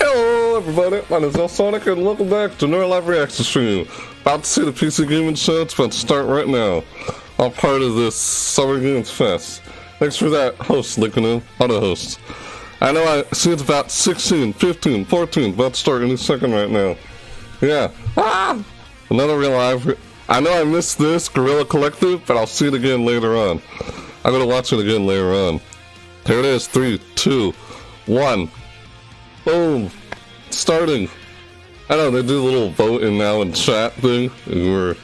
Hello everybody, my name is Alsonic and welcome back to another live reaction stream. About to see the PC Gaming Show, it's about to start right now. I'm part of this Summer Games Fest. Thanks for that, host, linking in, auto host. I know I see it's about 16, 15, 14, about to start any second right now. Yeah, another real live, I know I missed this, Gorilla Collective, but I'll see it again later on. I'm gonna watch it again later on. Here it is, 3, 2, 1. Boom! Starting. I know they do a little voting now in chat thing. We're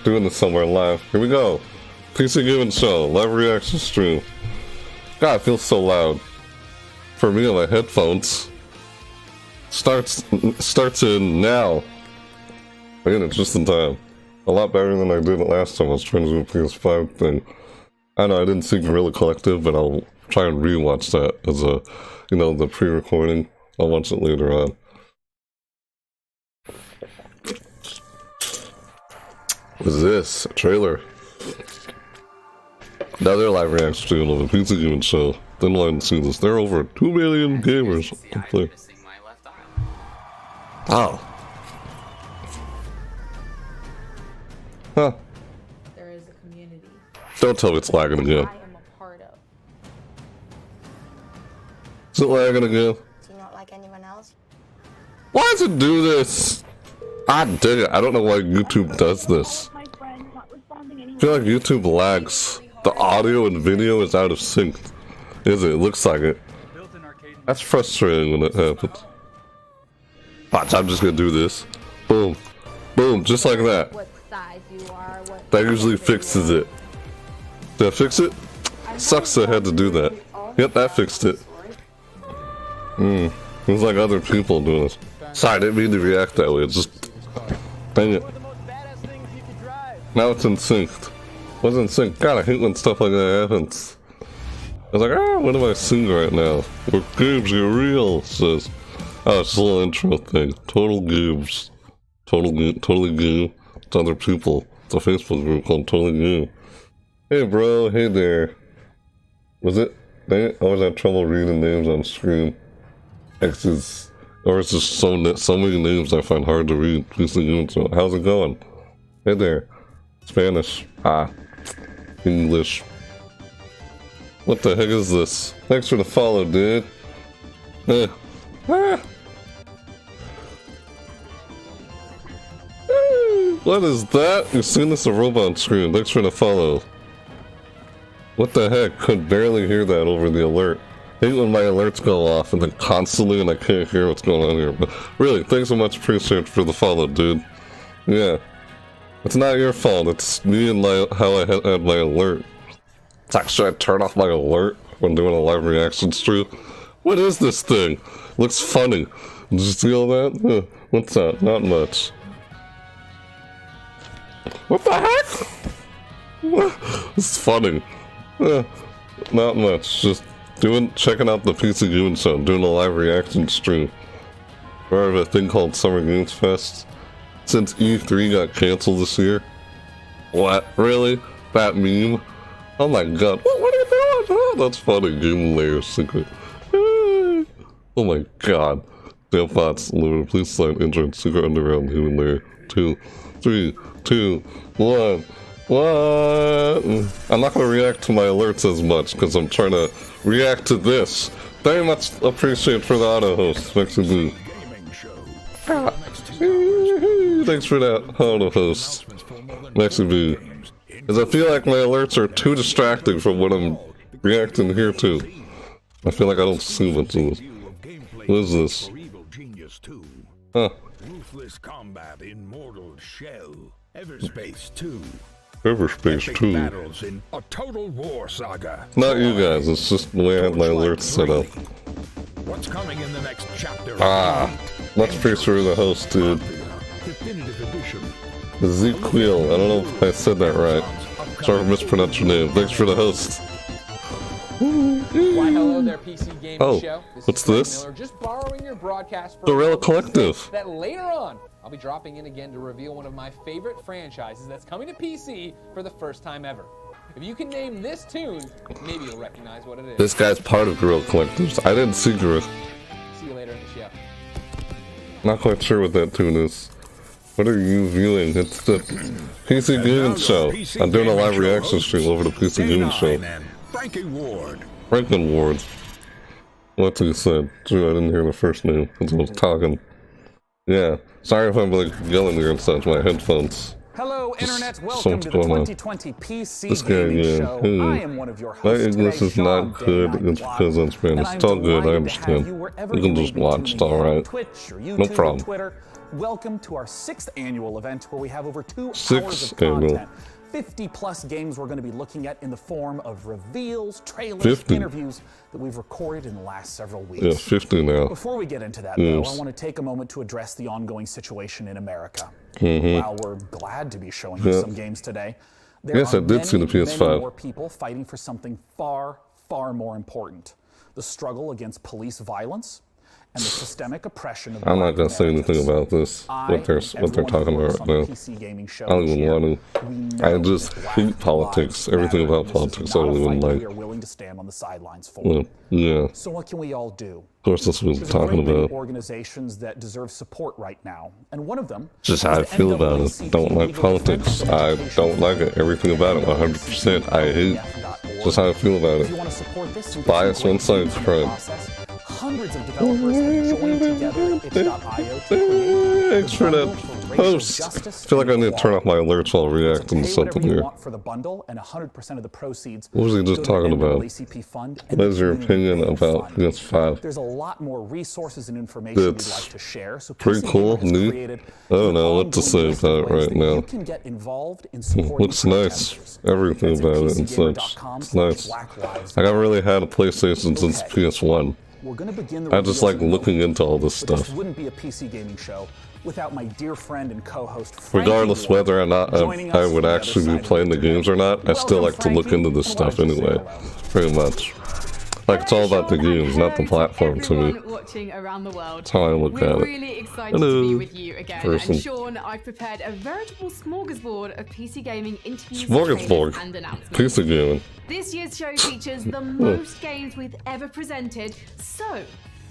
doing this somewhere live. Here we go. PC Gaming Show, live reaction stream. God, it feels so loud. For me on my headphones. Starts in now. Man, it's just in time. A lot better than I did it last time I was trying to do a PS5 thing. I know I didn't see Gorilla Collective, but I'll try and rewatch that as a, you know, the pre-recording. I'll watch it later on. What is this? A trailer. Another live reaction stream of a PC Gaming Show. Didn't want to see this. There are over 2 million gamers. Oh. Huh. There is a community. Don't tell me it's lagging again. I am a part of. Is it lagging again? Like anyone else? Why does it do this? Ah, dang it. I don't know why YouTube does this. I feel like YouTube lags. The audio and video is out of sync. Is it? It looks like it. That's frustrating when it happens. Watch, I'm just gonna do this. Boom. Boom, just like that. That usually fixes it. Did I fix it? Sucks I had to do that. Yep, that fixed it. It was like other people doing this. Sorry, I didn't mean to react that way. It's just... Dang it. Now it's in sync. What's in sync? God, I hate when stuff like that happens. I was like, what am I seeing right now? Where games are real, it says. Oh, it's just a little intro thing. Total games. Totally game. It's other people. It's a Facebook group called Totally Game. Hey bro, hey there. Was it? Dang it, I always have trouble reading names on screen. X's, or it's just so many names I find hard to read. How's it going? Hey there. Spanish. English. What the heck is this? Thanks for the follow, dude. What is that? You've seen this a robot on screen. Thanks for the follow. What the heck? Could barely hear that over the alert. I hate when my alerts go off and then constantly and I can't hear what's going on here. But really, thanks so much, appreciate it for the follow, dude. Yeah. It's not your fault, it's me and how I had my alert. It's like, should I turn off my alert when doing a live reaction stream? What is this thing? Looks funny. Did you see all that? What's that? Not much. What the heck? It's funny. Not much, just checking out the PC Gaming Show, doing a live reaction stream. Part of a thing called Summer Games Fest. Since E3 got canceled this year. What? Really? That meme? Oh my god. What are you doing? Oh, that's funny. Game layer secret. Oh my god. Damn thoughts. Lord, please sign intro secret underground human layer. 2, 3, 2, 1. What? I'm not going to react to my alerts as much because I'm trying to react to this. Very much appreciate for the auto host. Thanks for Thanks for that auto host. Next to be. Because I feel like my alerts are too distracting from what I'm reacting here to. I feel like I don't see much of this. What is this? Huh. Ruthless combat in Mortal Shell. Everspace 2. Everspace 2. Battles in a total war saga. Not you guys, it's just the way I had my alerts set up. What's coming in the next chapter? Let's pretty sure the host, dude. Ezekiel, I don't know if I said that right. Sorry for mispronouncing your name. Thanks for the host. Why, hello there, PC Gaming Show. What's this? Miller, just borrowing your broadcast for Gorilla Collective. that later on, I'll be dropping in again to reveal one of my favorite franchises that's coming to PC for the first time ever. If you can name this tune, maybe you'll recognize what it is. This guy's part of Gorilla Collectives. I didn't see Gorilla. See you later in the show. Not quite sure what that tune is. What are you viewing? It's the PC Gaming Show. I'm doing a live reaction stream over the PC Gaming Show. Frankie Ward. Franklin Ward. What you said? True, I didn't hear the first name because I was talking. Yeah. Sorry if I'm like yelling here inside my headphones. Hello, Internet. So Welcome to the 2020 PC Gaming Show. I am one of your hosts. My English today, is not good. It's because I'm Spanish. It's all good. I understand. You can just watch. It's all right. Twitch or YouTube, No problem. Twitter. Welcome to our 6th annual event where we have over 2 hours Sixth of content. annual. 50 plus games we're going to be looking at in the form of reveals, trailers, 50. interviews that we've recorded in the last several weeks. Yeah, 50 now. Before we get into that, though, Yes. I want to take a moment to address the ongoing situation in America. Mm-hmm. While we're glad to be showing you some games today, there Yes, are I did see the many PS5. more people fighting for something far, far more important: the struggle against police violence and the systemic oppression of I'm not Black gonna say anything Americans. about this. What they're talking about right now. PC gaming show I don't even here. want to. We I know just that Black hate politics. lives Everything matter, about and this politics is I not don't a even fight like. we are willing to stand on the sidelines for. Yeah. So what can we all do? Of course, that's what I'm There's a talking great many about. organizations that deserve support right now, and one of them Just how I is the feel about it. NAACP Don't like Legal politics. Defense I Education don't like it. Everything about it, 100%. I hate. Just how I feel about If you it. want to support this, Bias one side's crime. hundreds of developers have joined together at itch.io to create Thanks for that post. I feel like I need to turn off my alerts while reacting to something you here. want for the bundle, and 100% of the proceeds What was he just go to talking the about? NAACP fund and What is your the opinion Community about Fund. PS5? There's a lot more resources and information we'd It's like to share. So pretty PC cool, Gamer has neat. created I don't an know what to ongoing say list of about it ways right that now. You can get involved in supporting Looks nice. protesters. Everything That's at about it and such. It's nice. PCGamer.com/BlackLives. Like I really had a PlayStation since Okay. PS1. We're going to begin the I just reveals like in a looking moment, into all this but stuff. This wouldn't be a PC gaming show without my dear friend and co-host Frankie Regardless Ward whether or not joining I us would from the actually other be side of playing the internet. games or not, I still Welcome, like to look Frankie. into this And why stuff don't you say anyway. hello? Pretty much. Like it's all about the games, not the platform to me. Everyone watching around the world. That's how I look We're at it. really excited Hello, to be with you again. person. And Sean, I've prepared a veritable smorgasbord of PC gaming interviews, Smorgasbord. trailers, and announcements. Piece of gaming. This year's show features the most games we've ever presented. So,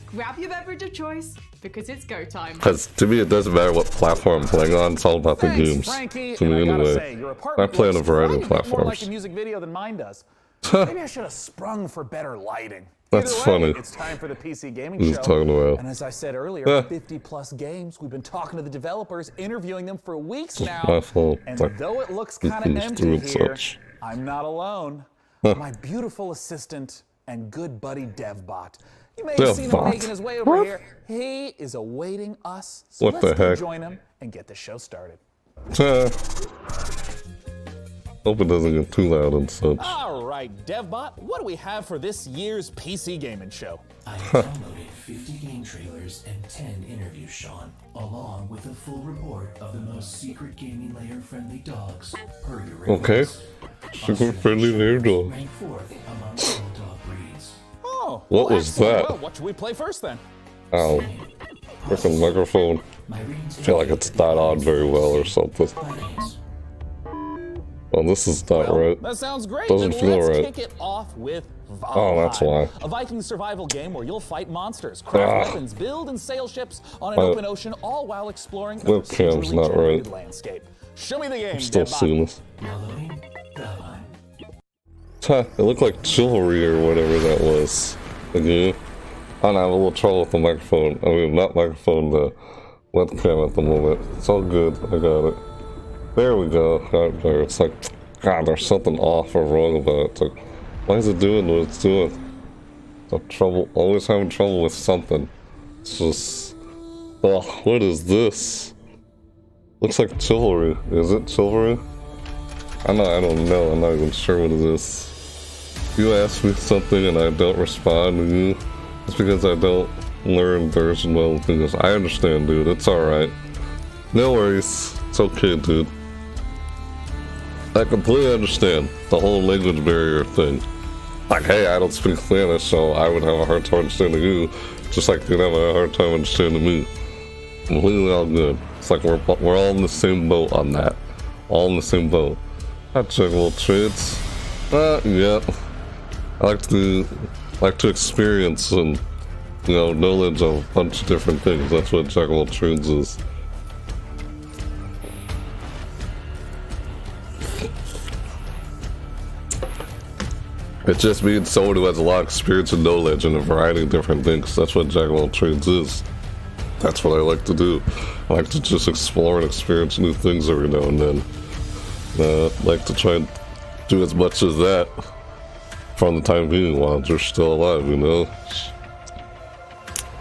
grab your beverage of choice because it's go time. Because to me, it doesn't matter what platform I'm playing on, it's all about the Thanks, games. Frankie. To me, And I gotta anyway. say, your I apartment play on a looks variety of quite a bit more like platforms. a music video than mine does. Maybe I should have sprung for better lighting. That's Either way, funny. It's time for the PC gaming He's show. talking about. And as I said earlier, Yeah. 50 plus games. We've been talking to the developers, interviewing them for weeks now. My fault. And Like, though it looks this kind of is empty doing here, such. I'm not alone. My beautiful assistant and good buddy DevBot. You may have seen him DevBot. making his way over What? here. He is awaiting us. So What let's the go heck? join him and get the show started. Hope it doesn't get too loud and such. All right, DevBot, what do we have for this year's PC gaming show? I downloaded 50 game trailers and 10 interviews, Sean, along with a full report of the most secret gaming layer friendly dogs per your Okay. request. Super friendly there, dog. Ranked fourth among all dog breeds. Oh, What well, was excellent. that? Well, what should we play first then? Ow. Freaking microphone. My ratings I feel like it's not on very well or something. games. Well, this is not right. That sounds great. Doesn't Then feel let's right. kick it off with Valheim. Oh, that's why. A Viking survival game where you'll fight monsters, craft weapons, build and sail ships on an My open ocean, all while exploring a webcam's procedurally not generated right. landscape. Show me the game, I'm still DevBot. seeing this. Downloading Valheim. It looked like Chivalry or whatever that was. Again, I have a little trouble with the microphone. I mean, not microphone, the webcam at the moment. It's all good. I got it. There we go. Right there. It's like, God, there's something off or wrong about it. It's like, why is it doing what it's doing? Always having trouble with something. It's just, oh, what is this? Looks like Chivalry. Is it Chivalry? I don't know. I'm not even sure what it is. You ask me something and I don't respond to you, it's because I don't learn version well, because I understand, dude. It's alright. No worries. It's okay, dude. I completely understand the whole language barrier thing. Like, hey, I don't speak Spanish, so I would have a hard time understanding you, just like you'd have a hard time understanding me. Completely all good. It's like we're all in the same boat on that. All in the same boat. I check little trades. Yeah. I like to experience and you know, knowledge of a bunch of different things. That's what Jack of all trades is. It just means someone who has a lot of experience and knowledge in a variety of different things. That's what Jack of all trades is. That's what I like to do. I like to just explore and experience new things every now and then. I like to try and do as much as that from the time being while they're still alive, you know?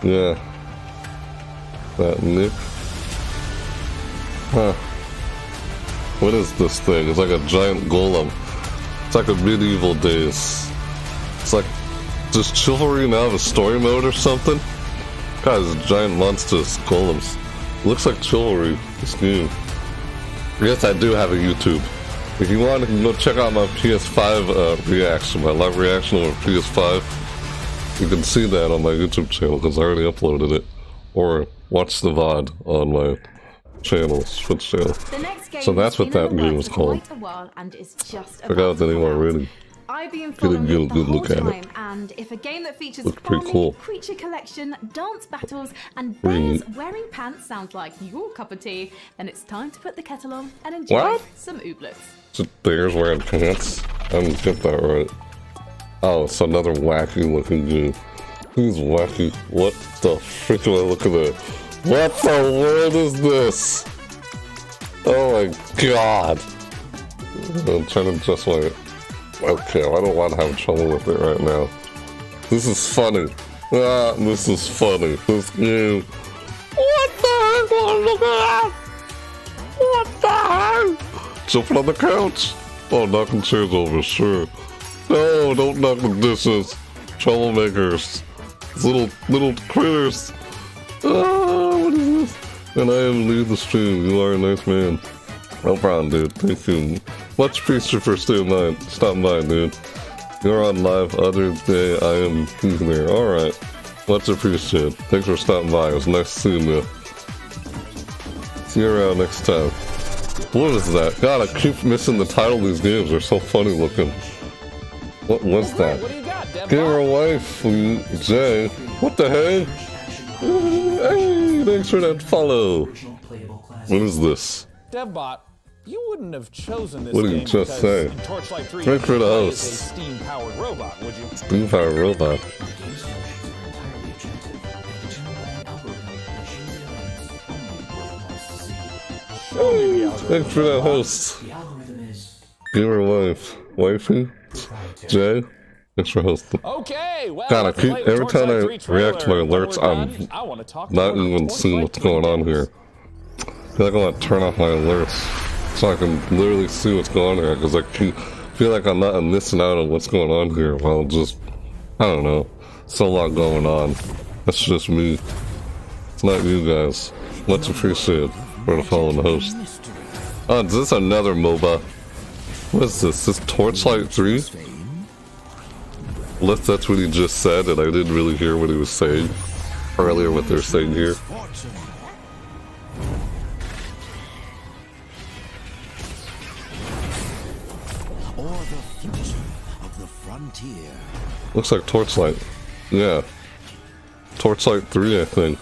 Yeah. That Nick. Huh. What is this thing? It's like a giant golem. It's like a medieval days. It's like, does Chivalry now have a story mode or something? God, it's giant monstrous golems. Looks like Chivalry, this game. Yes, I do have a YouTube. If you want, you can go check out my PS5 reaction, my live reaction over PS5. You can see that on my YouTube channel because I already uploaded it. Or watch the VOD on my channel, Switch channel. So that's what that game was called. I forgot the name already. I've been Get a following good it the whole look at time, it. and if a game that features Looks pretty farming, cool. creature collection, dance battles, and Pretty bears wearing pants sounds like your cup of tea, then it's time to put the kettle on and enjoy What? some ooblets. Is it bears wearing pants? I didn't get that right. Oh, it's another wacky looking game. Who's wacky? What the frick am I looking at? What the world is this? Oh my god. I'm trying to adjust my... Okay, I don't want to have trouble with it right now. This is funny. Ah, this is funny. This game. What the heck? Oh, look at that! What the heck? Jumping on the couch. Oh, knocking chairs over, sure. No, don't knock the dishes. Troublemakers. Little critters. Ah, what is this? And I am lead the stream. You are a nice man. No problem, dude. Thank you. Much appreciated for stopping by, dude. You're on live other day. I am there. Alright. Much appreciated. Thanks for stopping by. It was nice seeing you. See you around next time. What is that? God, I keep missing the title of these games. They're so funny looking. What was that? What do you got, Dev? Gamer wife, Jay. What the heck? Hey, thanks for that follow. What is this? DevBot, you wouldn't have chosen this What did you game just say? because in Torchlight 3 Thanks for the you play host. as a steam-powered robot, would you? Steam-powered robot. Thanks for that host. Gamer wife. Wifey? Jay? Thanks for hosting. Okay, well, God, let's play the every time I Torchlight 3 react to my trailer. alerts, When we're I'm done, I wanna talk not more even Torchlight seeing what's 3 going on demos. here. I feel like I want to turn off my alerts so I can literally see what's going on here, because I feel like I'm not missing out on what's going on here while just, I don't know, so a lot going on. That's just me. It's not you guys. Much appreciated for the following host. Oh, is this another MOBA? What is this? This Torchlight 3? Unless that's what he just said and I didn't really hear what he was saying earlier, what they're saying here. Or the future of the frontier. Looks like Torchlight. Yeah. Torchlight 3, I think.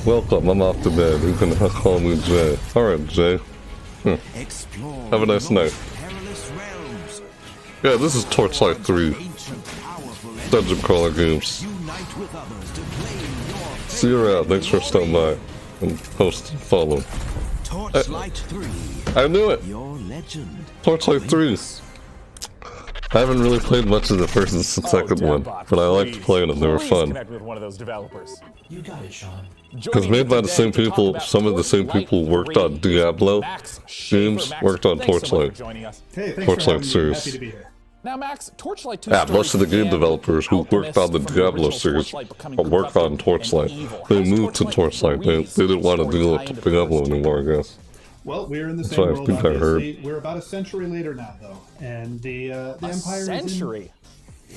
Welcome, I'm off to bed. You can call me Jay. Alright, Jay. Explore Have a nice night. perilous realms. Yeah, this is Torchlight 3. Ancient powerful Dungeon crawler games. unite with others to claim your See you around. Thanks for stopping by. And post and follow. Torchlight 3. I knew it! Your legend. Torchlight 3. I haven't really played much of the first and second one, DevBot, but I liked please, playing them. They were please fun. connect with one of those developers. You got it, Sean. Because made by the same people, some of the same people who worked on Diablo games worked on Torchlight. Hey, thanks Torchlight for having me. series. Happy to be here. Now, Max, Torchlight 2 Yeah, most of the game began developers who with worked on the Alchemist from Diablo original series Torchlight becoming worked on corrupted Torchlight. and evil. They How does moved to Torchlight. They 3's didn't want to story deal tie with into the Diablo first? anymore, I guess. Well, we're in the That's same what I world, think I heard. obviously. We're about a century later now, though, and the A Empire century.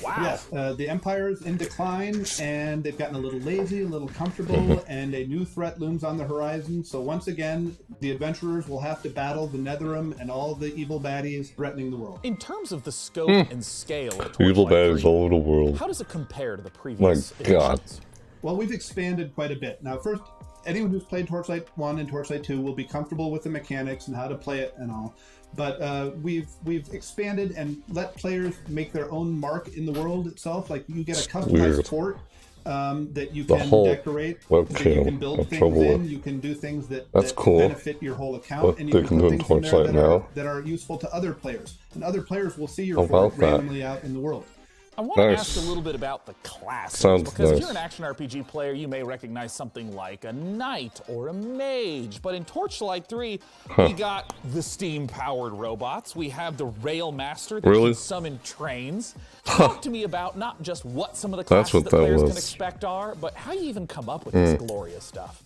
Wow. Yes, the Empire is in decline, and they've gotten a little lazy, a little comfortable, and a new threat looms on the horizon. So once again, the adventurers will have to battle the Netherim and all the evil baddies threatening the world. In terms of the scope and scale of Evil Torchlight baddies 3, all over the world. how does it compare to the My previous God. editions? Well, we've expanded quite a bit. Now, first, anyone who's played Torchlight 1 and Torchlight 2 will be comfortable with the mechanics and how to play it and all. But we've expanded and let players make their own mark in the world itself. Like, you get a customized Weird. fort that you The can whole decorate, that you webcam can build I'm things trouble in, with. you can do things that, That's cool. benefit your whole account, What and you they can can put do in things in there Torchlight now. that are useful to other players. And other players will see your How fort about that? randomly out in the world. I want to Nice. ask a little bit about the classes, Sounds because if nice. you're an action RPG player, you may recognize something like a knight or a mage. But in Torchlight 3, we got the steam-powered robots. We have the rail master that Really? can summon trains. Talk to me about not just what some of the That's classes what that that players can was. expect are, but how you even come up with this glorious stuff.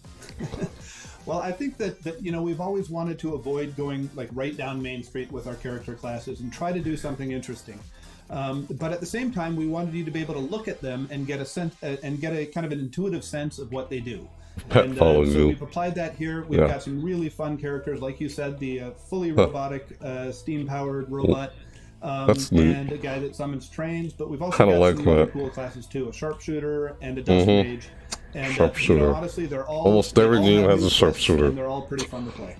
Well, I think that you know, we've always wanted to avoid going like right down Main Street with our character classes and try to do something interesting. But at the same time, we wanted you to be able to look at them and get a sense and get a kind of an intuitive sense of what they do. Pet And follow so you. we've applied that here. We've Yeah. got some really fun characters, like you said, the fully robotic, steam-powered robot. That's neat. And a guy that summons trains. But we've also Kinda got like some other that. cool classes too: a sharpshooter and a dust mage. And Sharpshooter. You know, honestly, they're all Almost they every all game have has a new twists, sharpshooter. and they're all pretty fun to play.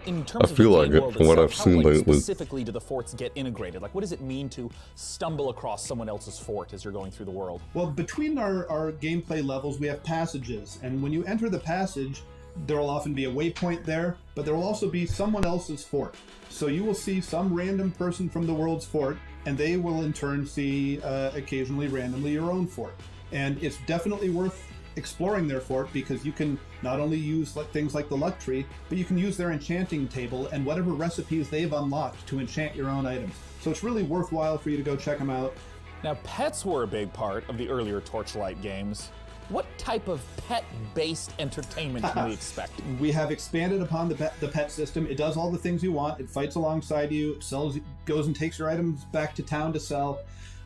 In terms I of feel the like game it world from what itself, I've how, seen like, lately. specifically do the forts get integrated? Like, what does it mean to stumble across someone else's fort as you're going through the world? Well, between our gameplay levels, we have passages, and when you enter the passage, there will often be a waypoint there, but there will also be someone else's fort. So you will see some random person from the world's fort, and they will in turn see occasionally randomly your own fort. And it's definitely worth exploring their fort, because you can not only use things like the luck tree, but you can use their enchanting table and whatever recipes they've unlocked to enchant your own items. So it's really worthwhile for you to go check them out. Now, pets were a big part of the earlier Torchlight games. What type of pet-based entertainment can we expect? We have expanded upon the pet system. It does all the things you want. It fights alongside you. It sells, goes and takes your items back to town to sell.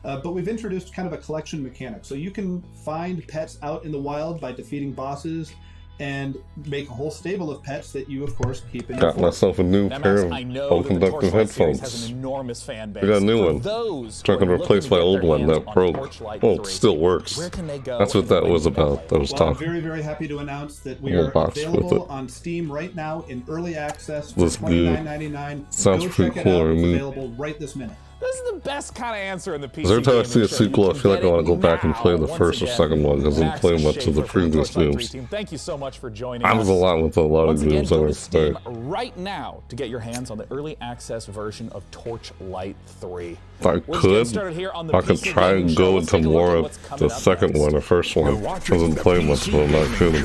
But we've introduced kind of a collection mechanic. So you can find pets out in the wild by defeating bosses and make a whole stable of pets that you, of course, keep in your Got fort. myself a new Now, pair Max, of I know that the conductive Torchlight series has headphones. an enormous fan base. I got a new For one. those Trying to who are replace looking my to get old their one hands that on broke. Torchlight Well, it 3, still works. where can they go? That's what and that when was can they about. play? That was Well, I'm talking. very, very happy to announce that we Little are box with available it. on Steam right now in early access for Looks good. $29.99. Sounds Go pretty check cool it out. to It's me. available right this minute. This is the best kind of answer in the PC. Every time I gaming see a show. sequel, You I can feel like get I want it to go back and now. play the Once first or again, second one, because I didn't Max play much of the Schaefer from previous Torchlight 3 games. team, thank you so much for joining I us. was a lot with a lot of Once again, games I go to was Steam playing. right now to get your hands on the early access version of Torchlight 3. If I We're just getting could, started here on the I could PC try gaming and show. go Let's into take a look more at of what's coming the up second next. one or first one. Doesn't play much, but I'm not kidding.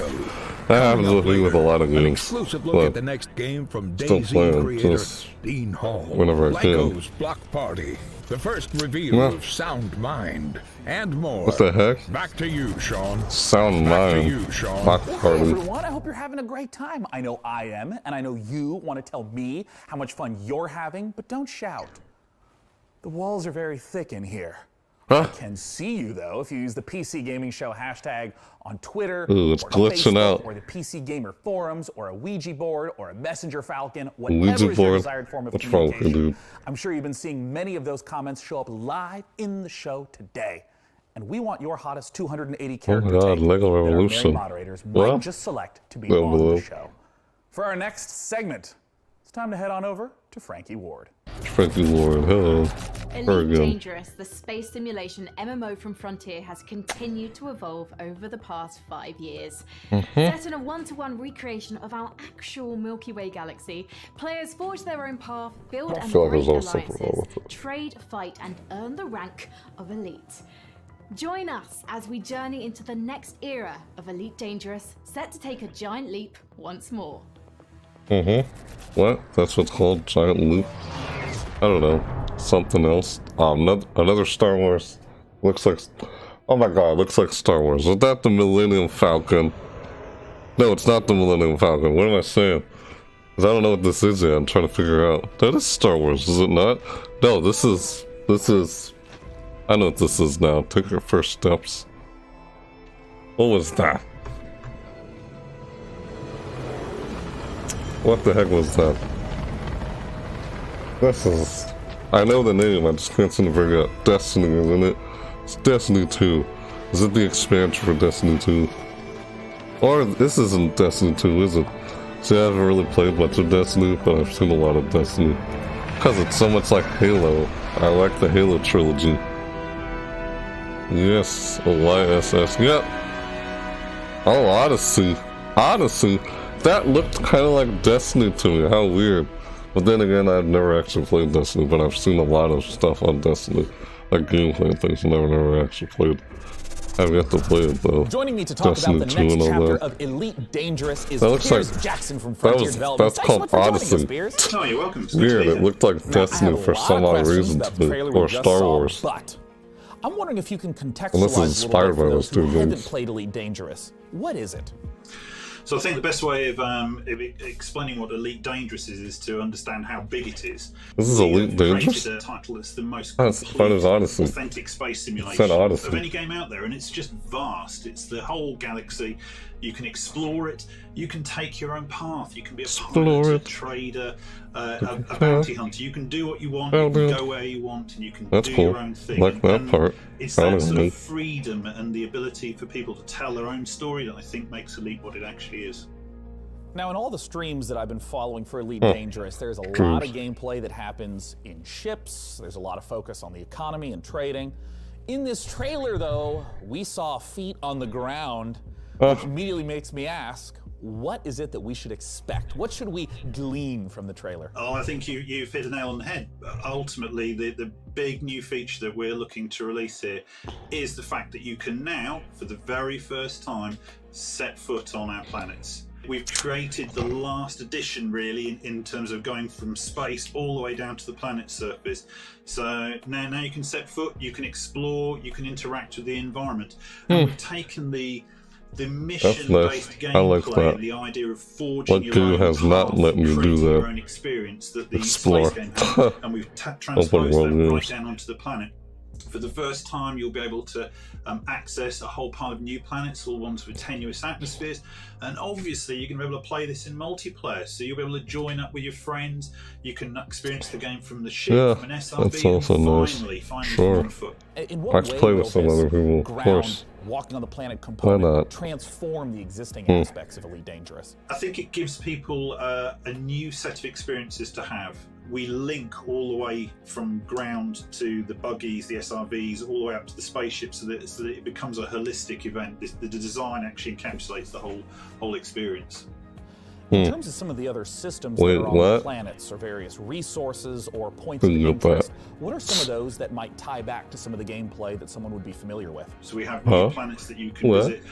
That happens with me with a lot of An games. exclusive look But at the next game from still DayZ playing, creator just Dean Hall. whenever I can. Lyco's Block Party, the first reveal Well, of Sound Mind, and more. what the heck? Back to you, Sean. Sound Back to Mind. you, Sean. Block Hey Party. everyone, I hope you're having a great time. I know I am, and I know you want to tell me how much fun you're having, but don't shout. The walls are very thick in here. Huh? I can see you though if you use the PC Gaming Show hashtag on Twitter, Ooh, it's or glitching Facebook, out. or the PC Gamer forums, or a Ouija board, or a Messenger Falcon, Ouija whatever is your board? desired form of What's wrong with you, communication. dude? I'm sure you've been seeing many of those comments show up live in the show today. And we want your hottest 280 character God, take Lego that our merry Revolution. moderators Well, might just select to be down on below. the show. For our next segment, it's time to head on over to Frankie Ward. Frankie Lord, hello. Very Elite good. Dangerous, the space simulation MMO from Frontier, has continued to evolve over the past 5 years. Set in a one-to-one recreation of our actual Milky Way galaxy, players forge their own path, build and feel like break there's also something wrong alliances, with it. trade, fight, and earn the rank of Elite. Join us as we journey into the next era of Elite Dangerous, set to take a giant leap once more. What? That's what's called Giant Loop? I don't know. Something else. Another Star Wars. Looks like... Oh my god, looks like Star Wars. Is that the Millennium Falcon? No, it's not the Millennium Falcon. What am I saying? 'Cause I don't know what this is yet. I'm trying to figure out. That is Star Wars, is it not? No, this is... I know what this is now. Take your first steps. What was that? What the heck was that? This is... I know the name, I just can't seem to figure out. Destiny, isn't it? It's Destiny 2. Is it the expansion for Destiny 2? Or this isn't Destiny 2, is it? See, I haven't really played much of Destiny, but I've seen a lot of Destiny. Because it's so much like Halo. I like the Halo trilogy. Yes, ODYSSEY. Yep. Oh, Odyssey. Odyssey. That looked kind of like Destiny to me. How weird. But then again, I've never actually played Destiny, but I've seen a lot of stuff on Destiny. Like gameplay and things, and I've never actually played. I've got to play it though. Joining me to talk Destiny about the 2 next and all chapter that. of Elite Dangerous is That looks Piers like- Jackson from Frontier Development. That's called Odyssey. Oh, you're welcome. Weird, it looked like Now, I Destiny have a for lot some of odd questions reason about to the me. trailer we Or just Star saw, Wars. But I'm wondering if you can contextualize And this is a inspired little bit by for those those who two haven't games. played Elite Dangerous. What is it? So I think the best way of explaining what Elite Dangerous is to understand how big it is. This is Elite Dangerous? A title that's the most That's fun as Odyssey. authentic space simulation Said Odyssey. of any game out there, and it's just vast. It's the whole galaxy. You can explore it. You can take your own path. You can be a pilot, a trader, a bounty hunter. You can do what you want. You can go where you want, and you can That's do cool. your own thing. Like that And part. It's I that don't sort know. of freedom and the ability for people to tell their own story that I think makes Elite what it actually is. Now, in all the streams that I've been following for Elite Huh. Dangerous, there's a True. lot of gameplay that happens in ships. There's a lot of focus on the economy and trading. In this trailer, though, we saw feet on the ground, which immediately makes me ask, what is it that we should expect? What should we glean from the trailer? Oh, I think you've hit the nail on the head. Ultimately, the big new feature that we're looking to release here is the fact that you can now, for the very first time, set foot on our planets. We've created the last edition, really, in terms of going from space all the way down to the planet's surface. So now you can set foot, you can explore, you can interact with the environment. And we've taken the mission-based I like gameplay, that. and the idea of forging What your Goo own has not path, let me do creating your that. own experience that the Explore. space game has, and we've transposed world that right games. down onto the planet. For the first time, you'll be able to access a whole pile of new planets, all ones with tenuous atmospheres, and obviously you're going to be able to play this in multiplayer, so you'll be able to join up with your friends. You can experience the game from the ship, Yeah, from an SRV, that's also and nice. finally Sure. on foot. In I what can way play will with some this other people, of ground, course. walking on the planet component not? transform the existing Hmm. aspects of Elite Dangerous? I think it gives people a new set of experiences to have. We link all the way from ground to the buggies, the SRVs, all the way up to the spaceships, so that it becomes a holistic event. The design actually encapsulates the whole experience. In terms of some of the other systems Wait, that are on what? the planets, or various resources or points Couldn't of get that. interest, what are some of those that might tie back to some of the gameplay that someone would be familiar with? So we have Huh? new planets that you can What? visit.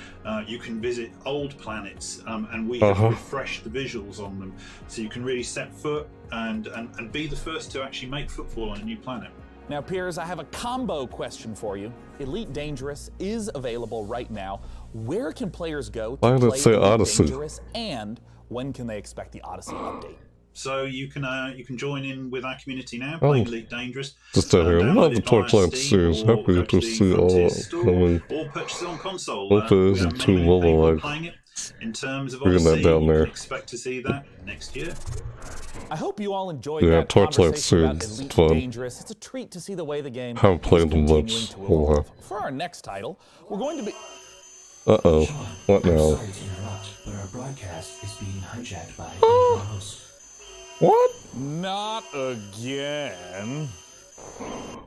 You can visit old planets, and we have Uh-huh. refreshed the visuals on them, so you can really set foot and be the first to actually make footfall on a new planet. Now, Piers, I have a combo question for you. Elite Dangerous is available right now. Where can players go to Why did it play say Elite Odyssey? Dangerous, and when can they expect the Odyssey update? So you can join in with our community now, Oh. playing Elite Dangerous. Just out here. Download Love the it via Torchlight Steam series. or Happy go to the see all Frontier store, coming. or purchase it on console. Hope it We isn't have too many people mobile-like. playing it. In terms of Bringing that Odyssey, down you there. can expect to see that next year. I hope you all enjoyed Yeah, that Torchlight conversation about series is Elite fun. Dangerous. It's a treat to see the way the game Haven't is played them continuing much. to Oh, wow. evolve. For our next title, we're going to be... Uh-oh. What I'm now? sorry to interrupt, but our broadcast is being hijacked by our host. What? Not again.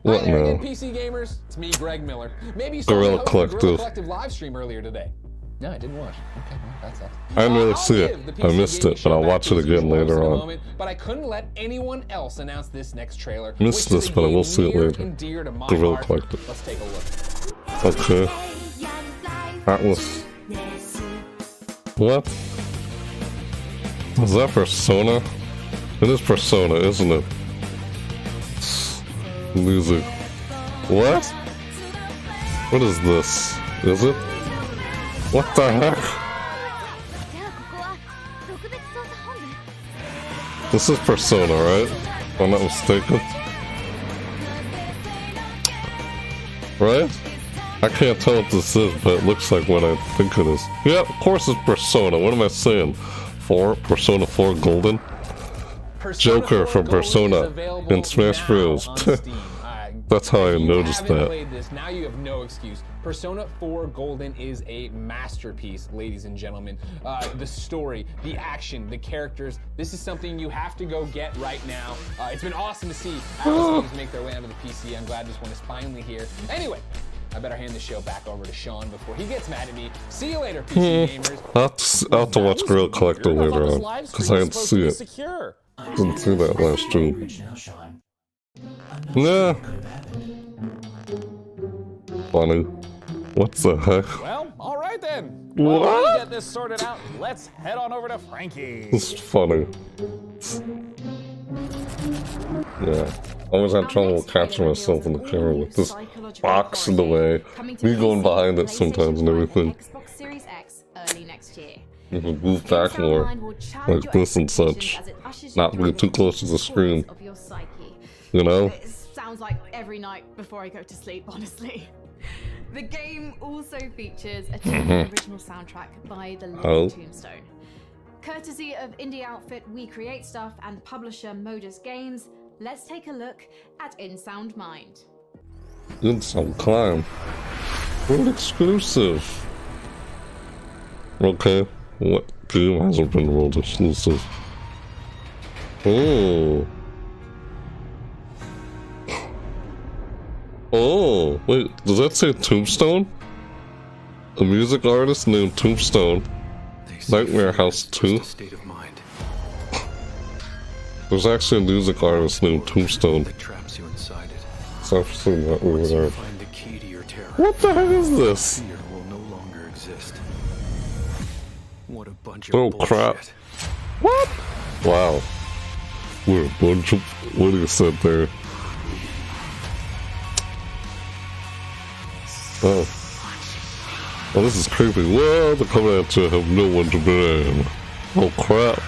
What Hi there again, now? PC gamers. It's me, Greg Miller. Maybe you saw Gorilla me host the Collective. Gorilla Collective live stream earlier today. No, I didn't watch. Okay, well, that sucks. I didn't really I'll see give it. the I PC missed gaming it, but I'll show watch back it to its again usual later host in a on. moment, but I couldn't let anyone else announce this next trailer. Missed which is this, a but I will game see it near later. and dear to my Gorilla heart. Collective. Let's take a look. Okay. Atlas. What? Is that Persona? It is Persona, isn't it? Music. What? What is this? Is it? What the heck? This is Persona, right? If I'm not mistaken. Right? I can't tell what this is, but it looks like what I think it is. Yeah, of course it's Persona. What am I saying? Persona 4 Golden? Joker from Persona in Smash Bros. That's how I noticed that. Played this, now you have no excuse. Persona 4 Golden is a masterpiece, ladies and gentlemen. The story, the action, the characters, this is something you have to go get right now. It's been awesome to see Atlas games make their way onto the PC. I'm glad this one is finally here. Anyway, I better hand the show back over to Sean before he gets mad at me. See you later, PC gamers. I'll have to watch Gorilla Collector later on, because I didn't see it. Didn't see that last stream. Nah. Funny. What the heck? Well, all right then. What? While we get this sorted out, let's head on over to Frankie's. This is funny. Yeah. I always had trouble catching myself in the camera with this box in the way. Me going behind it sometimes and everything. Xbox Series X early next year. You can move back more, like this and such. Not be too close to the screen. You know? It sounds like every night before I go to sleep, honestly. The game also features a original soundtrack by the Living Tombstone. Courtesy of indie outfit We Create Stuff and publisher Modus Games, let's take a look at In Sound Mind. In Sound Climb. World exclusive. Okay. What game hasn't been world exclusive? Oh. Oh, wait, does that say Tombstone? A music artist named Tombstone. Nightmare House 2. There's actually a music artist named Tombstone. So I've seen that over there. What the heck is this? Oh crap. What? Wow. We're a bunch of... What do you said there? Oh. Oh, this is creepy. Well, they're coming at you, have no one to blame. Oh crap.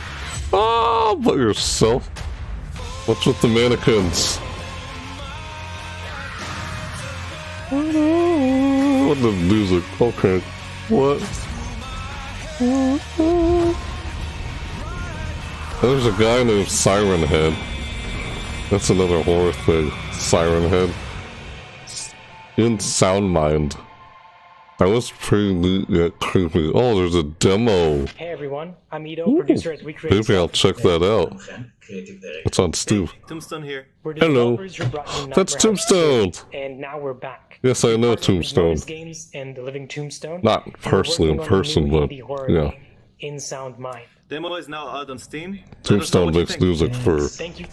Ah, but yourself. What's with the mannequins? What the music? Okay. What? There's a guy named Siren Head. That's another horror thing. Siren Head. In Sound Mind. That was pretty neat yet creepy. Oh, there's a demo. Hey everyone, I'm Ito, producer at We Create Maybe I'll check that out. It's on Steam. Tombstone here. Hello. That's Tombstone. And now we're back. Yes, I know Tombstone. Games and the Living Tombstone. Not personally in person, but yeah. In Sound Mind. Demo is now out on Steam. Tombstone makes music for. Thank you.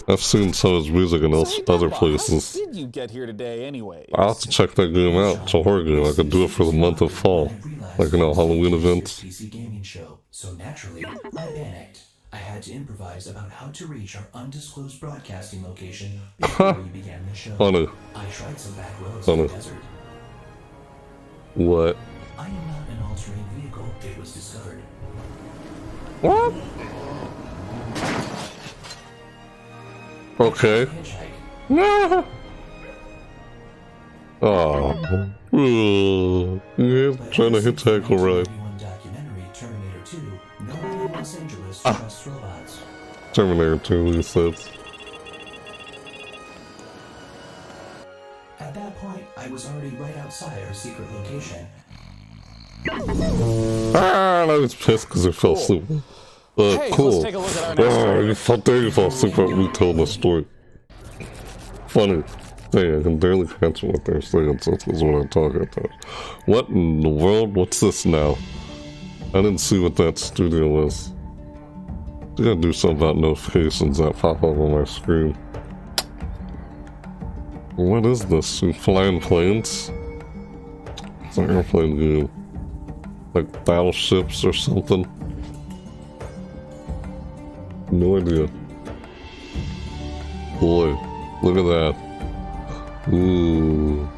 I've seen some of his music in other places. How did you get here today, anyway? I'll have to check that game out. It's a horror game. I could do it for the month of fall, like Halloween events. PC gaming show, so naturally I panicked. I had to improvise about how to reach our undisclosed broadcasting location before we began the show. Funny. I tried some back roads in the desert. What? I am not an all-terrain vehicle. It was discovered. What? Okay. No. Oh. Yeah, trying to hitchhike alright. Terminator 2, he said. At that point, I was already right outside our secret location. Ah, I was pissed because I fell asleep. Hey, cool. let's take a look at our next trailer. You fall asleep at me telling the story. Funny. Dang, I can barely catch what they're saying, so that's what I'm talking about. What in the world? What's this now? I didn't see what that studio was. I gotta do something about notifications that pop up on my screen. What is this? You flying planes? It's an airplane game. Like battleships or something. No idea. Boy, look at that. Ooh.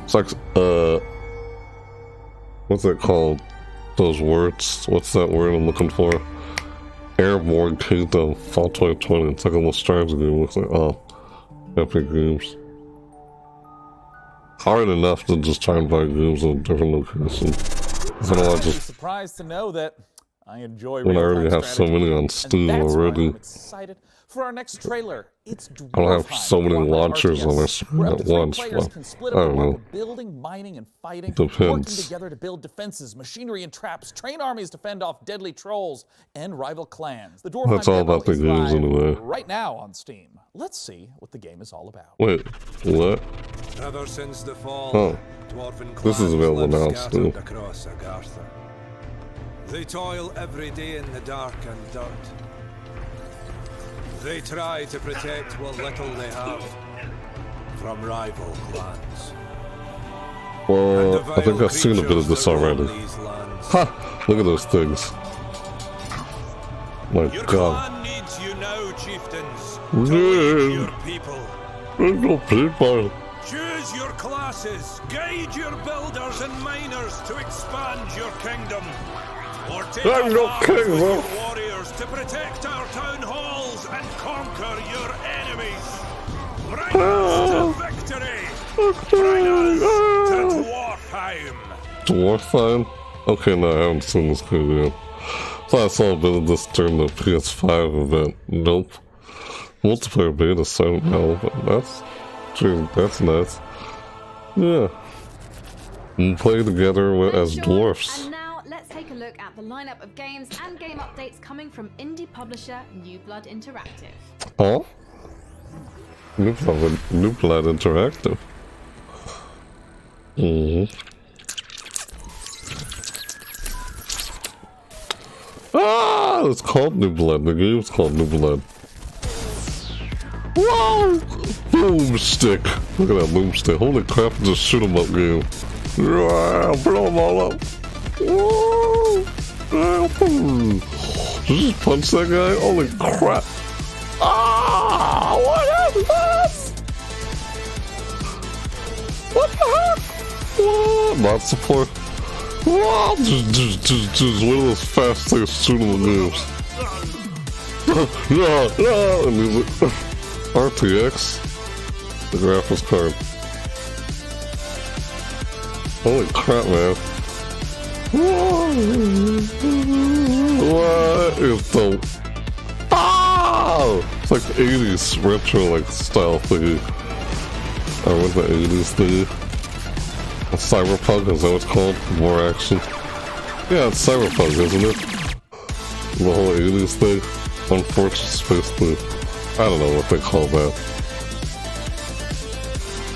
It's like, what's it called? Those words? What's that word I'm looking for? Airborne Kingdom, Fall 2020. It's like a little Strives game. Looks like, oh, Epic Games. hard enough to just try and buy games in a different location. So I I'd be just surprised to know that I enjoy when I real-time already have so strategy, many on and Steam that's why already. I'm excited for our next trailer. It's I don't have Dwarfheim, so many powered by launchers on my RTS, screen where up at to 3 once, players but can split I up the don't work know. of building, mining, and fighting, working Depends. together to build defenses, machinery, and traps, train armies to fend off deadly trolls and rival clans. The Dwarfheim That's all demo about the is games live anyway. right now on Steam. Let's see what the game is all about. Wait, what? Ever since the fall, Oh, dwarven this is clans available live now scattered too. across Agartha. They toil every day in the dark and dirt. They try to protect what little they have from rival clans. Well, I think I've seen a bit of this already. Ha! Look at those things. My Your God. clan needs you now, chieftains, to lead your people. There's no people. Choose your classes, guide your builders and miners to expand your kingdom. Or take I'm up no arms king, with bro. your warriors to protect our town halls and conquer your enemies. Bring us to victory. Bring us to Dwarfheim. Dwarfheim? Okay, no, I haven't seen this game yet. So I saw a bit of this during the PS5 event. Nope. Multiplayer beta, so I don't know, but that's nice. Yeah. And play together as dwarfs. And now let's take a look at the lineup of games and game updates coming from indie publisher New Blood Interactive. Oh? New Blood Interactive. Ah! It's called New Blood. The game's called New Blood. Whoa! Boomstick. Look at that boomstick. Holy crap, it's a shoot 'em up game. Yeah, blow them all up. Whoa! Did you just punch that guy? Holy crap. Ah! What is this? What the heck? What? Not support. Whoa! Just one of those fast-paced shoot 'em up games. Yeah. And music. RTX, the graphics card. Holy crap, man. What is the... Oh! It's like 80s retro like style thingy. I remember the 80s thingy. Cyberpunk, is that what it's called? More action. Yeah, it's Cyberpunk, isn't it? The whole 80s thing. Unfortunate space thing. I don't know what they call that.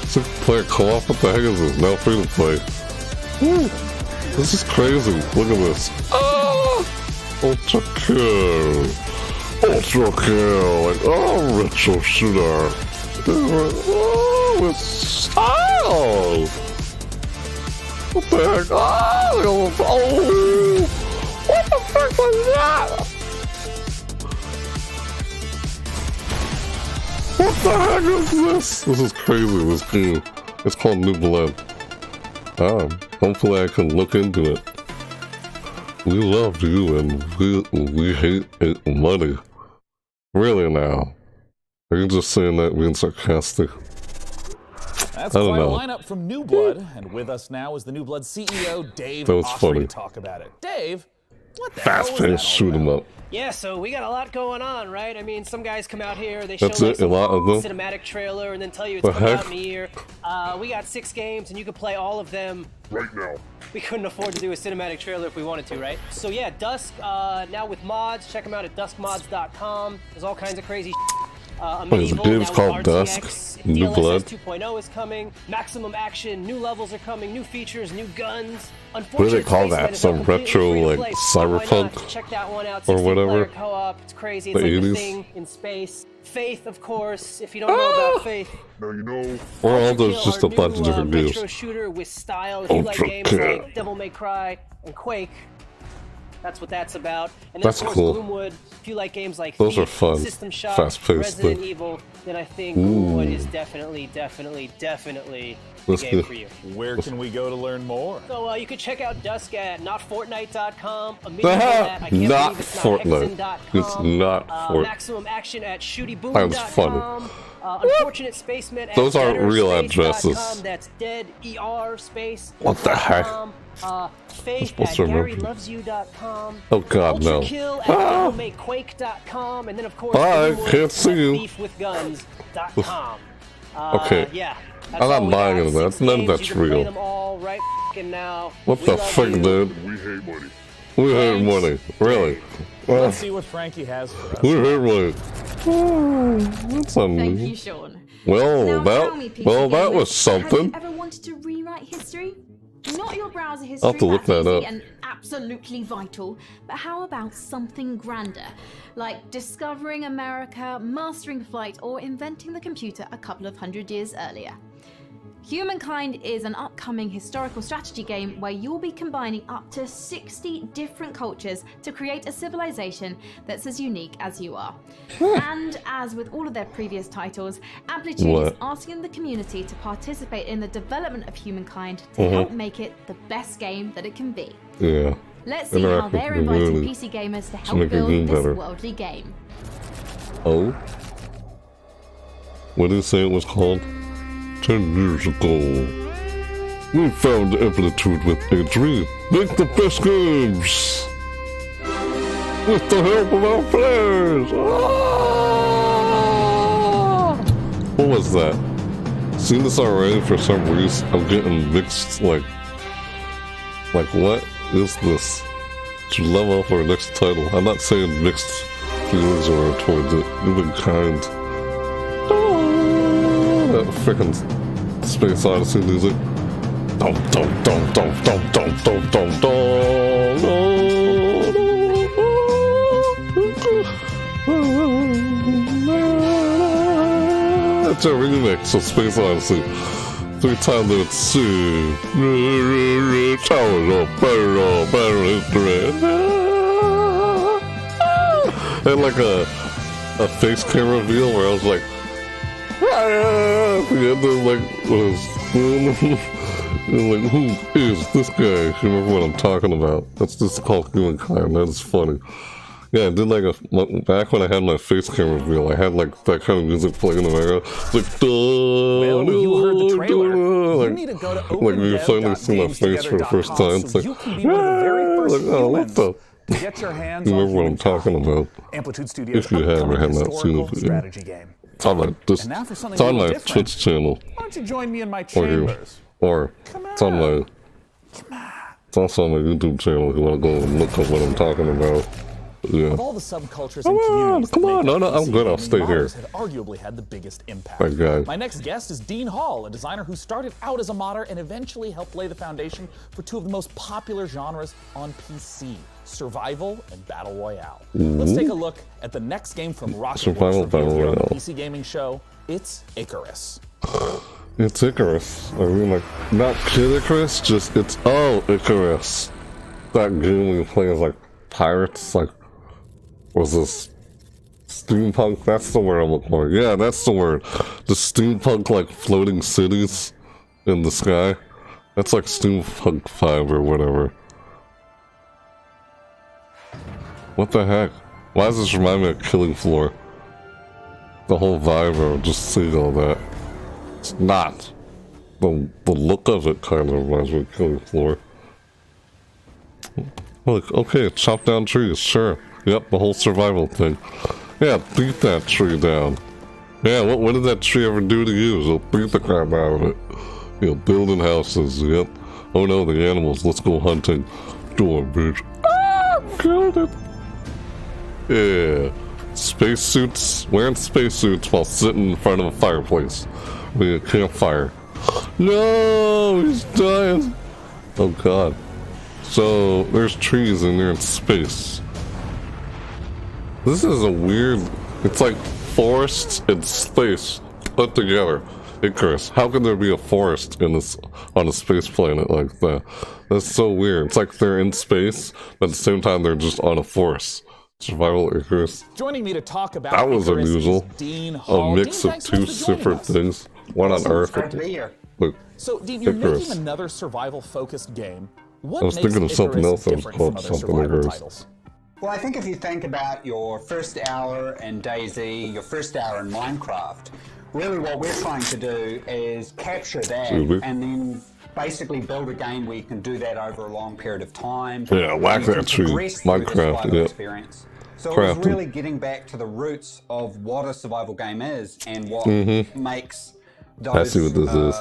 So player co-op? What the heck is this? Now free to play. Woo! This is crazy. Look at this. Ah! Ultra kill. Ultra kill. Like, oh, retro shooter. Oh, with style. What the heck? Oh! What the frick was that? What the heck is this? This is crazy, this game. It's called New Blood. Hopefully I can look into it. We love you and we hate money. Really now? Are you just saying that being sarcastic? That's I don't quite a know. lineup from New Blood, and with us now is the New Blood CEO, Dave That was Ossery, funny. to talk about it. Dave, what the hell was that Fast-paced all shoot 'em up. Yeah, so we got a lot going on, right? I mean, some guys come out here, they That's show like it, some a lot of them? cinematic trailer and then tell you it's The coming heck? out in a year. We got 6 games and you can play all of them right now. We couldn't afford to do a cinematic trailer if we wanted to, right? So yeah, Dusk, now with mods, check them out at duskmods.com. There's all kinds of crazy Wait, is the game's now called with Dusk? RTX, New DLSS Blood? 2.0 is coming, maximum action, new levels are coming, new features, new guns. What do they call that? Some retro, like, cyberpunk? Check that one out. Or 16 whatever? player co-op. It's crazy. The It's like 80s? the thing in space. Faith, of course. If you don't know about Faith, Now you know. Or all those just a bunch of different games. retro shooter with style. If you like Ultra games kill. like Devil May Cry and Quake, that's what that's about. And then That's of course cool. Gloomwood. If you like games like Those Thief, are fun. System Shock, Fast-paced Resident thing. Evil, then I think Ooh. Gloomwood is definitely the That's game good. for you. Where can we go to learn more? So you can check out Dusk at notfortnite.com. Immediately that, I can't Not believe it's Fortnite. not Hexen.com. It's not Fortnite. Maximum action at Sounds shootyboom.com. Unfortunate Spaceman. Those aren't real addresses. That's dead ER space. What the heck? Faith supposed at to remember. GaryLovesYou.com. Oh God, no. Ultrakill at DevilMakeQuake.com. And then of course, Bye, can't see you. BeefWithGuns.com. Okay. Yeah. I'm not buying into that. None of that's real. Them all right now. What the fuck, dude? We hate money. We hate money. Really? Let's see what Frankie has for us. We hate money. Oh, that's Thank you, Sean. Well, Now tell me, that PC was gamers, something. Have you ever wanted to rewrite history? Not your browser history, I'll have to look that's that easy up. and absolutely vital, but how about something grander? Like discovering America, mastering flight, or inventing the computer a couple of hundred years earlier. Humankind is an upcoming historical strategy game where you'll be combining up to 60 different cultures to create a civilization that's as unique as you are. And as with all of their previous titles, Amplitude is asking the community to participate in the development of Humankind to help make it the best game that it can be. Yeah. Let's see how they're inviting PC gamers to help build this worldly game. Oh? What did you say it was called? 10 years ago, we found Amplitude with a dream. Make the best games! With the help of our players! Ah! What was that? Seen this already for some reason? I'm getting mixed, like what is this? To level up our next title. I'm not saying mixed feelings or towards it. You've been kind. That frickin' Space Odyssey music. Dum dum dum dum dum dum dum dum dum. That's a remix of Space Odyssey. 3 times it's C. Towers up, better history. And like a face cam reveal where I was like, like who is this guy? You remember what I'm talking about? That's just called Humankind. That is funny. Yeah, I did like back when I had my face cam reveal, I had like that kind of music playing in the area. Like, well, you heard the trailer. Like, you need to go to like you finally see my face for the first time. It's like, you can be one of the very first humans to get your hands on remember what I'm talking about. Amplitude Studios' If you have or have not seen historical it, strategy game. it's on my, it's on my Twitch channel. Why don't you join me in my chambers? Or it's on my, it's also on my YouTube channel if you want to go and look up what I'm talking about. Yeah. With all the subcultures and communities come on, no, I'm good, I'll stay here. Have arguably had the biggest impact. That guy. My next guest is Dean Hall, a designer who started out as a modder and eventually helped lay the foundation for 2 of the most popular genres on PC, survival and battle royale. Let's take a look at the next game from Survival Battle here on the Royale. PC Gaming Show. It's Icarus. It's Icarus. I mean, like, not Kid Icarus, just it's Icarus. That game we play as like pirates, like, was this steampunk? That's the word I'm looking for. Yeah, that's the word. The steampunk, like, floating cities in the sky. That's like Steampunk 5 or whatever. What the heck? Why does this remind me of Killing Floor? The whole vibe of just seeing all that. It's not. The look of it kind of reminds me of Killing Floor. Look, okay, chop down trees, sure. Yep, the whole survival thing. Yeah, beat that tree down. Yeah, what did that tree ever do to you? So beat the crap out of it. You know, building houses, yep. Oh no, the animals, let's go hunting. Door, bitch. Ah, killed it. Yeah. Spacesuits, wearing spacesuits while sitting in front of a fireplace. With a campfire. No, he's dying. Oh god. So, there's trees and they're in space. This is a weird, it's like forests and space put together. Icarus, how can there be a forest in this, on a space planet like that? That's so weird. It's like they're in space, but at the same time they're just on a forest. Survival Icarus. Joining me to talk about that was Icarus unusual. Is Dean Hall. A mix Dean, of 2 different things. One on Earth. Look, so, Dean, you're Icarus. making another survival-focused game. What I was thinking of something else that was called something Icarus. Titles? Well, I think if you think about your first hour in DayZ, your first hour in Minecraft, really what we're trying to do is capture that and then basically build a game where you can do that over a long period of time. Yeah, whack that tree. Minecraft, yeah. Experience. So it was really getting back to the roots of what a survival game is and what makes those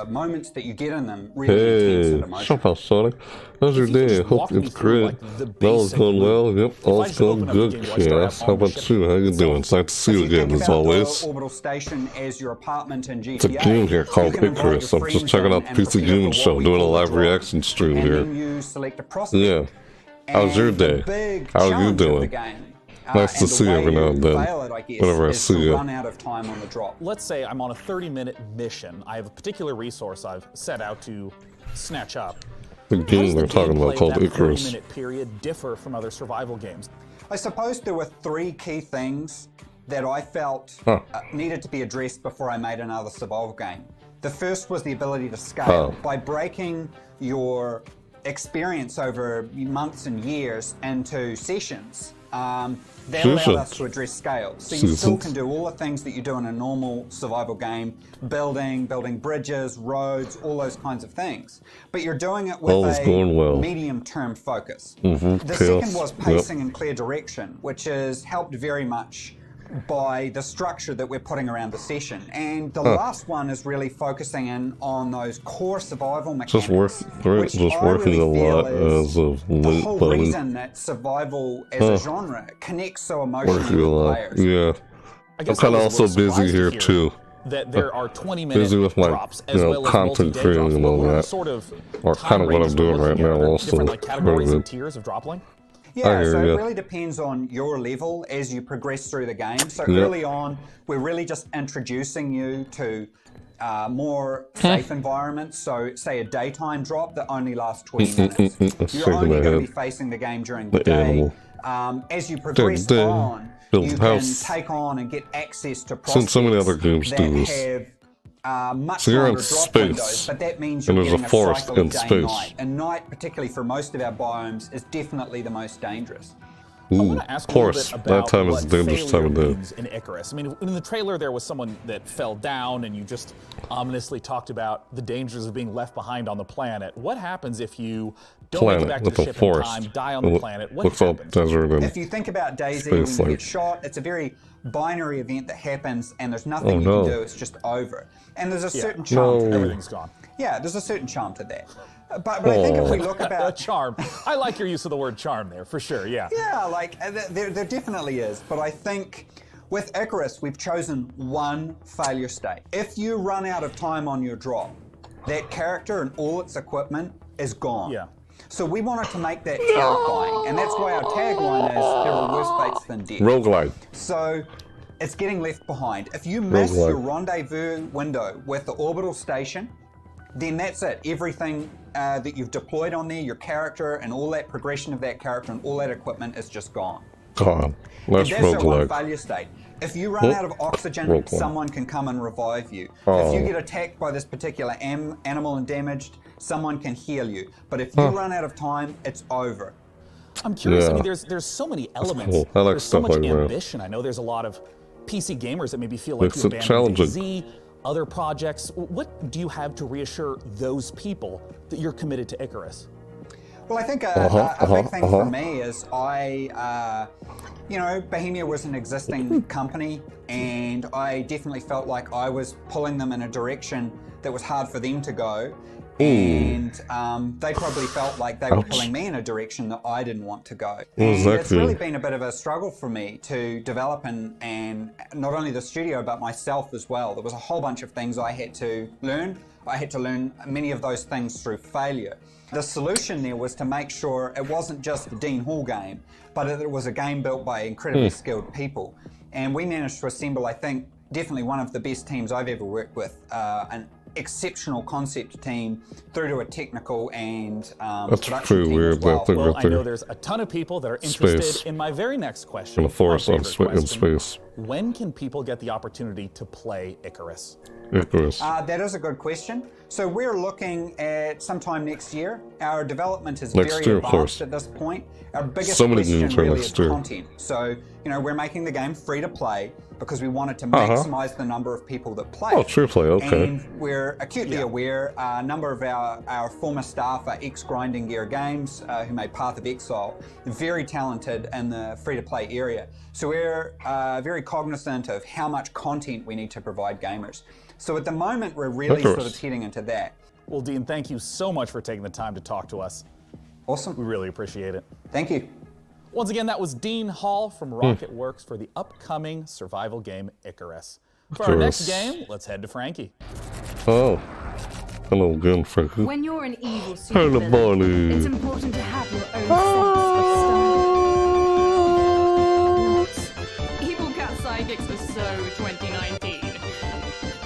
moments that you get in them really intense and emotional. Shut up, Sonic. How's your day? I hope it's great. All's going well. Yep, all's going good. Yes. How about you? How you doing? It's nice to see you again, as always. Orbital station as your apartment in GTA. It's a game here called Icarus. I'm just checking out the PC Gaming Show, doing a live reaction stream here. Yeah. How's your day? How are you doing? Nice to see you every now and then, whenever I see you. Let's say I'm on a 30-minute mission. I have a particular resource I've set out to snatch up. The game they're talking about called Icarus. How does the 30-minute period differ from other survival games? I suppose there were 3 key things that I felt needed to be addressed before I made another survival game. The first was the ability to scale. By breaking your experience over months and years into sessions, that allowed us to address scale. So you still can do all the things that you do in a normal survival game, building bridges, roads, all those kinds of things. But you're doing it with a medium-term focus. The second was pacing and clear direction, which is helped very much by the structure that we're putting around the session. And the last one is really focusing in on those core survival mechanics. Just working a lot as of late. The whole reason that survival as a genre connects so emotionally with players. Yeah. I'm kind of also busy here too. That there are 20-minute busy with my, drops as well as content creating and all that. Sort of or kind of what I'm doing right now also. Different like categories and tiers of drop length. Yeah, so it really depends on your level as you progress through the game. So early on, we're really just introducing you to more safe environments. So say a daytime drop that only lasts 20 minutes. You're only going to be facing the game during the day. As you progress on, you can take on and get access to prospects so many other games do this. So you're in space, but that means you're and there's a forest in space. Night. And night, particularly for most of our biomes, is definitely the most dangerous. Ooh, of course, that time is a dangerous time of day. In Icarus, I mean, in the trailer there was someone that fell down, and you just ominously talked about the dangers of being left behind on the planet. What happens if you don't make it back to the ship in time, die on the planet? What happens? If you think about DayZ, when you get shot, it's a very binary event that happens, and there's nothing you can do. It's just over. And there's a certain charm to that. Everything's gone. Yeah, there's a certain charm to that. But I think if we look about charm, I like your use of the word charm there for sure. Yeah. Yeah, like there definitely is. But I think with Icarus, we've chosen one failure state. If you run out of time on your drop, that character and all its equipment is gone. Yeah. So we wanted to make that terrifying, and that's why our tagline is "There are worse fates than death." Roguelike. So it's getting left behind. If you miss your rendezvous window with the orbital station, then that's it. Everything that you've deployed on there, your character and all that progression of that character and all that equipment is just gone. God, that's our one failure state. If you run out of oxygen, someone can come and revive you. If you get attacked by this particular animal and damaged, someone can heal you. But if you run out of time, it's over. I'm curious. I mean, there's so many elements. I like there's so much like ambition. I know there's a lot of PC gamers that maybe feel like you abandoned DayZ, other projects. What do you have to reassure those people that you're committed to Icarus? Well, I think a big thing for me is Bohemia was an existing company, and I definitely felt like I was pulling them in a direction that was hard for them to go. And they probably felt like they were pulling me in a direction that I didn't want to go. And it's really been a bit of a struggle for me to develop and not only the studio, but myself as well. There was a whole bunch of things I had to learn. I had to learn many of those things through failure. The solution there was to make sure it wasn't just a Dean Hall game, but it was a game built by incredibly skilled people. And we managed to assemble, I think, definitely one of the best teams I've ever worked with, an exceptional concept team through to a technical and production team as well. Well, I know there's a ton of people that are interested in my very next question. In a forest in space. When can people get the opportunity to play Icarus? That is a good question. So we're looking at sometime next year. Our development is very advanced at this point. Our biggest question really is content. So, we're making the game free to play, because we wanted to maximize the number of people that play. Oh, true play, okay. And we're acutely aware a number of our former staff are ex-Grinding Gear Games who made Path of Exile, very talented in the free-to-play area. So we're very cognizant of how much content we need to provide gamers. So at the moment, we're really sort of heading into that. Well, Dean, thank you so much for taking the time to talk to us. Awesome. We really appreciate it. Thank you. Once again, that was Dean Hall from Rocket Works for the upcoming survival game Icarus. For our next game, let's head to Frankie. Oh. Hello again, Frankie. When you're an evil Hello, supervillain, Bonnie. it's important to have your own sense of style. Evil Cat Psychics was so 2019.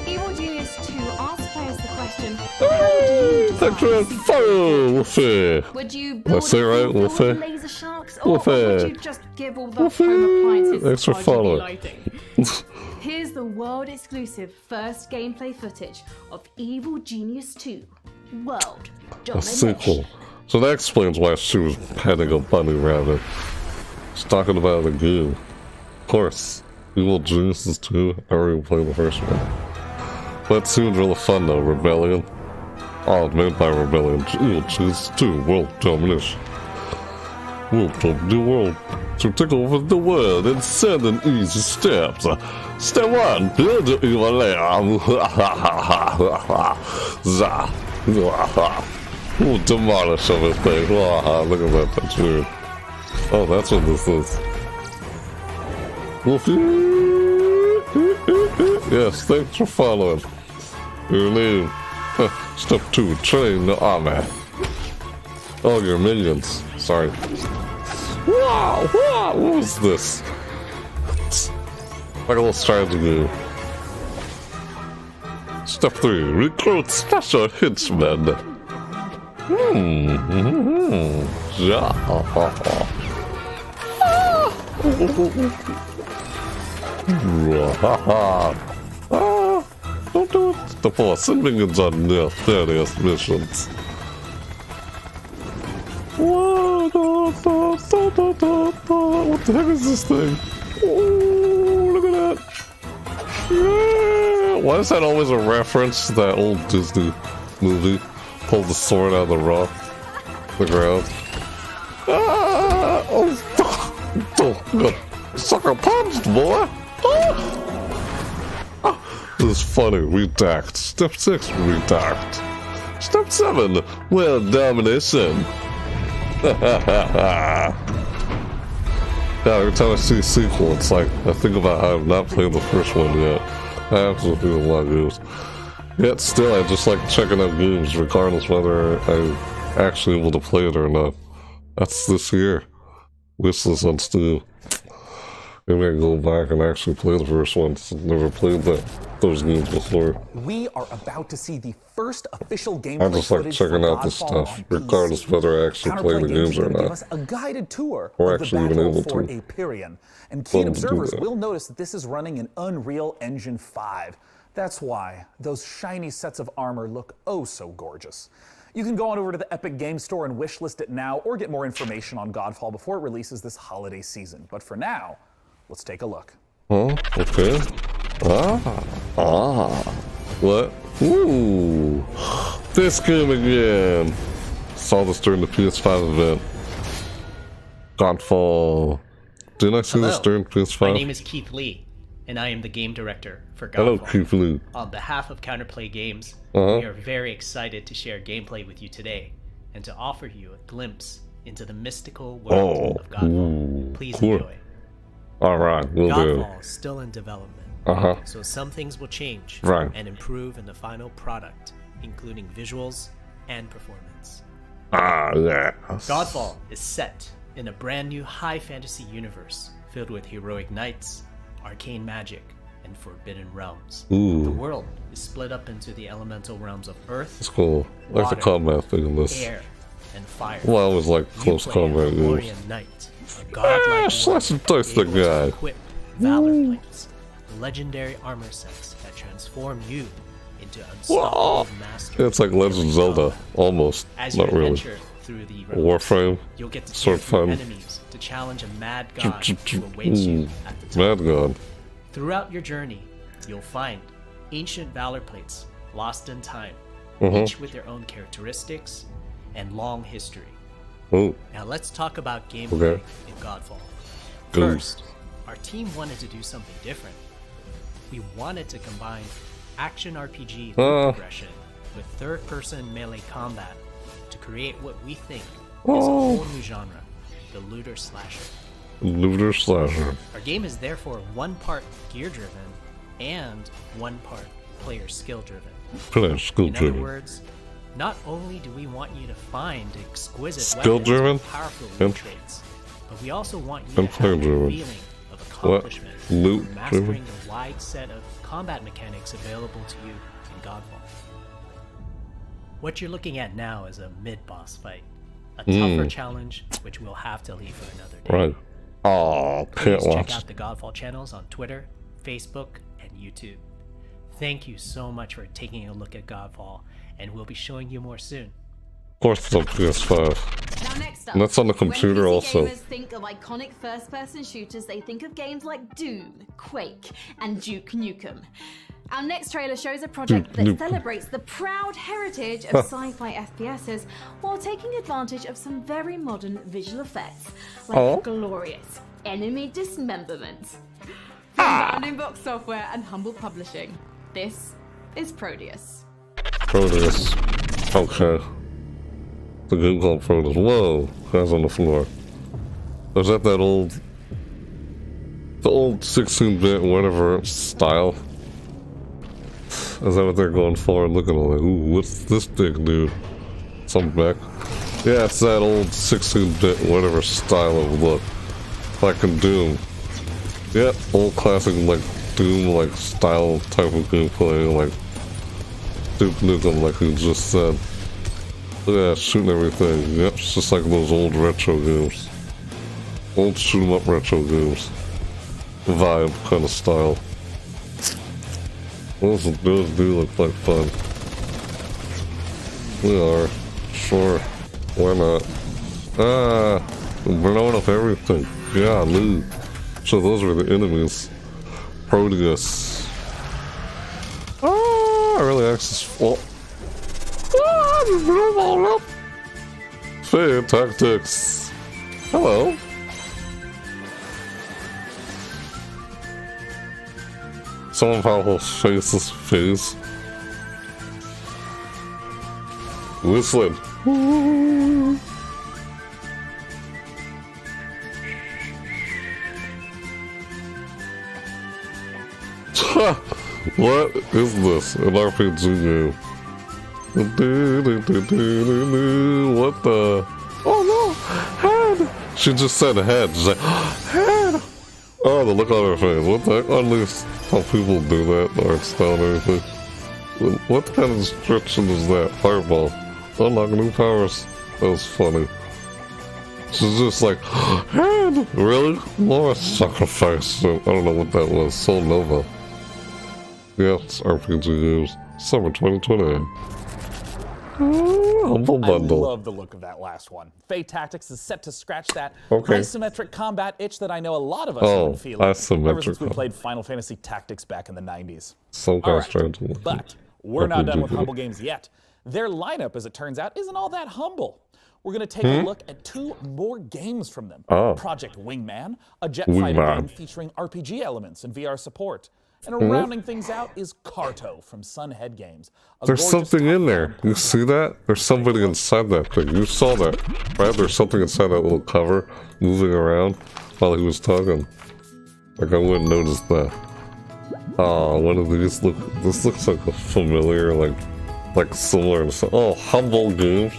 Evil Genius 2 asks players the question, how would you Would you build laser sharks, or would you just give all the home appliances Thanks for following. lighting? Here's the world-exclusive first gameplay footage of Evil Genius 2, World A Domination. sequel. So that explains why she was petting a bunny rabbit. She's talking about the game. Of course, Evil Geniuses 2. I already played the first one. That seemed really fun though, Rebellion. Oh, made by Rebellion. Evil Geniuses 2, World Domination. Welcome to the world. To take over the world in 7 easy steps. Step 1, build the evil layer. We'll demolish everything. Look at that, that's weird. Oh, that's what this is. Yes, thanks for following. Your name. Step 2, train the army. Oh, your minions. Sorry. Wow, wow, what was this? Like a little strategy game. Step 3, recruit special henchmen. Yeah. Don't do it. The force and minions on their various missions. What the heck is this thing? Oh, look at that. Yeah. Why is that always a reference to that old Disney movie? Pull the sword out of the ground. Oh, good. Sucker punched, boy. This is funny. Redact. Step 6, redact. Step 7, world domination. Yeah, every time I see a sequel, it's like I think about how I've not played the first one yet. I absolutely do a lot of games. Yet still, I just like checking out games regardless whether I'm actually able to play it or not. That's this year. Wishlist on Steam. Maybe I can go back and actually play the first one. I've never played those games before. We are about to see the first official gameplay I just like footage checking for out this Godfall stuff, on regardless PC. whether I actually play the Counterplay games is or gonna give not. us a guided tour Or of the actually even battle able for to. Aperion. And keen Love to do observers that. will notice that this is running in Unreal Engine 5. That's why those shiny sets of armor look oh so gorgeous. You can go on over to the Epic Game Store and wishlist it now, or get more information on Godfall before it releases this holiday season. But for now, let's take a look. Oh, okay. What? Ooh. This game again. Saw this during the PS5 event. Godfall. Didn't I see this during PS5? My name is Keith Lee, and I am the game director for Godfall. Hello, Keith Lee. On behalf of Counterplay Games, we are very excited to share gameplay with you today, and to offer you a glimpse into the mystical world of Godfall. Please enjoy. Alright, we'll do. Godfall is still in development, so some things will change and improve in the final product, including visuals and performance. Yeah. Godfall is set in a brand new high fantasy universe filled with heroic knights, arcane magic, and forbidden realms. Ooh. The world is split up into the elemental realms of earth, It's cool. I like the combat thing in this. air, and fire. Well, I always like close combat games. Glorian knight, a godlike Slice and dice the guy. equip valor plates, legendary armor sets that transform you into unstoppable masters. Yeah, it's like Legend of Zelda, almost. As you Not really. adventure through the realms, Warframe, you'll get to sword defeat fun. enemies to challenge a mad god who awaits you at the top. Mad god. Throughout your journey, you'll find ancient valor plates lost in time, Mhm. each with their own characteristics and long history. Oh. Now let's talk about gameplay Okay. in Godfall. Go. First, our team wanted to do something different. We wanted to combine action RPG loot progression with third-person melee combat to create what we think is a whole new genre, the looter slasher. Looter slasher. Our game is therefore one part gear-driven and one part player skill-driven. Player skill In other driven. words, not only do we want you to find exquisite Skill-driven? weapons with powerful And- loot traits, but we also want you and to have the player-driven. feeling of What? accomplishment Loot through mastering driven? the wide set of combat mechanics available to you in Godfall. What you're looking at now is a mid-boss fight, a tougher challenge which we'll have to leave for another day. Right. Oh, can't Please check watch. out the Godfall channels on Twitter, Facebook, and YouTube. Thank you so much for taking a look at Godfall, and we'll be showing you more soon. Of course, it's on PS5. Now next up, And that's on the when computer PC also. gamers think of iconic first-person shooters, they think of games like Doom, Quake, and Duke Nukem. Our next trailer shows a project Duke that Nukem. celebrates the proud heritage of sci-fi FPSs while taking advantage of some very modern visual effects, like glorious enemy dismemberment. From Bounding Box Software and Humble Publishing, this is Proteus. Proteus. Okay. The game called Proteus. Whoa. Guys on the floor. Is that the old 16-bit whatever style? Is that what they're going for? Looking like, ooh, what's this big dude? Some back. Yeah, it's that old 16-bit whatever style of look. Like in Doom. Yeah, old classic like Doom like style type of gameplay, like Duke Nukem, like you just said. Yeah, shooting everything. Yep, it's just like those old retro games. Old shoot 'em up retro games. Vibe kind of style. Those do look like fun. We are. Sure. Why not? Ah, blowing up everything. Yeah, loot. So those were the enemies. Proteus. Ah, early access. Well. Ah, just blew them all up. Fan tactics. Hello. Someone powerful faces face. Whistling. What is this? An RPG game. What the? Oh no! Head! She just said head. She's like, head! Oh, the look on her face. What the heck? At least how people do that, art style and everything. What kind of destruction is that? Fireball. Unlock new powers. That was funny. She's just like, head! Really? More sacrifice. I don't know what that was. Soul Nova. Yeah, it's RPG games. Summer 2020. Humble bundle. I love the look of that last one. Fate Tactics is set to scratch that Okay. isometric combat itch that I know a lot of us have been feeling ever isometric since we combat. played Final Fantasy Tactics back in the 90s. Some kind of strange one. But we're not done with Humble Games yet. Their lineup, as it turns out, isn't all that humble. We're going to take a look at 2 more games from them. Oh. Project Wingman, a jet fighter Wingman. game featuring RPG elements and VR support. And Hmm? rounding things out is Carto from Sunhead Games. a There's gorgeous something in there. You see that? There's somebody inside that thing. You saw that, right? There's something inside that little cover moving around while he was talking. Like I wouldn't notice that. Oh, one of these look. This looks like a familiar, like similar to some. Oh, Humble Games.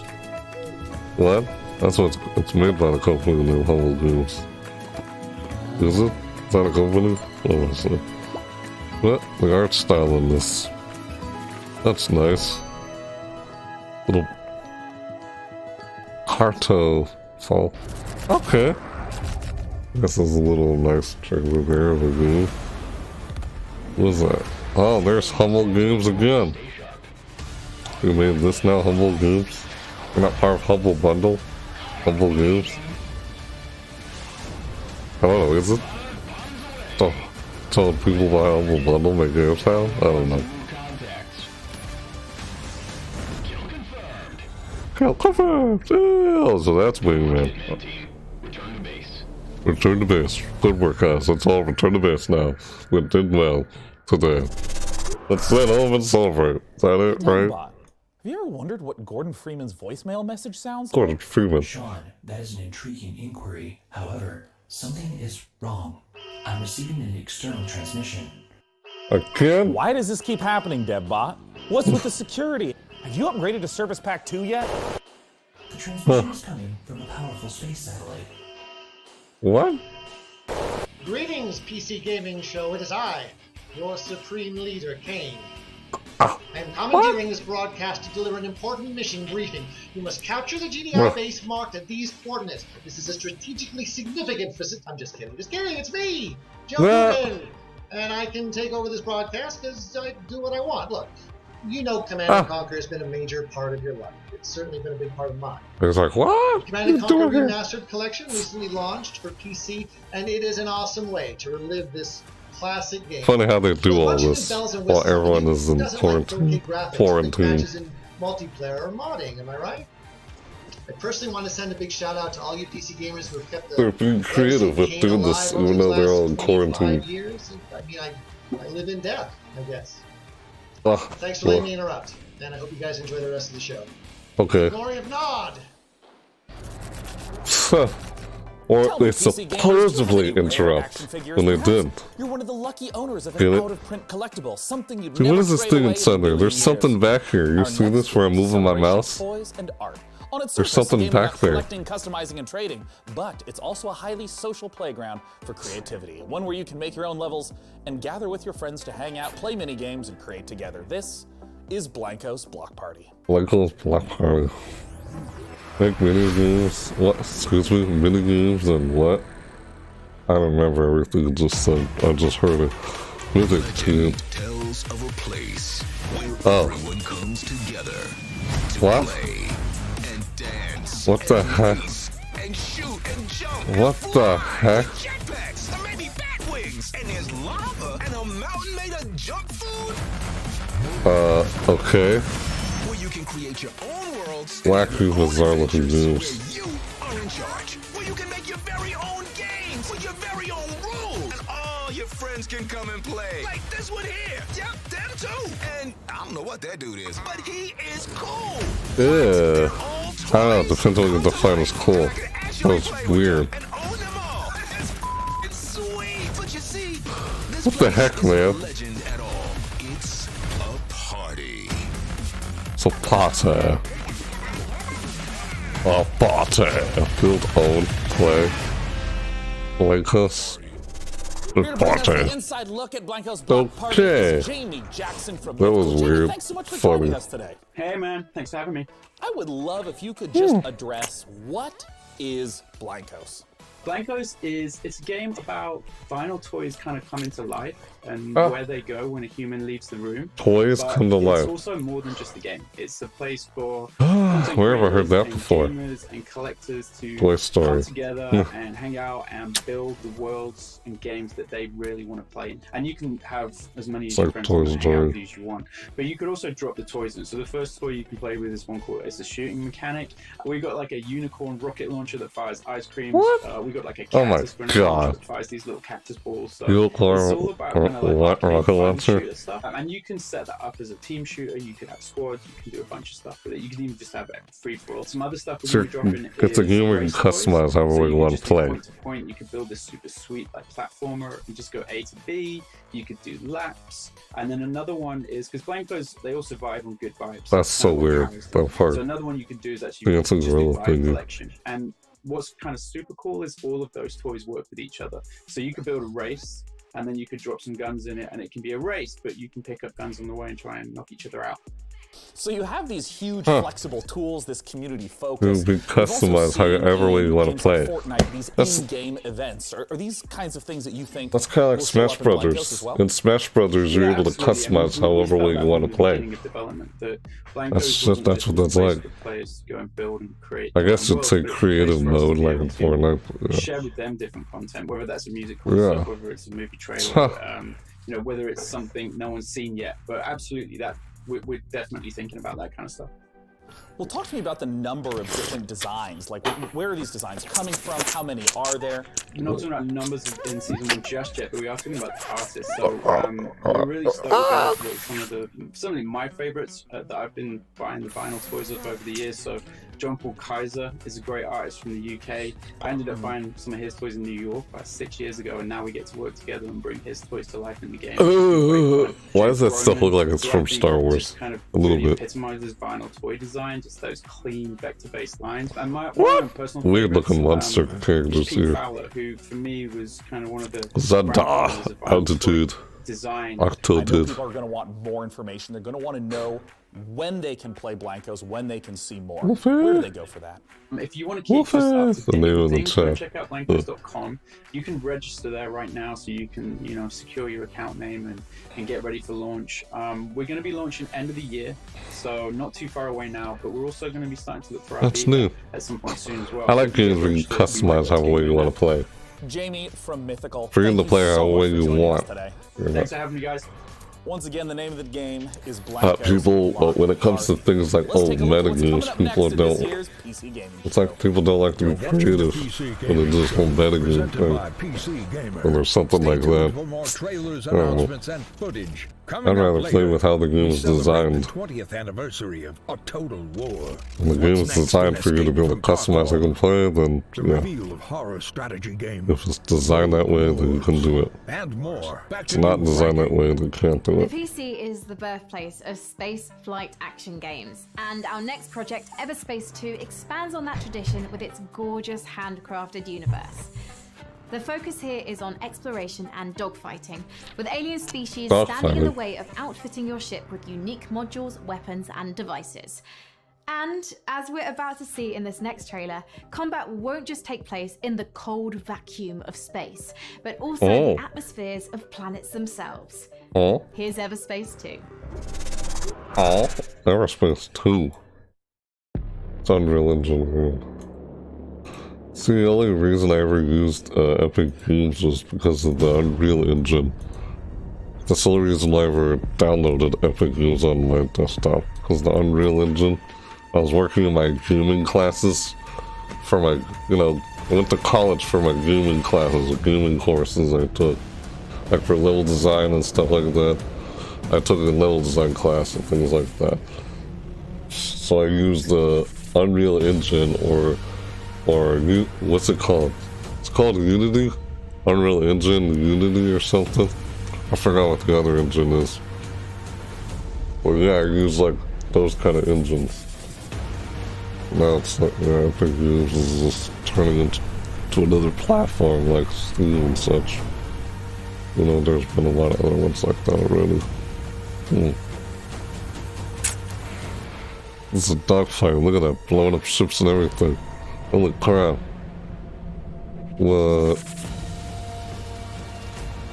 What? That's what it's made by the company named Humble Games. Is it? Is that a company? What was it? What? The art style in this. That's nice. Little Carto fall. Okay. This is a little nice trailer there of a game. What is that? Oh, there's Humble Games again. We made this now Humble Games. We're not part of Humble Bundle. Humble Games. I don't know, is it? Oh, told people to help bundle my games how? I don't know. Kill confirmed! Yeah, so that's me, man. Return to base. Good work, guys. Let's all return to base now. We did well today. Let's set home and celebrate. Is that it, right? Have you ever wondered what Gordon Freeman's voicemail message sounds like? Gordon Freeman. Sean, that is an intriguing inquiry. However, something is wrong. I'm receiving an external transmission. Again? Why does this keep happening, DevBot? What's with the security? Have you upgraded to Service Pack 2 yet? The transmission is coming from a powerful space satellite. What? Greetings, PC Gaming Show. It is I, your supreme leader, Kane. I am commandeering this broadcast to deliver an important mission briefing. You must capture the GDI base marked at these coordinates. This is a strategically significant I'm just kidding. Just kidding. It's me, Joe Dugan. And I can take over this broadcast because I do what I want. Look, you know Command & Conquer has been a major part of your life. It's certainly been a big part of mine. It's like, what? Command & Conquer Remastered Collection recently launched for PC, and it is an awesome way to relive this classic game. Funny how they do all this while everyone is in quarantine. Matches in multiplayer or modding, am I right? I personally want to send a big shout out to all you PC gamers who have kept the They're being creative with doing this even though they're all in quarantine. Years. I mean, I live in death, I guess. Thanks for well. letting me interrupt, and I hope you guys enjoy the rest of the show. Okay. Glory of Nod! Or they supposedly interrupt when they did. You're one of the lucky owners of Get an it? out-of-print collectible, something you'd Dude, never what is this trade thing away inside in there? a There's million something back here. You see this where I'm moving my mouse? Toys and art. On its There's surface, a something game back about there. collecting, customizing, and trading, but it's also a highly social playground for creativity. One where you can make your own levels and gather with your friends to hang out, play mini games, and create together. This is Blanco's Block Party. Blanco's Block Party. Make mini games. What? Excuse me? Mini games and what? I don't remember everything you just said. I just heard it. Music team. Tells of a place where everyone comes together to play and dance. What the heck? And shoot and jump. What the heck? Jetpacks, or maybe bat wings. And there's lava and a mountain made of junk food. Okay. Where you can create your own worlds. Wacky, bizarre looking games. Where you are in charge. Where you can make your very own games with your very own rules. And all your friends can come and play. Like this one here. Yep, them too. And I don't know what that dude is, but he is cool. Yeah. I don't know. It depends on what you define as cool. That was weird. What the heck, man? It's a party. It's a party. A party. Build, own, play. Blankos. Here to bring us Party. the inside look at Blanco's Block Party Okay. is Jamie Jackson from That was Jamie, weird. Thanks so much for Funny. joining us today. Hey man, thanks for having me. I would love if you could just address what is Blankos. Blankos it's a game about vinyl toys kind of coming to life and Oh. where they go when a human leaves the room. Toys But come to life. It's also more than just a game. It's a place for Where have I heard that and before? gamers and collectors to Toy Story. come together Hmm. and hang out and build the worlds and games that they really want to play in. And you can have as many It's of your like friends Toy on and hang out Story. with you as you want. But you could also drop the toys in. So the first toy you can play with is one called it's a shooting mechanic. We got like a unicorn rocket launcher that fires ice cream. We got like a Oh my cactus grenade launcher God. that fires these little cactus balls. So Unicorn it's all about kind of like rocket arcade fun launcher? shooter stuff. And you can set that up as a team shooter. You could have squads. You can do a bunch of stuff with it. You can even just have it free for all. Some other stuff we're Sure, going to drop in it's a is game where you race can toys. customize however So you you want just to do play. point to point. You could build this super sweet like platformer and just go A to B. You could do laps. And then another one is because Blankos they all survive on good vibes. That's so kind of what weird, powers that them. part. So another one you can do is actually Dancing just do Gorilla vibe thingy. collection. And what's kind of super cool is all of those toys work with each other. So you could build a race and then you could drop some guns in it and it can be a race, but you can pick up guns on the way and try and knock each other out. So you have these huge Huh. flexible tools, this community focus. It'll be customized however way you want to play. Fortnite, these That's, in-game events, are these kinds of things that you think that's kind of like will show Smash up in Blankos Brothers. as well? In Smash Brothers, you're Yeah, able to absolutely. customize however way you want to play. That's what that's like. Players to go and build and create I guess their own it's a world, but it's creative a place for us mode to be like able in to Fortnite. Yeah. share with them different content, whether that's a music Yeah. concert, whether it's a movie trailer, Huh. you know, whether it's something no one's seen yet. But absolutely, that we're definitely thinking about that kind of stuff. Well, talk to me about the number of different designs. Like, where are these designs coming from? How many are there? We're not talking about numbers in season 1 just yet, but we are talking about the artists. So we're really stoked about some of my favorites that I've been buying the vinyl toys of over the years. So John Paul Kaiser is a great artist from the UK. I ended up buying some of his toys in New York about 6 years ago, and now we get to work together and bring his toys to life in the game. Why does that stuff look like it's from Star Wars? Kind of A little really bit. epitomizes vinyl toy design, just those clean vector-based lines. And one of my personal Weird looking favorites, monster characters Pete here. Fowler, who for me was kind of one of the Zada. Altitude. Design. Altitude. I know people are going to want more information. They're going to want to know when they can play Blankos, when they can see more. Where do they go for that? If you want to keep just up to The name of the date, go chat. check out blankos.com. You can register there right now, so you can, you know, secure your account name and get ready for launch. We're going to be launching end of the year, so not too far away now. But we're also going to be starting to look for our That's beta new. at some point soon as well. I like games where you customize however way you want to play. Jamie from Mythical. For you to play so however much way for you joining us want. today. Thanks for having me, guys. Once again, the name of the game is Blankos. People, when it comes to things like meta games, people don't. It's like people don't like to be creative when they just whole meta game thing. Or there's something like that. I don't know. I'd rather play with how the game is designed. 20th anniversary of A Total War. When the game is designed for you to be able to customize how you can play, then The yeah. reveal of horror strategy game. If it's designed that way, then you can do it. And more. It's not designed that way, then you can't do The it. PC is the birthplace of space flight action games, and our next project, Everspace 2, expands on that tradition with its gorgeous handcrafted universe. The focus here is on exploration and dogfighting, with alien species standing in the Dogfighting. way of outfitting your ship with unique modules, weapons, and devices. And as we're about to see in this next trailer, combat won't just take place in the cold vacuum of space, but also Oh. the atmospheres of planets themselves. Oh. Here's Everspace 2. Oh. Aerospace 2. It's Unreal Engine game. See, the only reason I ever used Epic Games was because of the Unreal Engine. That's the only reason I ever downloaded Epic Games on my desktop. Because the Unreal Engine. I was working in my gaming classes for my, you know, I went to college for my gaming classes, gaming courses I took. Like for level design and stuff like that. I took a level design class and things like that. So I used the Unreal Engine or what's it called? It's called Unity? Unreal Engine, Unity or something? I forgot what the other engine is. But yeah, I use like those kind of engines. Now it's like, yeah, Epic Games is just turning into another platform like Steam and such. You know, there's been a lot of other ones like that already. This is a dogfight. Look at that, blowing up ships and everything. Holy crap. What?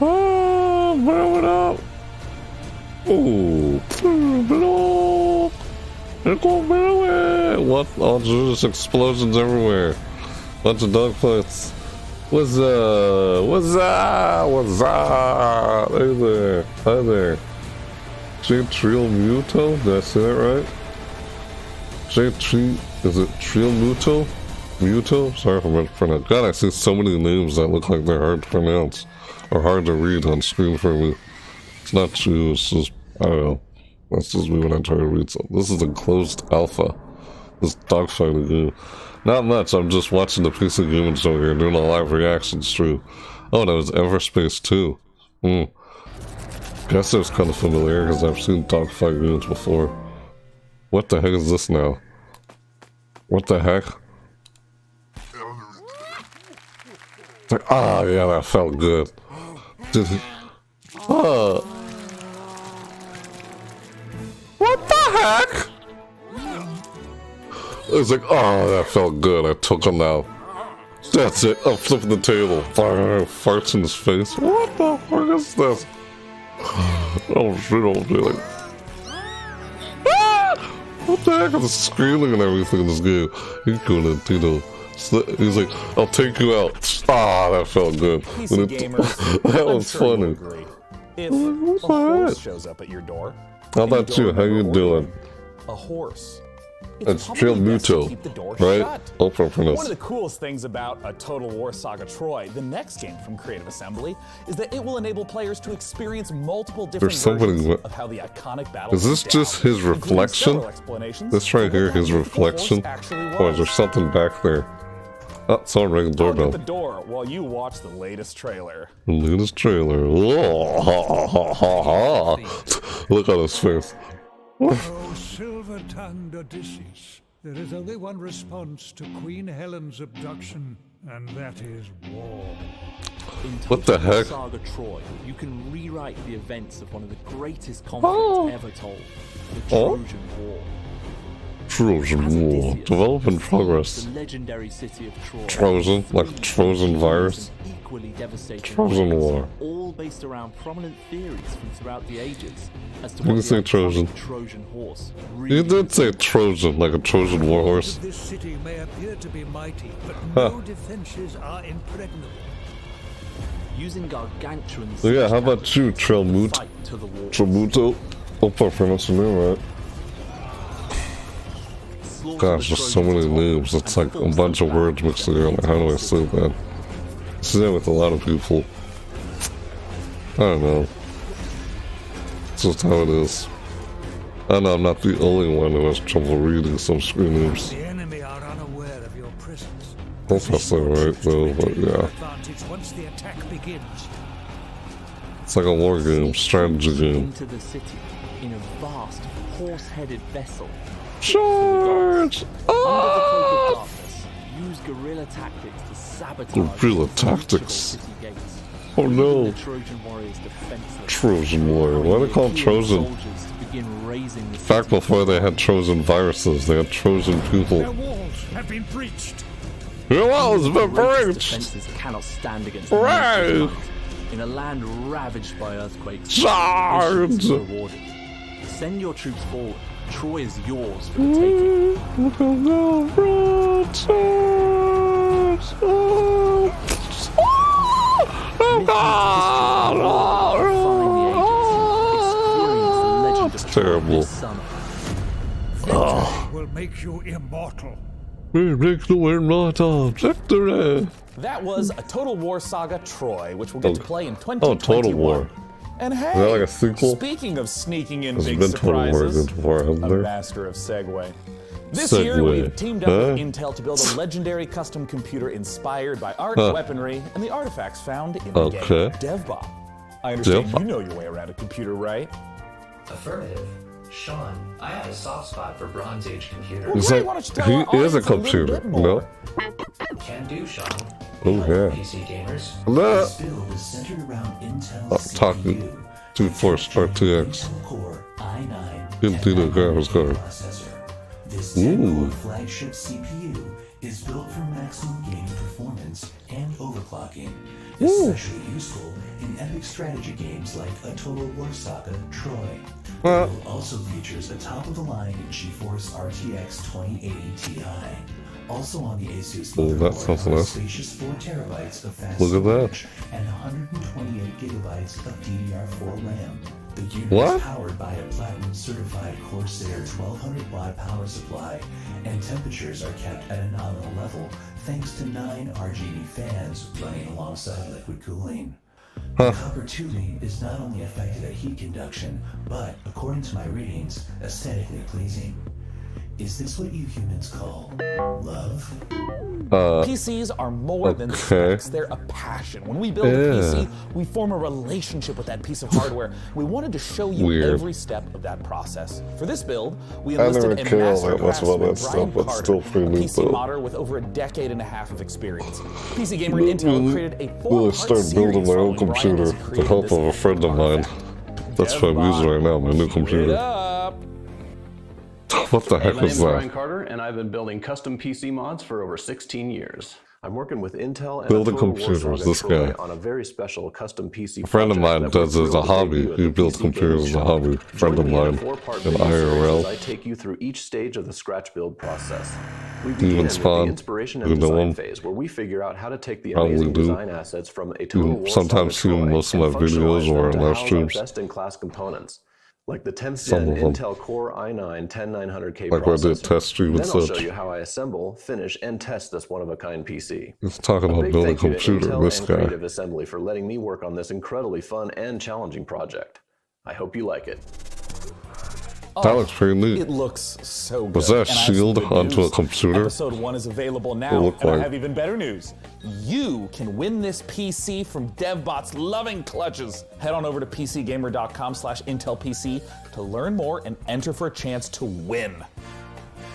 Oh, blow it up! Oh, blow up! It won't blow it! What? Oh, there's just explosions everywhere. Bunch of dogfights. What's up? What's up? What's up? Hey there. Hi there. Trial Muto? Did I say that right? Is it Trial Muto? Muto? Sorry if I'm mispronouncing. God, I see so many names that look like they're hard to pronounce or hard to read on screen for me. It's not true, it's just, I don't know. That's just me when I try to read something. This is a closed alpha. This dogfighting game. Not much, I'm just watching the PC Gaming Show here, doing a live reaction stream. Oh, that was Everspace 2. Guess it was kind of familiar because I've seen dogfight games before. What the heck is this now? What the heck? Ah, yeah, that felt good. Did he? Oh. What the heck? It's like, oh, that felt good. I took him out. That's it. I'm flipping the table. Farts in his face. What the fuck is this? Oh shit, I'm feeling. What the heck is the screaming and everything in this game? He's gonna, you know. He's like, I'll take you out. Ah, that felt good. PC gamers, that I'm was sure you'll funny. agree. If a horse shows up at your door, How about you? How you doing? a horse. It's Jill Muto, right? Open for One this. of the coolest things about a Total War Saga Troy, the next game from Creative Assembly, is that it will enable players to experience multiple different There's somebody. versions of how the iconic battle Is this just his reflection? This right here, his reflection? Or is there something back there? Oh, someone rang the I'll get the doorbell. door while you watch the latest trailer. The latest trailer. Oh, ha, ha, ha, ha. Look at his face. Oh, silver-tongued Odysseus, there is only one response to Queen Helen's abduction, and that is war. What the heck? Saga Troy, you can rewrite the events of one of the greatest conflicts ever told, the Trojan War. Trojan War. Develop in progress. The legendary city of Troy. Trojan? Like Trojan virus? Equally devastating Trojan ways, War. all based around prominent theories from throughout the ages as to You what can the say Trojan. iconic Trojan horse You did say Trojan, like a Trojan war horse. This city may appear to be mighty, but Huh. no defenses are impregnable. using gargantuan So yeah, how about you, Tramuto? Hope I pronounced your name right. Gosh, there's so many names. It's like a bunch of words mixed together. Like, how do I say that? I say that with a lot of people. I don't know. It's just how it is. I know I'm not the only one who has trouble reading some screen names. The enemy are unaware of your presence. Hope I say it right though, but yeah. Advantage once the attack begins. It's like a war game, strategy game. into the city in a vast horse-headed vessel. Charge! Under the cloak of darkness, use guerrilla tactics to sabotage Guerrilla the tactics. city gates. Oh no. The Trojan warriors defenseless. Trojan warrior. Why are they called Trojan? Soldiers to begin raising the Back before they had Trojan viruses, they had Trojan people. Their walls have been breached. Your walls have been greatest breached! defenses cannot stand against Right. nature's might. In a land ravaged by earthquakes, Charge! patience is rewarded. Send your troops forward. Troy is yours for the taking. It's terrible. Oh. Will make you immortal. Make the word immortal. Victory! That was a Total War Saga Troy, which we'll get to play in Oh, 2021. Total War. And hey, Is that like a sequel? speaking of sneaking in There's big been Total War surprises, before, hasn't a there? master of segue. This year, Segue. we've teamed up Huh? with Intel to build a legendary custom computer inspired by art, Huh. weaponry, and the artifacts found in the Okay. game DevBot. I understand DevBot. you know your way around a computer, right? Affirmative. Sean, I have a soft spot for Bronze Age computers. It's like, he is a computer, no? Can do, Sean. Oh yeah. PC gamers. Look. This build is centered around Intel's I'm talking 2-4 RTX. Core i9 Indeed, a graphics card. processor. This Ooh. 10-core flagship CPU is built for maximum gaming performance and overclocking, especially useful in epic strategy games like a Total War Saga Troy. The build also features a top-of-the-line GeForce RTX 2080 Ti. Also on the Asus Oh, that sounds nice. spacious 4 terabytes of fast Look at that. storage and 128 gigabytes of DDR4 RAM. The unit What? is powered by a platinum-certified Corsair 1200-watt power supply, and temperatures are kept at a nominal level thanks to 9 RGB fans running alongside liquid cooling. The copper tubing is not only effective at heat conduction, but, according to my readings, aesthetically pleasing. Is this what you humans call love? PCs are more than specs, they're a passion. When we build a PC, we form a relationship with that piece of hardware. We wanted to show you Weird. every step of that process. For this build, we I enlisted never a care all master that much about craftsman, that stuff, Brian but Carter, still pretty a neat PC though. modder with over a decade and a half of experience. PC Gamer and Intel created a Really four-part start building series my own following Brian computer as he with the created help this of a friend of mine. That's what I'm using right now, my new computer. up. What the heck My was name's Brian that? Carter, and I've been building custom PC mods for over 16 years. I'm working with Intel and Building a Total War computers, Saga this Troy guy. on a very special custom PC A friend of mine project that does we're it as a thrilled to hobby. debut at He the builds PC computers as a Gaming hobby. Show. Friend of Join me in a mine 4-part in video series as I IRL. take you through each stage of the scratch build process. We Even begin with Spawn. the inspiration and You know design him. phase, where we figure out how to take the Probably amazing do. design assets from a Total You War sometimes Saga see Troy most of and my videos functionalize or them to live house our streams. best-in-class components, like the 10th Some gen of them. Intel Core i9-10900K Like where I did processor. test stream and Then I'll show such. you how I assemble, finish, and test this one-of-a-kind PC. He's talking A about big building a thank you to computer, Intel this and guy. Creative Assembly for letting me work on this incredibly fun and challenging project. I hope you like it. That looks pretty neat. It looks so good. Was that And I have some shield good onto a news. computer? Episode 1 is available It now, looked and I like- have even better news. You can win this PC from DevBot's loving clutches. Head on over to PCGamer.com/IntelPC to learn more and enter for a chance to win.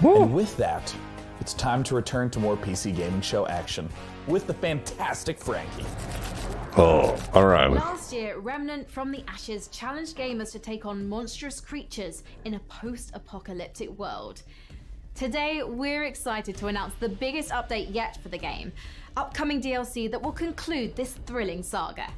And with that, it's time to return to more PC Gaming Show action with the fantastic Frankie. Oh, alright. Last year, Remnant from the Ashes challenged gamers to take on monstrous creatures in a post-apocalyptic world. Today, we're excited to announce the biggest update yet for the game, upcoming DLC that will conclude this thrilling saga.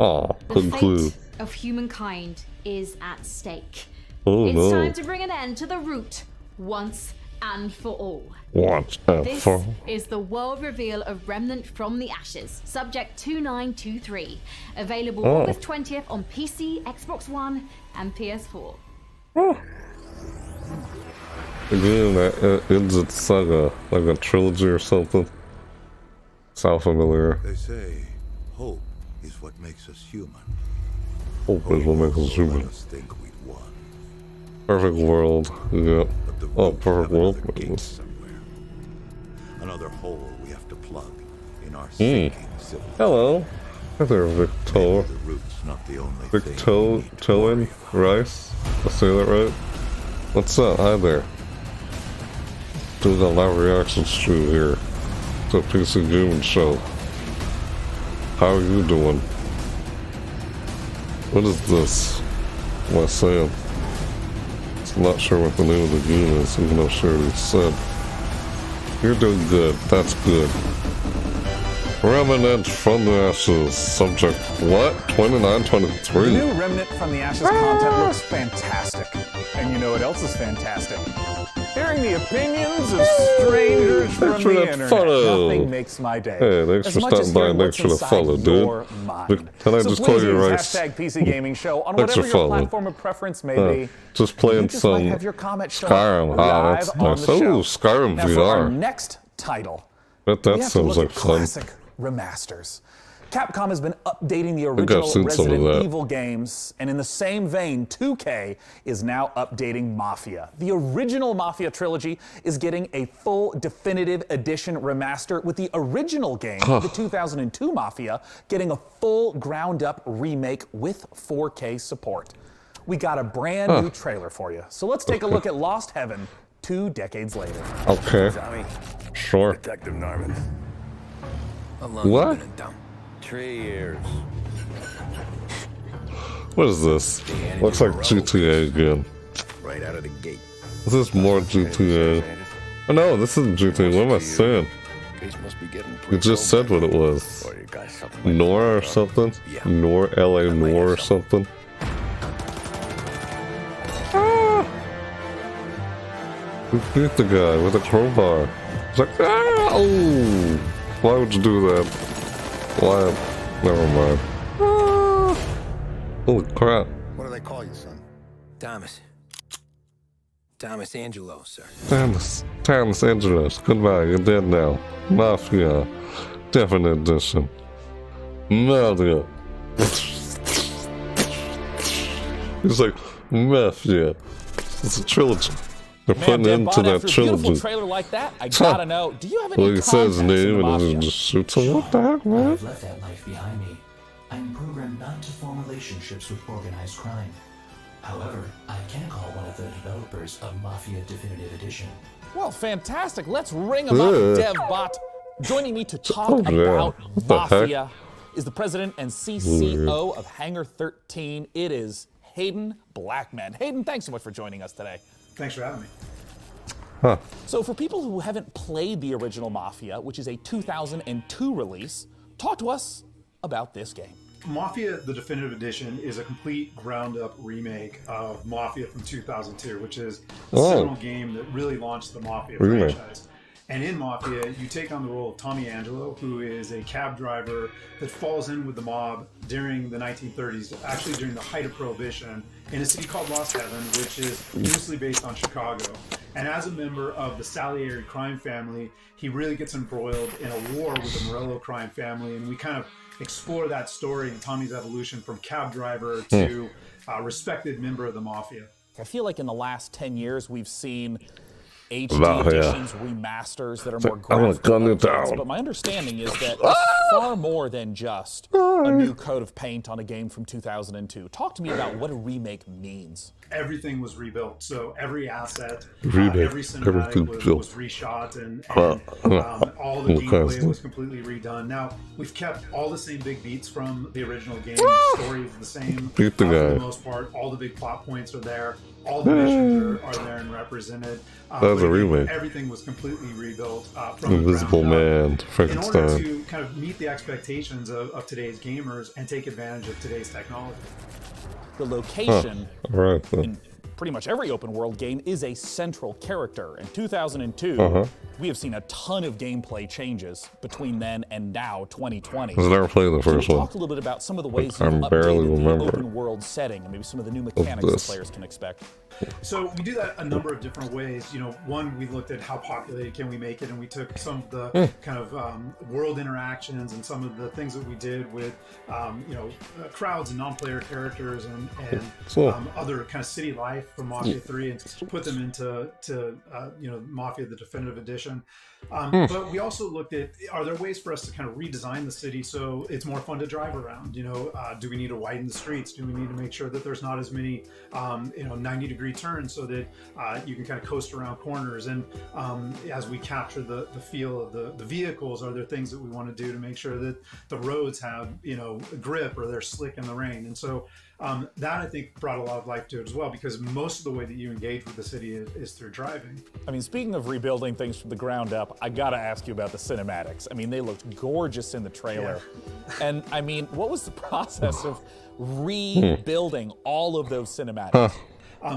Oh, The conclude. fate of humankind is at stake. Oh, It's no. time to bring an end to the root once and for all. What? This is the world reveal of Remnant from the Ashes, Subject 2923, available Oh. August 20th on PC, Xbox One, and PS4. Again, that ends its saga, like a trilogy or something. Sound familiar? They say hope is what makes us human. Hope is what makes us human. Let us think we'd won. Perfect world. Yeah. Oh, perfect world. Another hole we have to plug in our Hmm. sinking civil. Hello. Hi there, Victor. The root's not the only Victoin Rice? Did I say that right? What's up? Hi there. Doing a live reaction stream here to a PC Gaming Show. How are you doing? What is this? What am I saying? I'm not sure what the name of the game is, even though she already said. You're doing good. That's good. Remnant from the Ashes. Subject what? 2923. The new Remnant from the Ashes content looks fantastic. And you know what else is fantastic? Hearing the opinions of strangers from Thanks for the that internet. follow. Nothing makes my day. Hey, thanks As for much as stopping by. hearing Thanks what's for the inside follow, your dude. mind. Can I So just please call you use Rice? hashtag PC Gaming Show on Thanks for whatever your following. platform of preference may be. Just playing You just might some have your comment show up Skyrim. Ah, live that's on nice. the Oh, show. Skyrim Now for our VR. next title, Bet we that have to sounds look like at fun. classic remasters. Capcom has been updating the think I've original seen some of Resident that. Evil games, and in the same vein, 2K is now updating Mafia. The original Mafia trilogy is getting a full definitive edition remaster, with the original game, the 2002 Mafia, getting a full ground-up remake with 4K support. We got a brand new trailer for you, so let's take a look at Lost Heaven 2 decades later. Okay. Sure. Detective Norman. How long What? you been in town? 3 years. What is this? Looks like GTA again. Right out of the gate. Is this more GTA? Oh no, this isn't GTA. What am I saying? Case must be getting You just said what it was. Or you got something. Nor or something? Nor LA Nor or something? Who beat the guy with a crowbar? It's like, ah! Oh! Why would you do that? Why? Never mind. Ah! Holy crap. What do they call you, son? Thomas. Thomas Angelo, sir. Thomas Angelos. Goodbye, you're dead now. Mafia. Definite edition. Mafia. He's like, Mafia. It's a trilogy. They're putting Man, into Devbot, that after a beautiful trilogy. trailer like that, I gotta know, do you have any Well, he says his contacts in the name and Mafia? then he just shoots him. What the heck, man? I've left that life behind me. I'm programmed not to form relationships with organized crime. However, I can call one of the developers of Mafia Definitive Edition. Well, fantastic. Let's ring him up, DevBot. Joining me to talk about What the heck? Mafia is the president and CCO of Hangar 13. It is Hayden Blackman. Hayden, thanks so much for joining us today. Thanks for having me. Huh. So for people who haven't played the original Mafia, which is a 2002 release, talk to us about this game. Mafia, the Definitive Edition, is a complete ground-up remake of Mafia from 2002, which is a seminal game that really launched the Mafia franchise. And in Mafia, you take on the role of Tommy Angelo, who is a cab driver that falls in with the mob during the 1930s, actually during the height of Prohibition, in a city called Lost Heaven, which is loosely based on Chicago. And as a member of the Salieri crime family, he really gets embroiled in a war with the Morello crime family, and we kind of explore that story and Tommy's evolution from cab driver to respected member of the Mafia. I feel like in the last 10 years, we've seen HD editions, remasters that are more graphic. But my understanding is that it's far more than just a new coat of paint on a game from 2002. Talk to me about what a remake means. Everything was rebuilt, so every asset, every cinematic was reshot, and all the gameplay was completely redone. Now, we've kept all the same big beats from the original game. The story is the same for the most part. All the big plot points are there. All the missions are there and represented. That's a remake. Everything was completely rebuilt from Invisible the ground up. Man, in order to kind of meet the expectations of today's gamers and take advantage of today's technology. The location in pretty much every open world game is a central character. In 2002, we have seen a ton of gameplay changes between then and now, 2020. I've never played the first one. Talk a little bit about some of the ways I you've barely updated remember the open world setting and maybe some of the new mechanics that players can expect. So we do that a number of different ways. You know, one, we looked at how populated can we make it, and we took some of the kind of world interactions and some of the things that we did with, crowds and non-player characters and other kind of city life from Mafia 3 and put them into Mafia, the Definitive Edition. But we also looked at, are there ways for us to kind of redesign the city so it's more fun to drive around? You know, do we need to widen the streets? Do we need to make sure that there's not as many, 90-degree turns so that you can kind of coast around corners? And as we capture the feel of the vehicles, are there things that we want to do to make sure that the roads have, grip or they're slick in the rain? And so that, I think, brought a lot of life to it as well, because most of the way that you engage with the city is through driving. I mean, speaking of rebuilding things from the ground up, I gotta ask you about the cinematics. I mean, they looked gorgeous in the trailer. Yeah. And I mean, what was the process of rebuilding all of those cinematics?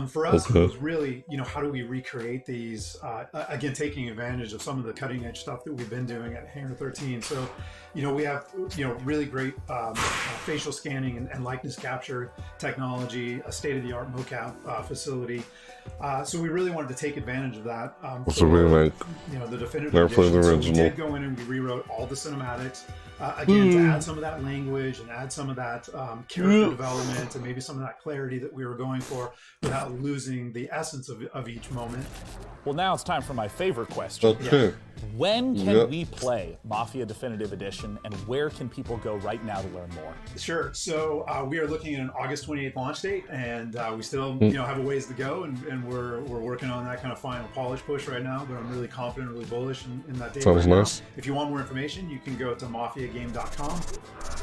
For us, it was really, how do we recreate these, again, taking advantage of some of the cutting edge stuff that we've been doing at Hangar 13. So, we have, really great facial scanning and likeness capture technology, a state-of-the-art mocap facility. So we really wanted to take advantage of that. What's a remake? The Definitive Edition. So we did go in and we rewrote all the cinematics. Again, to add some of that language and add some of that character development and maybe some of that clarity that we were going for without losing the essence of each moment. Well, now it's time for my favorite question. Okay. When can we play Mafia Definitive Edition, and where can people go right now to learn more? Sure. So we are looking at an August 28th launch date, and we still have a ways to go, and we're working on that kind of final polish push right now, but I'm really confident, really bullish in that date. Sounds nice. If you want more information, you can go to mafiagame.com.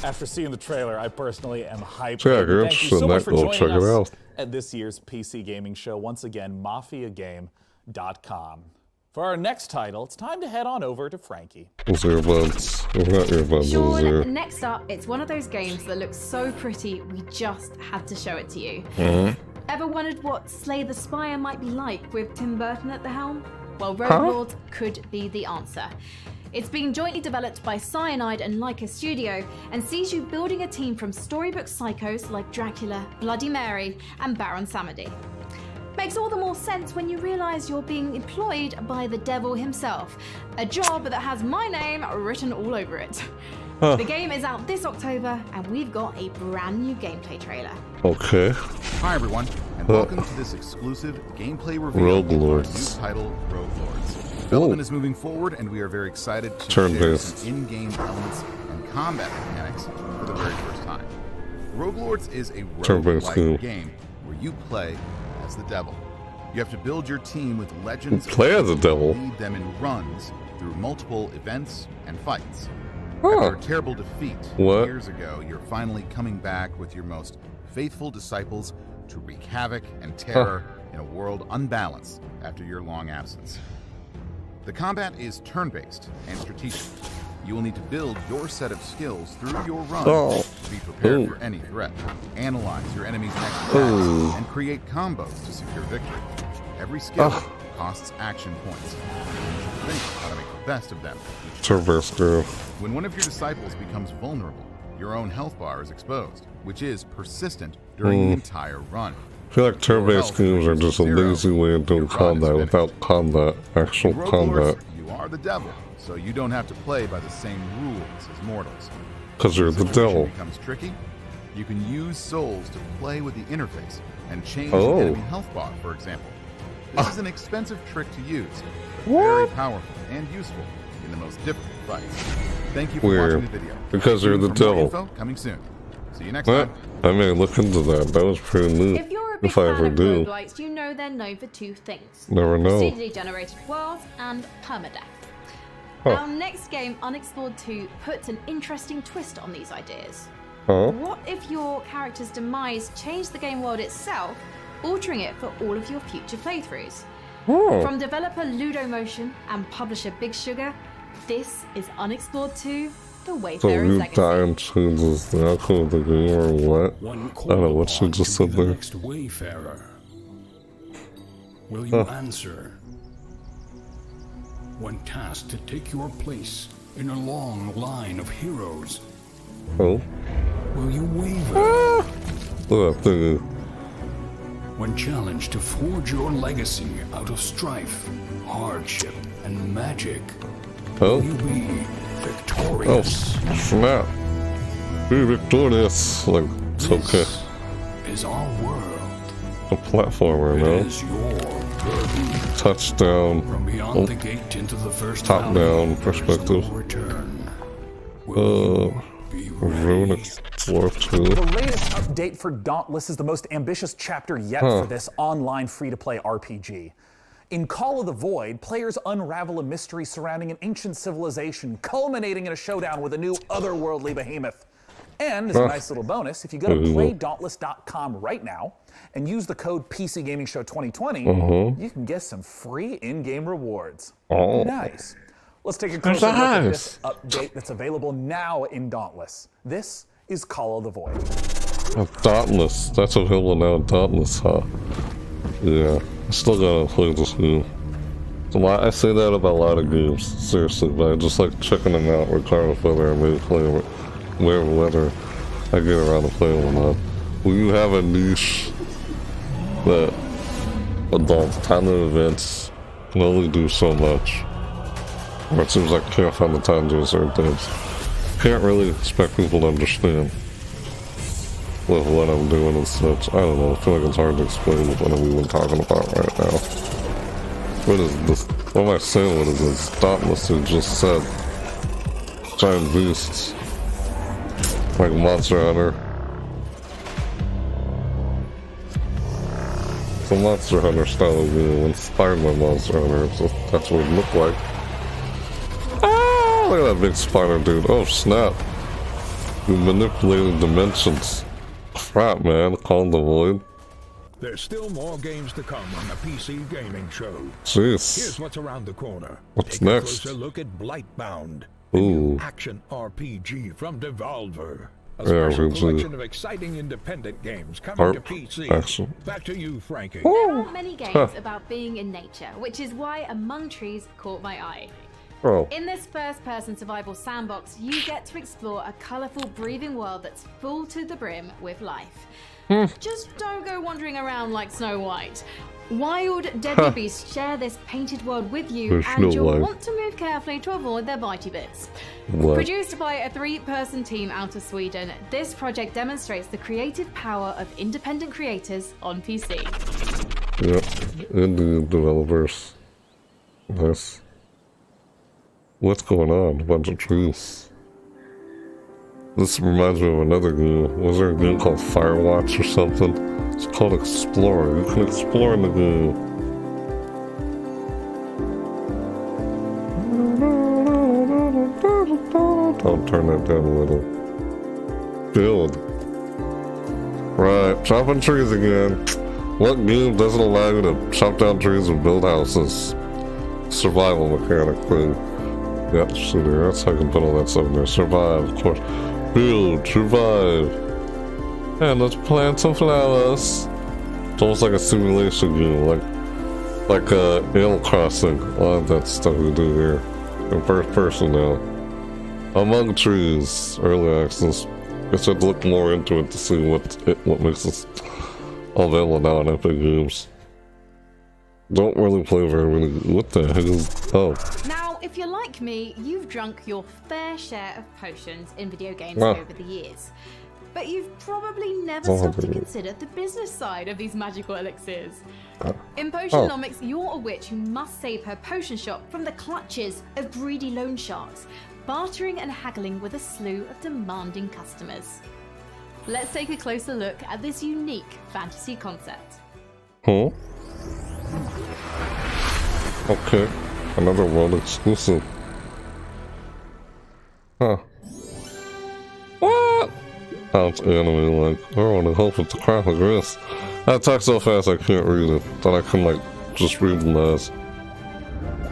After seeing the trailer, I personally am hyped. Thank you so much for joining us at this year's PC Gaming Show. Once again, mafiagame.com. For our next title, it's time to head on over to Frankie. Those earbuds. Not earbuds. Sean, next up, it's one of those games that looks so pretty, we just had to show it to you. Ever wondered what Slay the Spire might be like with Tim Burton at the helm? Well, Rogue Lords could be the answer. It's being jointly developed by Cyanide and Leica Studio and sees you building a team from storybook psychos like Dracula, Bloody Mary, and Baron Samedi. Makes all the more sense when you realize you're being employed by the devil himself, a job that has my name written all over it. The game is out this October, and we've got a brand new gameplay trailer. Okay. Hi everyone, and welcome to this exclusive gameplay reveal of our new title, Rogue Lords. Development is moving forward, and we are very excited to share some in-game elements and combat mechanics for the very first time. Rogue Lords is a rogue-like game where you play as the devil. You have to build your team with legends as a devil. Lead them in runs through multiple events and fights. After a terrible defeat years ago, you're finally coming back with your most faithful disciples to wreak havoc and terror in a world unbalanced after your long absence. The combat is turn-based and strategic. You will need to build your set of skills through your run to be prepared for any threat, analyze your enemy's next attacks, and create combos to secure victory. Every skill costs action points. You should think how to make the best of them. When one of your disciples becomes vulnerable, your own health bar is exposed, which is persistent during the entire run. I feel like turn-based games are just a lazy way of doing combat without actual combat. You are the devil, so you don't have to play by the same rules as mortals. Because you're the devil. Becomes tricky. You can use souls to play with the interface and change the enemy health bar, for example. This is an expensive trick to use, but very powerful and useful in the most difficult fights. Thank you for watching the video. Because you're the devil. Info coming soon. See you next time. I may look into that. That was pretty neat. If you're a big If I fan ever of do. roguelikes, you know they're known for two things. Never know. Procedurally generated worlds and permadeath. Our next game, Unexplored 2, puts an interesting twist on these ideas. What if your character's demise changed the game world itself, altering it for all of your future playthroughs? From developer Ludomotion and publisher Big Sugar, this is Unexplored 2, The So Wayfarer's you Legacy. die and changes the outcome of the game or what? I don't know what she just said there. Next wayfarer. Will you answer? When tasked to take your place in a long line of heroes, will you waver? Look at that thing. When challenged to forge your legacy out of strife, hardship, and magic, will you be victorious? Snap. Be victorious. Like, it's okay. Is our world. A platformer, no? Is your burden. Touchdown. From beyond the gate into the first Top down perspective. Rune Explorer 2. The latest update for Dauntless is the most ambitious chapter yet for this online free-to-play RPG. In Call of the Void, players unravel a mystery surrounding an ancient civilization, culminating in a showdown with a new otherworldly behemoth. And as a nice little bonus, if you go to playdauntless.com right now and use the code PCGamingShow2020, you can get some free in-game rewards. Nice. Let's take a closer look at this update that's available now in Dauntless. This is Call of the Void. Dauntless. That's available now in Dauntless, huh? Yeah. I still gotta play this game. I say that about a lot of games, seriously, but I just like checking them out regardless whether I may play them, whether I get around to playing them or not. When you have a niche that adult kind of events can only do so much, or it seems like I can't find the time to do certain things, can't really expect people to understand with what I'm doing and such. I don't know, I feel like it's hard to explain what I'm even talking about right now. What is this? What am I saying? What is this? Dauntless who just said giant beasts. Like Monster Hunter. It's a Monster Hunter style of game, inspired by Monster Hunter, so that's what it looked like. Ah, look at that big spider dude. Oh snap. You manipulated dimensions. Crap, man. Call the Void. There's still more games to come on the PC Gaming Show. Jeez. Here's what's around the corner. What's Take next? a closer look at Blightbound, the new action RPG from Devolver. A special collection of exciting independent games coming to PC. Action. Back to you, Frankie. There aren't many games about being in nature, which is why Among Trees caught my eye. In this first-person survival sandbox, you get to explore a colourful, breathing world that's full to the brim with life. Just don't go wandering around like Snow White. Wild, deadly beasts share this painted world with you, and you'll want to move carefully to avoid their bitey bits. Produced by a 3-person team out of Sweden, this project demonstrates the creative power of independent creators on PC. Yep, indie developers. Nice. What's going on? A bunch of trees. This reminds me of another game. Was there a game called Firewatch or something? It's called Explorer. You can explore in the game. I'll turn that down a little. Build. Right, chopping trees again. What game doesn't allow you to chop down trees and build houses? Survival mechanic thing. Yeah, see there, that's how I can put all that stuff in there. Survive, of course. Build, survive. And let's plant some flowers. It's almost like a simulation game, like Animal Crossing. A lot of that stuff we do here. In first person now. Among Trees, early access. Guess I'd look more into it to see what makes this available now on Epic Games. Don't really play very many. What the heck is? Oh. Now, if you're like me, you've drunk your fair share of potions in video games over the years. But you've probably never stopped to consider the business side of these magical elixirs. In Potionomics, you're a witch who must save her potion shop from the clutches of greedy loan sharks, bartering and haggling with a slew of demanding customers. Let's take a closer look at this unique fantasy concept. Huh? Okay, another world exclusive. Huh. What? Sounds anime-like. I don't want to help with the crap like this. I talk so fast I can't read it, but I can like just read the lines.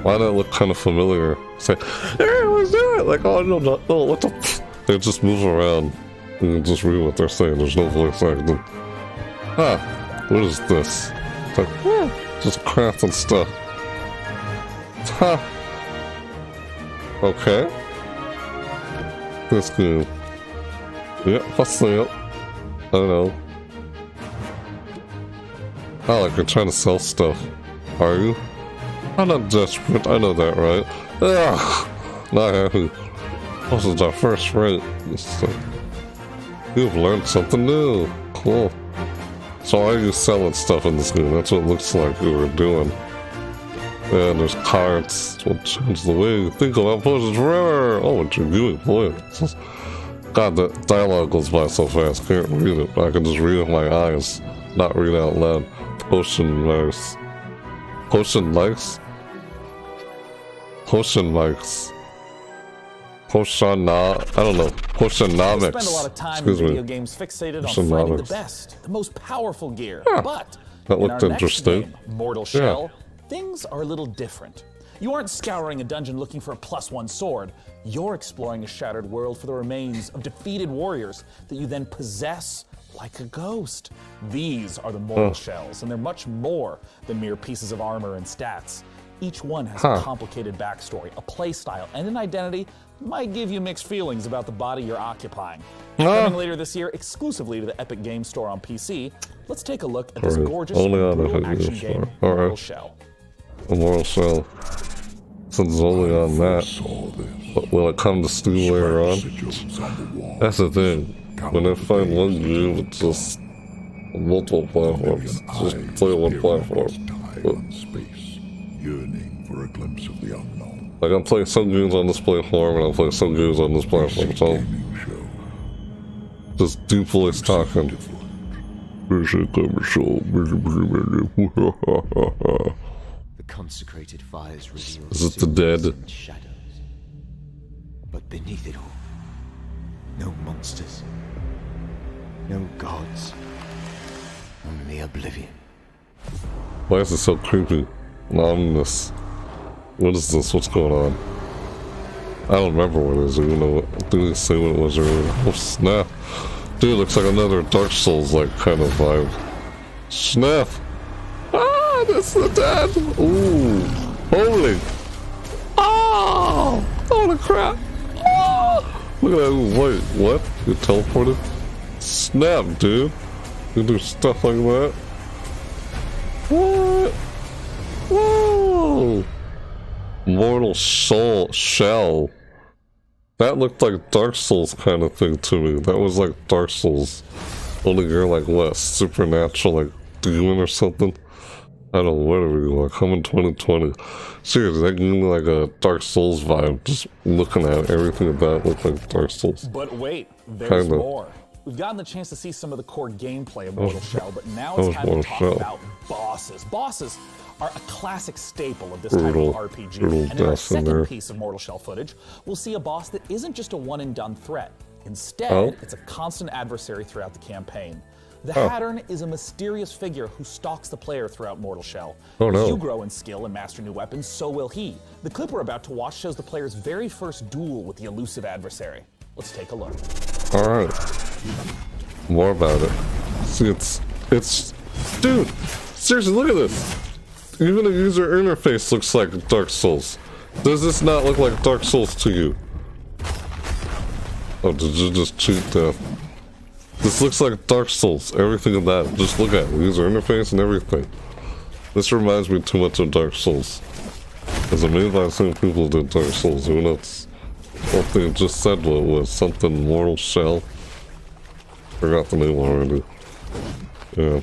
Why did it look kind of familiar? Say, hey, let's do it! Like, oh no, what the? They just move around. You can just read what they're saying. There's no voice acting. Huh? What is this? It's like, just crap and stuff. Huh? Okay. That's good. Yep, for sale. I don't know. Oh, like you're trying to sell stuff. Are you? I'm not desperate, I know that, right? Ugh! Not happy. This is our first rate. You've learned something new. Cool. So why are you selling stuff in this game? That's what it looks like you were doing. And there's cards. Will change the way you think about potions forever. Oh, what you're doing, boy. God, that dialogue goes by so fast. Can't read it. I can just read it with my eyes, not read out loud. Potion likes. Potion likes? Potion likes. I don't know. Potionomics. Spend a lot of time in video games fixated on finding the best, the most powerful gear. Yeah, but that looked interesting. Next game, Mortal Shell, things are a little different. You aren't scouring a dungeon looking for a +1 sword. You're exploring a shattered world for the remains of defeated warriors that you then possess like a ghost. These are the Mortal Shells, and they're much more than mere pieces of armor and stats. Each one has a complicated backstory, a playstyle, and an identity that might give you mixed feelings about the body you're occupying. Coming later this year exclusively to the Epic Games Store on PC, let's take a look at this gorgeous action game, Mortal Shell. A Mortal Shell. Since it's only on that, but will it come to Steam later on? That's the thing. When I find one game, it's just multiple platforms. Just play one platform. Yearning for a glimpse of the unknown. Like I'm playing some games on this platform and I'm playing some games on this platform, so just deep voice talking. The consecrated fires reveal Is it the dead? and shadows. But beneath it all, no monsters, no gods, only oblivion. Why is it so creepy? Ominous. What is this? What's going on? I don't remember what it is. You know what? Didn't say what it was earlier. Oh snap! Dude, looks like another Dark Souls like kind of vibe. Snap! Ah, that's the dead. Ooh, holy! Oh, holy crap! Oh, look at that! Wait, what? You teleported? Snap, dude! You do stuff like that? What? Whoa! Mortal Shell. That looked like Dark Souls kind of thing to me. That was like Dark Souls. Only you're like what? Supernatural, like demon or something? I don't know, whatever you want. Come in 2020. Seriously, that gave me like a Dark Souls vibe. Just looking at everything about looked like Dark Souls. But wait, there's more. We've gotten the chance to see some of the core gameplay of Mortal Shell, but now it's time to talk about bosses. Bosses are a classic staple of this type of RPG. And in our second piece of Mortal Shell footage, we'll see a boss that isn't just a one-and-done threat. Instead, it's a constant adversary throughout the campaign. The Hattern is a mysterious figure who stalks the player throughout Mortal Shell. Oh, no. As you grow in skill and master new weapons, so will he. The clip we're about to watch shows the player's very first duel with the elusive adversary. Let's take a look. Alright. More about it. See, it's... Dude! Seriously, look at this! Even the user interface looks like Dark Souls. Does this not look like Dark Souls to you? Oh, did you just cheat death? This looks like Dark Souls. Everything of that. Just look at it. User interface and everything. This reminds me too much of Dark Souls. As a made by the same people did Dark Souls. Who knows? What they just said was something Mortal Shell. Forgot the name already. Yeah.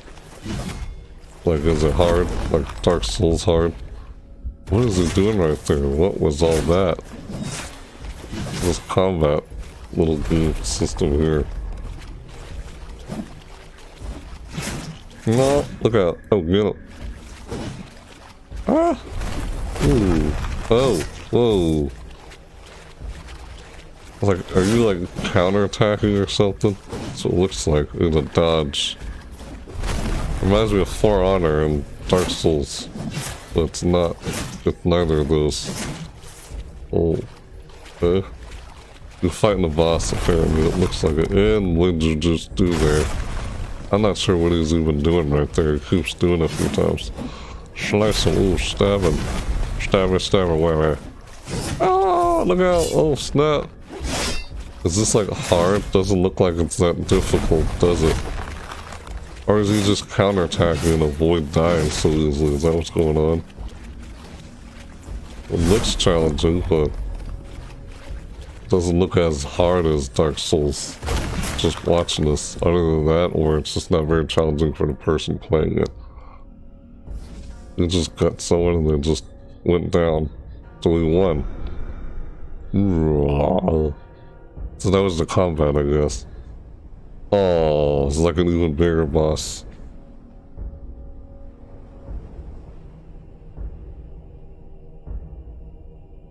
Like, is it hard? Like Dark Souls hard? What is he doing right there? What was all that? This combat little game system here. No, look out. Oh, get him. Ah! Ooh. Oh, whoa. Like, are you like counterattacking or something? That's what it looks like. In a dodge. Reminds me of For Honor and Dark Souls. But it's not. It's neither of those. Oh. Okay. You're fighting the boss apparently. It looks like it. And what did you just do there? I'm not sure what he's even doing right there. He keeps doing it a few times. Slice him. Ooh, stab him. Stab him, stab him. Where? Oh, look out. Oh, snap. Is this like hard? Doesn't look like it's that difficult, does it? Or is he just counterattacking and avoid dying so easily? Is that what's going on? It looks challenging, but doesn't look as hard as Dark Souls. Just watching this, other than that, or it's just not very challenging for the person playing it. You just got someone and then just went down. So he won. So that was the combat, I guess. Oh, it's like an even bigger boss.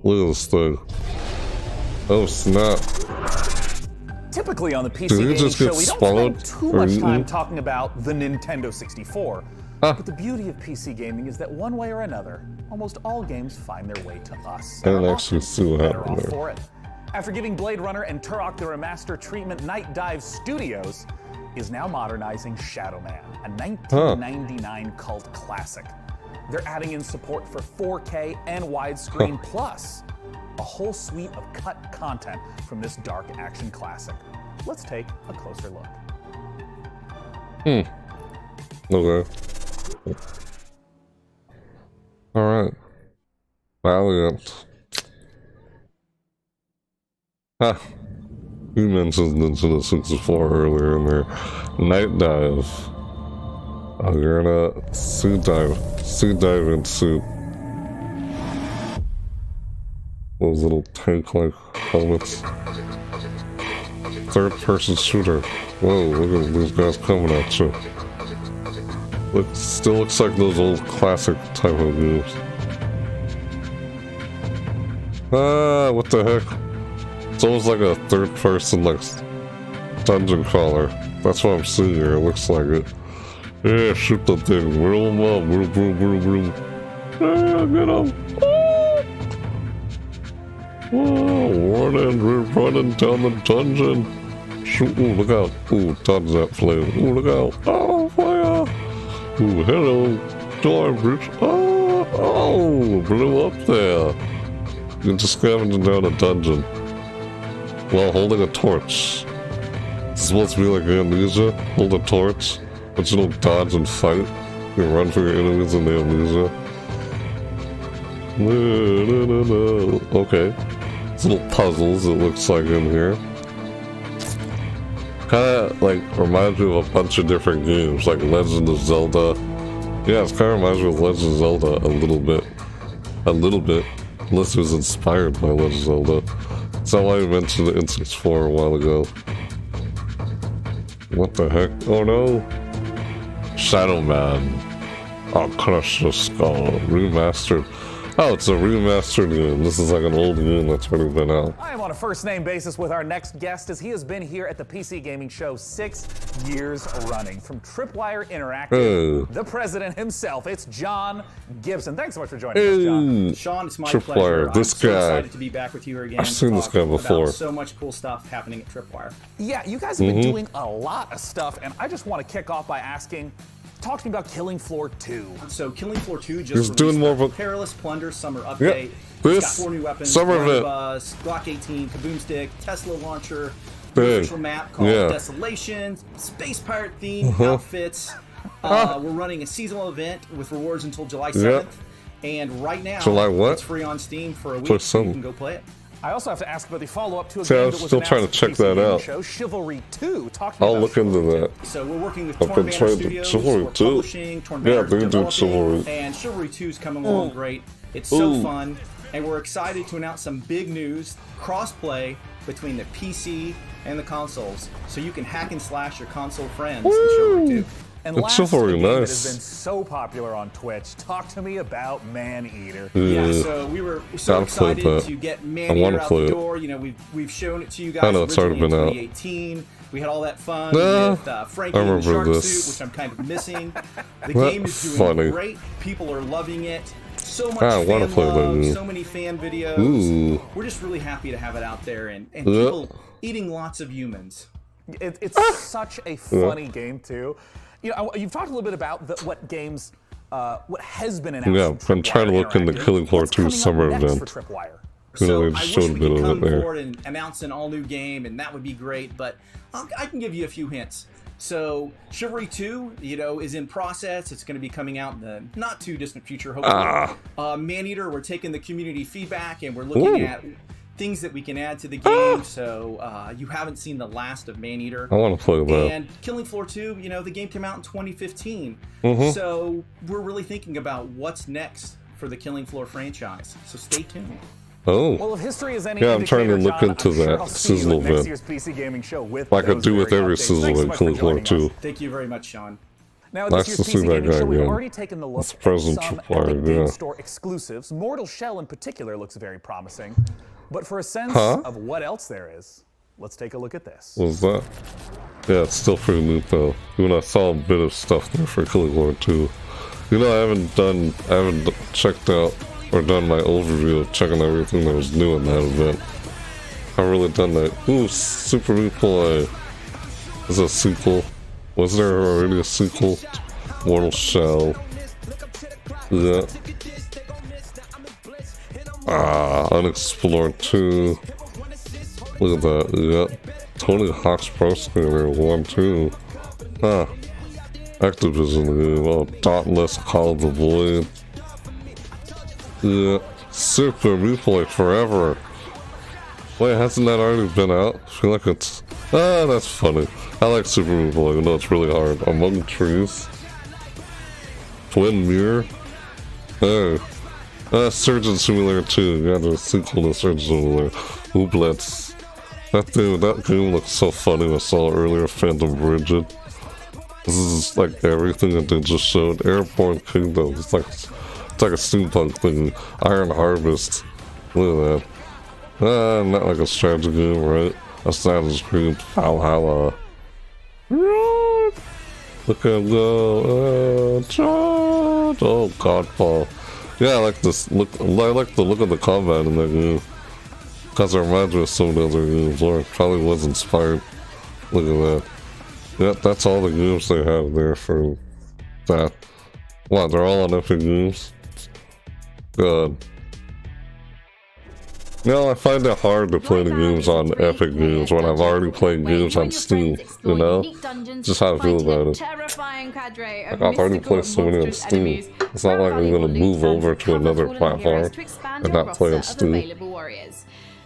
Look at this thing. Oh, snap. Typically on the PC Did you Gaming just Show, get we don't swallowed? spend too much time talking about the Nintendo 64. But the beauty of PC gaming is that one way or another, almost all games find their way to us. I didn't actually see what Better happened off there. for it. After giving Blade Runner and Turok the Remaster treatment, Night Dive Studios is now modernizing Shadow Man, a 1999 cult classic. They're adding in support for 4K and widescreen, plus a whole suite of cut content from this dark action classic. Let's take a closer look. Okay. Alright. Valiant. Huh. You mentioned Nintendo 64 earlier in there. Night Dive. Oh, you're in a sea diving suit. Those little tank-like helmets. Third-person shooter. Whoa, look at these guys coming at you. Still looks like those old classic type of games. Ah, what the heck? It's almost like a third-person, like, dungeon crawler. That's what I'm seeing here. It looks like it. Yeah, shoot the thing. Roll them up. Vroom, vroom, vroom, vroom. Ah, get him. Oh, warning, we're running down the dungeon. Shoot, ooh, look out. Ooh, dodge that flame. Ooh, look out. Oh, fire. Ooh, hello. Door, bridge. Oh, blew up there. You're just scavenging down a dungeon while holding a torch. It's supposed to be like Amnesia. Hold a torch, but you don't dodge and fight. You run for your enemies in the Amnesia. Okay. It's little puzzles, it looks like, in here. Kinda, like, reminds me of a bunch of different games, like Legend of Zelda. Yeah, it kinda reminds me of Legend of Zelda a little bit. A little bit. Unless it was inspired by Legend of Zelda. That's not why I mentioned the N64 a while ago. What the heck? Oh no! Shadow Man. I'll crush the skull. Remastered. Oh, it's a remastered game. This is like an old game that's already been out. I am on a first-name basis with our next guest, as he has been here at the PC Gaming Show 6 years running. From Tripwire Interactive, the president himself, it's John Gibson. Thanks so much for joining us, John. Sean, it's my Tripwire, pleasure. this I'm so guy. excited to be back with you again. I've seen this guy before. About so much cool stuff happening at Tripwire. Yeah, you guys have been doing a lot of stuff, and I just want to kick off by asking, talk to me about Killing Floor 2. So Killing Floor 2 just He's doing more of a Perilous Plunder Summer Update. Yeah, It's got 4 new weapons, summer event. Buzz, Glock 18, Kaboom Stick, Tesla Launcher, Big. virtual map called Yeah. Desolation, Space Pirate theme outfits. We're running a seasonal event with rewards until July 7th. And right now, July what? it's free on Steam for a week. For So you some. can go play it. I also have to ask about the follow-up to a See, I game was that was still announced trying to at the check PC that Gaming out. Show, Chivalry 2. Talk to me I'll about look into that. So we're working with I've Torn been Banner trying to Studios, Chivalry we're 2. publishing, Torn Yeah, Banner's they do developing, Chivalry. and Chivalry 2 is coming along great. It's so Ooh. fun, and we're excited to announce some big news, cross-play between the PC and the consoles, so you can hack and slash your console friends in Chivalry 2. And It's last, Chivalry, a game that nice. has been so popular on Twitch. Talk to me about Man-Eater. Yeah, so we were so Gotta play excited that. to get I Man-Eater wanna out play the it. door. You know, we've shown it to you guys I know it's already originally in been out. 2018. We had all that fun Yeah, with Frankie I in the remember shark this. suit, which I'm kind of missing. The That's game is doing funny. great. People are loving it. So much I wanna fan play that love, game. so many fan videos. Ooh. We're just really happy to have it out there and Yeah. people eating lots of humans. It's such a funny game, too. You know, you've talked a little bit about what games, what has been announced. Yeah, from I'm trying to look into Interactive. Killing Floor What's 2 coming up summer next event. for Tripwire? You know, So they I just wish showed a we bit could of it come there. forward and announce an all-new game, and that would be great. But I can give you a few hints. So Chivalry 2, you know, is in process. It's going to be coming out in the not too distant future, hopefully. Man-Eater, we're taking the community feedback and we're looking Ooh. at things that we can add to the game. So you haven't seen the last of Man-Eater. I want to play that. And Killing Floor 2, you know, the game came out in 2015. Mhm. So we're really thinking about what's next for the Killing Floor franchise. So stay tuned. Oh. Well, if history is any Yeah, I'm trying to indicator, look John, into I'm sure that I'll see you sizzle at next event. year's PC Gaming Show with Like I those do with very every updates. sizzle Thanks so in much for Killing Floor joining 2. us. Thank you very much, Sean. Now, at Nice this to year's see PC that Gaming guy Show, we've again. already taken a look It's at President some Tripwire, Epic Game yeah. Store exclusives. Mortal Shell in particular looks very promising. But for a sense Huh? of what else there is, let's take a look at this. What was that? Yeah, it's still pretty neat though. Even I saw a bit of stuff there for Killing Floor 2. You know, I haven't checked out or done my overview of checking everything that was new in that event. I've really done that. Ooh, Super Replay. Is a sequel? Was there already a sequel to Mortal Shell? Yeah. Unexplored 2. Look at that, yeah. Tony Hawk's Pro Skater 1, 2. Huh. Activision game. Oh, Dauntless, Call of the Blade. Yeah. Super Replay Forever. Wait, hasn't that already been out? I feel like it's... Ah, that's funny. I like Super Replay, I know it's really hard. Among Trees. Twin Mirror. Hey. Surgeon Simulator 2. Yeah, there's a sequel to Surgeon Simulator. Ooblets. That game looks so funny. I saw it earlier, Phantom Brigid. This is like everything that they just showed. Airborne Kingdom. It's like a steampunk thing. Iron Harvest. Look at that. Not like a strategy game, right? Assassin's Creed Valhalla. Look at him go. Charge. Oh, Godfall. Yeah, I like this look. I like the look of the combat in that game. Because it reminds me of some of the other games, or it probably was inspired. Look at that. Yeah, that's all the games they have there for that. Wow, they're all on Epic Games? Good. You know, I find it hard to play the games on Epic Games when I've already played games on Steam, you know? Just how I feel about it. Like, I've already played so many on Steam. It's not like I'm gonna move over to another platform and not play on Steam.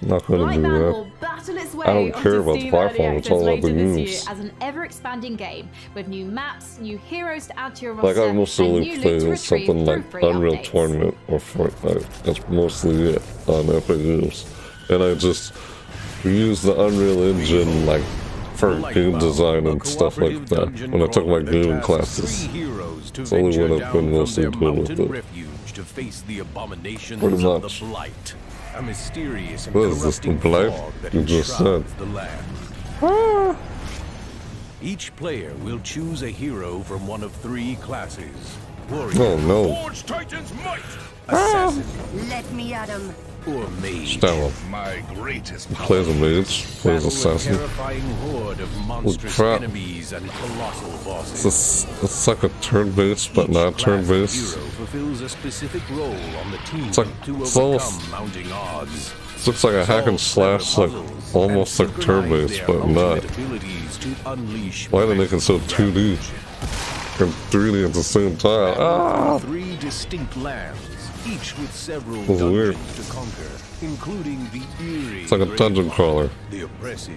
I'm not gonna do that. I don't care about the platform, it's all about the games. As an ever-expanding game with new maps, new heroes to add to your Like, roster, I mostly and only new play loot to with retrieve something through like free Unreal updates. Tournament or Fortnite. That's mostly it on Epic Games. And I just use the Unreal Engine, like, for game design and stuff like that when I took my gaming classes. It's only what I've been mostly doing with it. to face the abominations Pretty of much. the Blight, a mysterious and What is this, the corrupting Blight? fog that You just said. enshrouds the land. Each player will choose a hero from one of 3 classes: warrior, Oh no. Forge Titan's might, assassin, Let me at him. or mage. Stab him. My greatest Plays a mage, plays Battle a assassin. terrifying horde of monstrous crap. enemies and colossal bosses. It's like a turn-based, but not turn-based. Hero fulfills a specific role on the team It's like- to it's overcome almost- mounting odds. It looks like a hack and slash, like almost like turn-based, but not. Abilities to unleash Why are they making it so 2D and 3D at the same time? Ah! 3 distinct lands, each with several That's weird. dungeons to conquer, including the eerie. It's like a dungeon crawler. The oppressive.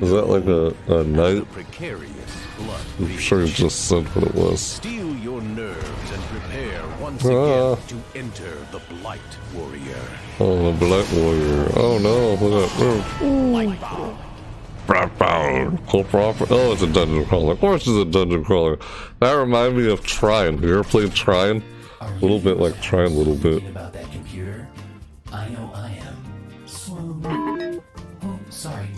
Is that like a knight? Precarious blood. I'm sure you just said what it was. Steel your nerves and prepare once Ah. again to enter the Blight Warrior. Oh, the Black Warrior. Oh no, look at that. Oh, it's a dungeon crawler. Of course it's a dungeon crawler. That reminds me of Trine. You ever played Trine? A little bit like Trine, a little bit. About that computer? I know I am. Swoon. Oh, sorry.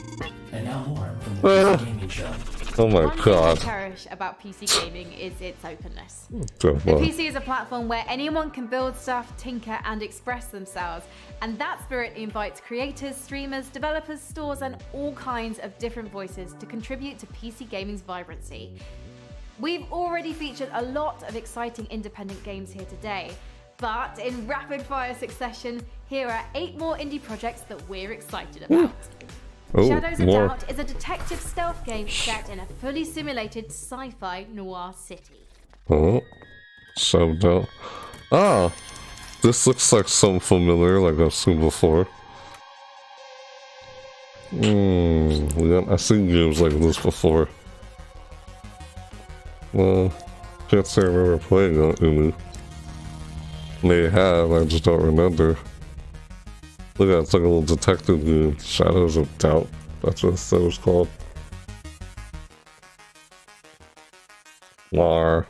And now more from the PC Gaming Show. Oh my One thing I god. cherish about PC gaming is its openness. So, The well, PC is a platform where anyone can build stuff, tinker, and express themselves. And that spirit invites creators, streamers, developers, stores, and all kinds of different voices to contribute to PC gaming's vibrancy. We've already featured a lot of exciting independent games here today, but in rapid fire succession, here are 8 more indie projects that we're excited about. Oh, Shadows of more. Doubt is a detective stealth game set in a fully simulated sci-fi noir city. Oh, shoved out. Ah, this looks like something familiar, like I've seen before. Yeah, I've seen games like this before. Well, can't say I remember playing it any. May have, I just don't remember. Look at it, it's like a little detective game. Shadows of Doubt. That's what it was called. Lar.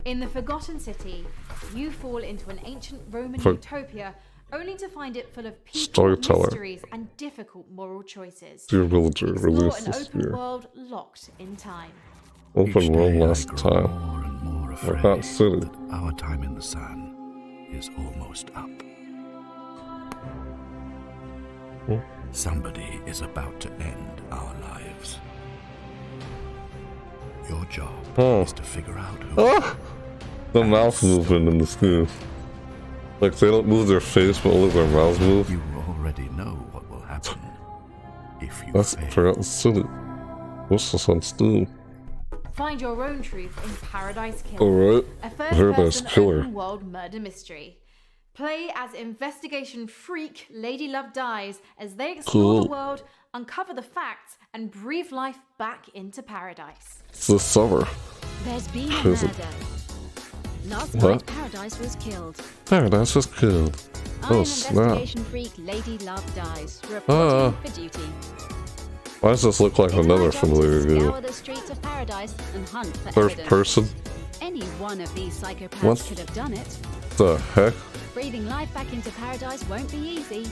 In the Forgotten City, you fall into an ancient Roman For- utopia, only to find it full of people, Storyteller. mysteries, and difficult moral choices. Dear villager, Explore release an this open year. world locked in time. Open world last time. Forgotten City. Our time in the sun is almost up. Somebody is about to end our lives. Your job is to figure out who. Ah! The mouth movement in this game. Like they don't move their face, but only their mouths move. You already know what will happen if you That's fail. Forgotten City. What's this on Steam? Find your own truth in Paradise Killer, Alright. a Paradise first-person Killer. open-world murder mystery. Play as investigation freak Lady Love Dies as they explore Cool. the world, uncover the facts, and breathe life back into paradise. It's this summer. There's been a Is it- murder. Last What? night, Paradise was killed. Paradise was killed. I'm Oh an snap. investigation freak, Lady Love Dies, reporting for duty. Why does this look like another familiar game? Scour the streets of Paradise and hunt for First evidence. person? Any one of these psychopaths What? could have done it. The heck? Breathing life back into Paradise won't be easy.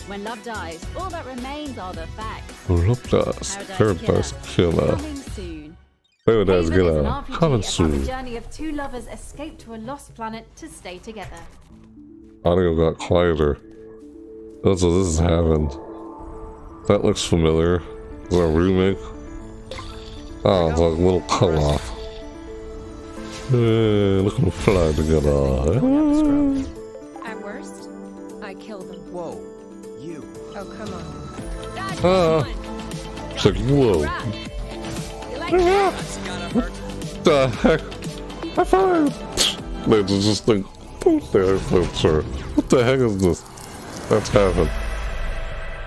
When love dies, all that remains are the facts. Look dies. Paradise Killer. Coming soon. Paradise Haven is an Killer. RPG Coming about the soon. journey of 2 lovers escape to a lost planet to stay together. Audio got quieter. Oh, so this is happened. That looks familiar. Is that a remake? Oh, it's like a little co-op. Look at them fly together. At worst, I kill them. Whoa. You. Oh, come on. Ah. It's like, whoa. What the heck? High five! They just think, poof, there, sir. What the heck is this? That's happened.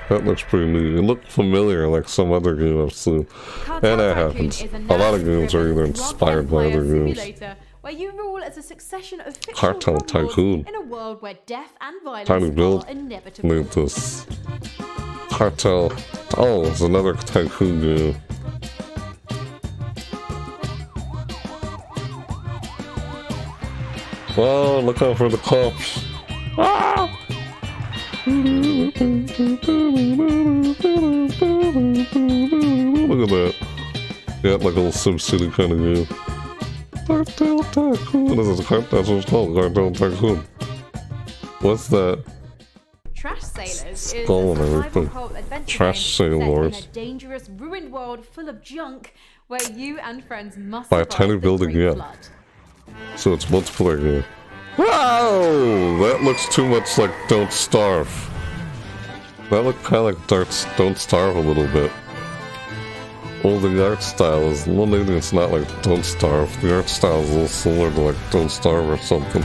That looks pretty neat. It looked familiar like some other game I've seen. And that happens. A lot of games are either inspired by other games. Simulator, where you rule as a succession of fictional Cartel drug lords Tycoon. in a world where death and violence Tiny build. are inevitable. Made this. Cartel. Oh, it's another Tycoon game. Well, look out for the cops. Ah! Look at that. Yeah, like a little SimCity kind of game. Cartel Tycoon. This is that's what it's called. Cartel Tycoon. What's that? Trash Sailors is a Skull and survival everything. cult adventure Trash game set Sailors. in a dangerous, ruined world full of junk where you and friends must By a survive tiny the building, Great yeah. Flood. So it's multiplayer game. Wow! That looks too much like Don't Starve. That looked kind of like Don't Starve a little bit. Well, the art style is, well, maybe it's not like Don't Starve. The art style is a little similar to like Don't Starve or something.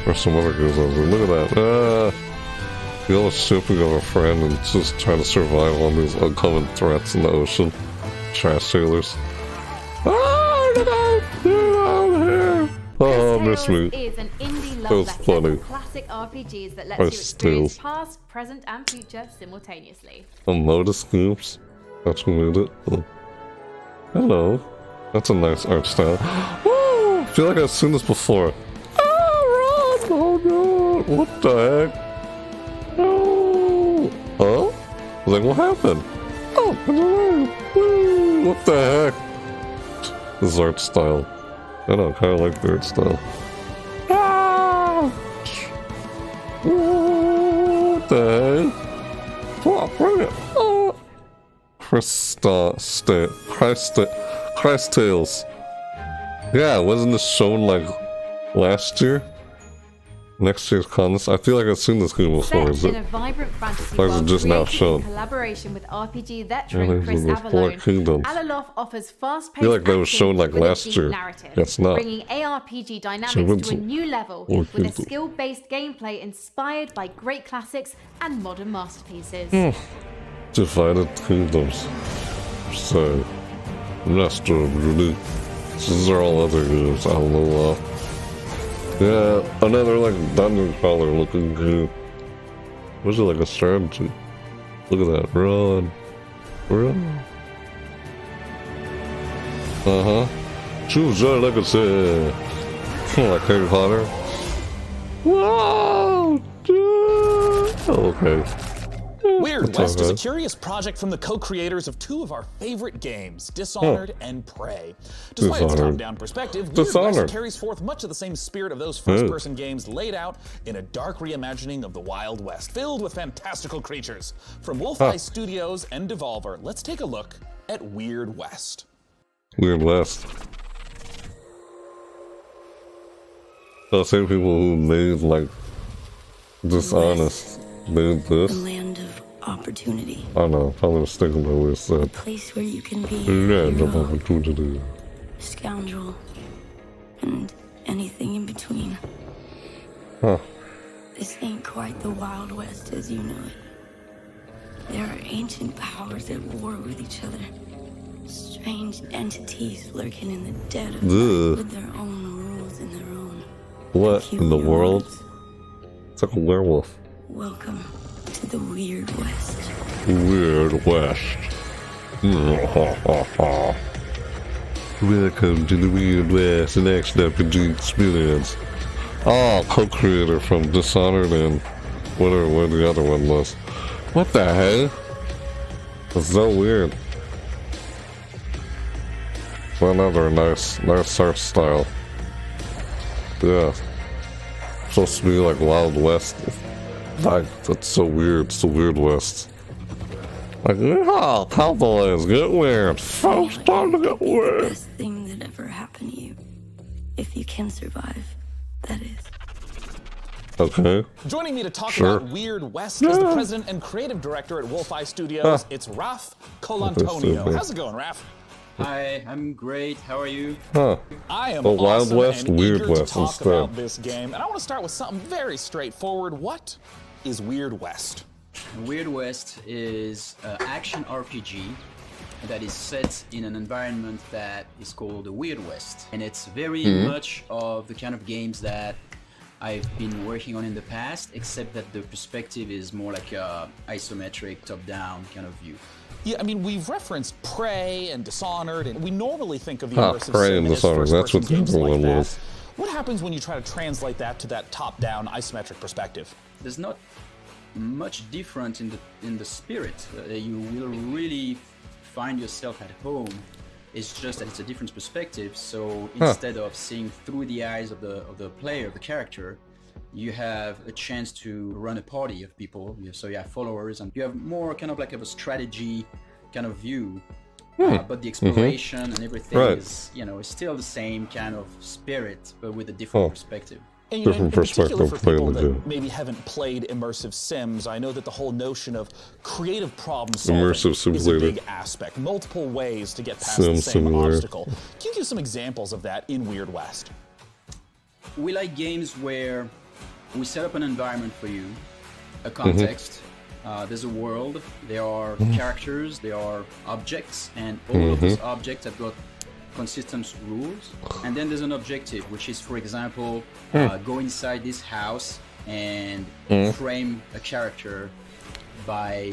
Or some other games out there. Look at that. The old shipping of a friend and just trying to survive on these uncommon threats in the ocean. Trash sailors. Ah, get out! Get out of here! Oh, miss me. Is an indie That love was letter funny. for classic RPGs that lets I you experience still- past, present, and future simultaneously. Lotus Scoops. That's who made it. Oh. Hello. That's a nice art style. Oh, I feel like I've seen this before. Oh, run! Oh no! What the heck? No! Huh? I was like, what happened? Oh, it's alive! Woo! What the heck? This art style. I don't know, I kind of like the art style. Ah! What the heck? Oh, bring it! Oh! Christ Tales. Yeah, wasn't this shown like last year? Next year's contest? I feel like I've seen this game before. Is Set in it? a vibrant fantasy Or is it world just now created shown? in collaboration with RPG Yeah, veteran there's Chris the Four Avallone, Kingdoms. Alalof offers I fast-paced feel like that was action shown like with a last deep year. narrative, It's not. bringing ARPG dynamics Seven to a new level Four with a Kingdoms. skill-based gameplay inspired by great classics and modern masterpieces. Divided Kingdoms. So, Master really. These are all other games. I don't know. Yeah, another like dungeon crawler looking game. Was it like a strategy? Look at that. Run. Run. Choose your legacy. Like Harry Potter. Whoa! Okay. Weird That's West is a alright. curious project from the co-creators of two of our favorite games, Dishonored and Prey. Despite its Dishonored. top-down perspective, Weird West Dishonored. carries forth much of the same spirit of those first-person games laid out in a dark reimagining of the Wild West, filled with fantastical creatures. From Wolfeye Studios and Devolver, let's take a look at Weird West. Weird West. The same people who made like Dishonest made this. The land of opportunity. I don't know, probably mistaken by what it said. Place where you can be Land of hero, opportunity. scoundrel, and anything in between. Huh. This ain't quite the Wild West as you know it. There are ancient powers at war with each other. Strange entities lurking in the dead of Ugh. night with their own rules and their own. What in the world? It's like a werewolf. Welcome to the Weird West. Weird West. Welcome to the Weird West, an action RPG experience. Oh, co-creator from Dishonored and whatever the other one was. What the hell? It's so weird. Well, another nice art style. Yeah. Supposed to be like Wild West. Like, that's so weird. It's the Weird West. Like, yeah, cowboys, get weird. Folks, time to get weird. Best thing that ever happened to you. If you can survive, that is. Okay. Joining me to talk Sure. about Weird West is the president and creative director at Wolfeye Studios. It's Raf Colantonio. How's it going, Raf? Hi, I'm great. How are you? Huh. I am The Wild awesome West, and Weird eager West to talk instead. about this game, and I want to start with something very straightforward. What is Weird West? Weird West is an action RPG that is set in an environment that is called the Weird West, and it's very much of the kind of games that I've been working on in the past, except that the perspective is more like a isometric top-down kind of view. Yeah, I mean, we've referenced Prey and Dishonored, and we normally think of the Ah, immersive Prey sim and as Dishonored, that's what first-person the games other like one that. was. What happens when you try to translate that to that top-down isometric perspective? there's not much different in the spirit. You will really find yourself at home. It's just that it's a different perspective. So instead of seeing through the eyes of the player, the character, you have a chance to run a party of people. So you have followers, and you have more kind of like a strategy kind of view. But the exploration and everything is, you know, is still the same kind of spirit, but with a different perspective. And, you know, in particular for people that maybe haven't played immersive sims, I know that the whole notion of creative problem solving is a big aspect. Multiple ways to get past the same obstacle. Can you give some examples of that in Weird West? We like games where we set up an environment for you, a context. There's a world, there are characters, there are objects, and all of those objects have got consistent rules. And then there's an objective, which is, for example, go inside this house and frame a character by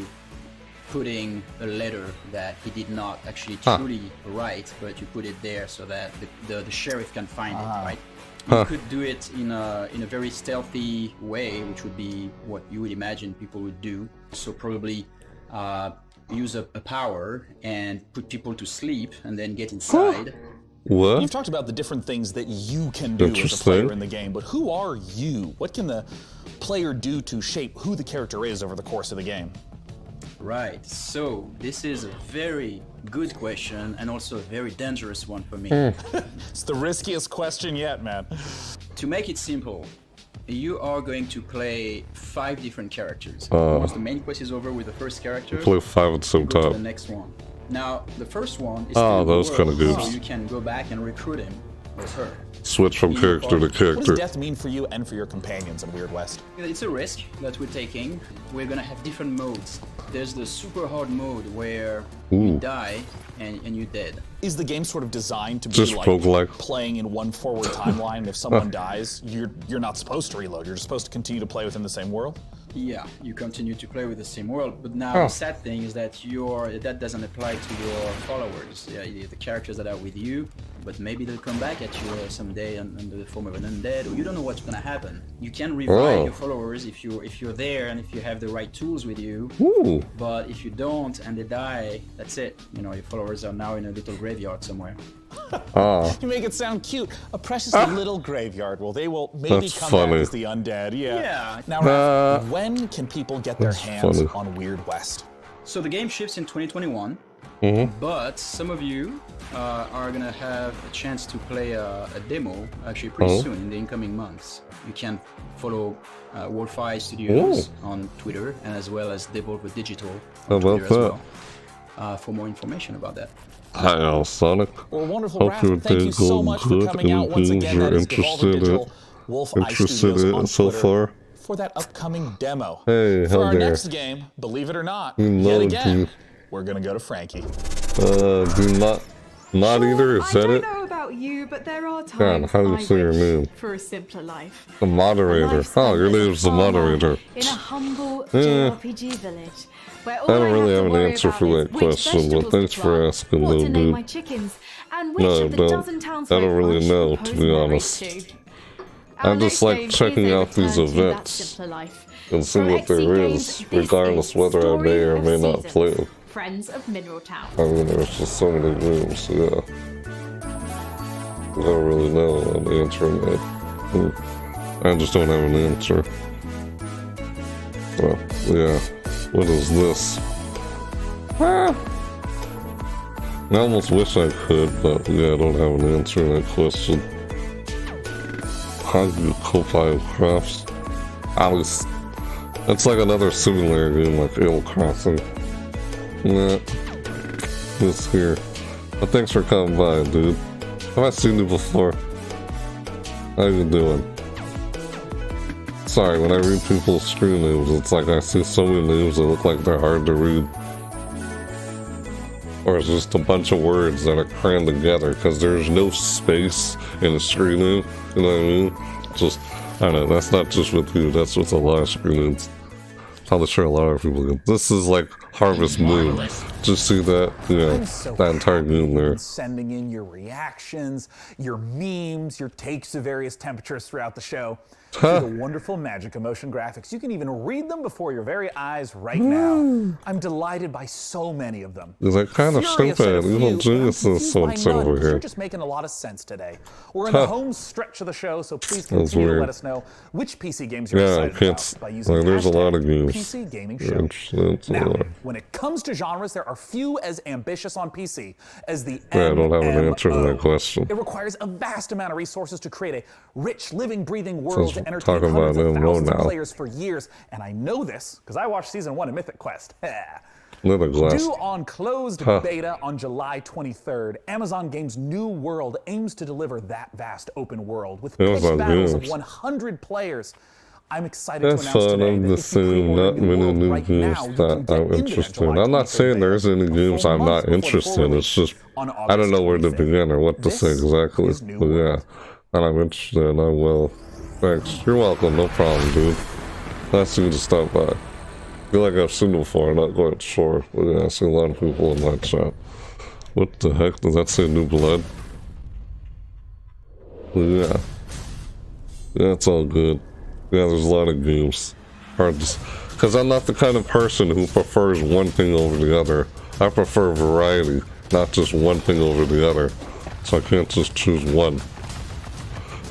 putting a letter that he did not actually truly write, but you put it there so that the sheriff can find it, right? You could do it in a very stealthy way, which would be what you would imagine people would do. So probably use a power and put people to sleep and then get inside. What? You've talked about the different things that you can do as a player in the game, but who are you? What can the player do to shape who the character is over the course of the game? Right, so this is a very good question and also a very dangerous one for me. It's the riskiest question yet, man. To make it simple, you are going to play 5 different characters. Once the main quest is over with the first character, play 5 at the same time. The next one. Now, the first one is that was kind of good. So you can go back and recruit him or her. Switch from character to character. What does death mean for you and for your companions in Weird West? It's a risk that we're taking. We're gonna have different modes. There's the super hard mode where you die and you're dead. Is the game sort of designed to be just like playing in one forward timeline? If someone dies, you're not supposed to reload. You're just supposed to continue to play within the same world? Yeah, you continue to play with the same world, but now the sad thing is that that doesn't apply to your followers. Yeah, the characters that are with you, but maybe they'll come back at you someday under the form of an undead, or you don't know what's gonna happen. You can revive your followers if you're there and if you have the right tools with you. But if you don't and they die, that's it. You know, your followers are now in a little graveyard somewhere. You make it sound cute. A precious little graveyard. Well, they will maybe come back as the undead. Yeah. Now, Raph, when can people get their hands on Weird West? So the game ships in 2021, but some of you are gonna have a chance to play a demo actually pretty soon in the incoming months. You can follow Wolfeye Studios on Twitter and as well as Devolver Digital on Twitter as well for more information about that. Hi, Alsonic. Well, wonderful, Raph. Thank you so much for coming out once again. That is Devolver Digital, Wolfeye Studios on Twitter for that upcoming demo. Hey, for our next game, believe it or not, yet again, we're gonna go to Frankie. Not either, is that it? I don't know about you, but there are times how do you say your name? For a simpler life. The moderator. Oh, your name's the moderator. In a humble JRPG village. I don't really have an answer for that question, but thanks for asking, little dude. No, I don't really know, to be honest. I just like checking out these events and see what there is, regardless whether I may or may not play them. Friends of Mineral Town. I mean, there's just so many rooms, yeah. I don't really know I'm answering that. I just don't have an answer. Well, yeah. What is this? I almost wish I could, but yeah, I don't have an answer to that question. How do you co-pilot crafts? It's like another simulator game like Animal Crossing. Nah. It's here. But thanks for coming by, dude. Have I seen you before? How you doing? Sorry, when I read people's screen names, it's like I see so many names that look like they're hard to read. Or it's just a bunch of words that are crammed together because there's no space in a screen name, you know what I mean? Just, I don't know, that's not just with you, that's with a lot of screen names. Probably sure a lot of people get. This is like Harvest Moon. Just see that, I'm so that entire game there. Sending in your reactions, your memes, your takes of various temperatures throughout the show. See the wonderful magic emotion graphics. You can even read them before your very eyes right now. I'm delighted by so many of them. Is that kind of stupid? Evil geniuses so over here. You're just making a lot of sense today. We're in the home stretch of the show, so please continue to let us know which PC games you're excited about by using there's a lot of games. PC Gaming Show. Now, when it comes to genres, there are few as ambitious on PC as the I don't have an answer to that question. It requires a vast amount of resources to create a rich, living, breathing world to entertain talking about hundreds of thousands now. of players for years. And I know this because I watched season 1 of Mythic Quest. Due on closed beta on July 23rd, Amazon Games' new world aims to deliver that vast open world with pitch battles of 100 players. I'm excited to announce today I'm that just saying not many new games that I'm interested in. I'm not saying there's any games I'm not interested in. It's just I don't know where to begin or what to say exactly. But yeah, and I'm interested and I will. Thanks. You're welcome. No problem, dude. Nice of you to stop by. I feel like I've seen it before. I'm not quite sure. But yeah, I see a lot of people in my chat. What the heck? Does that say New Blood? Yeah. Yeah, it's all good. Yeah, there's a lot of games. Hard to... Because I'm not the kind of person who prefers one thing over the other. I prefer variety, not just one thing over the other. So I can't just choose one.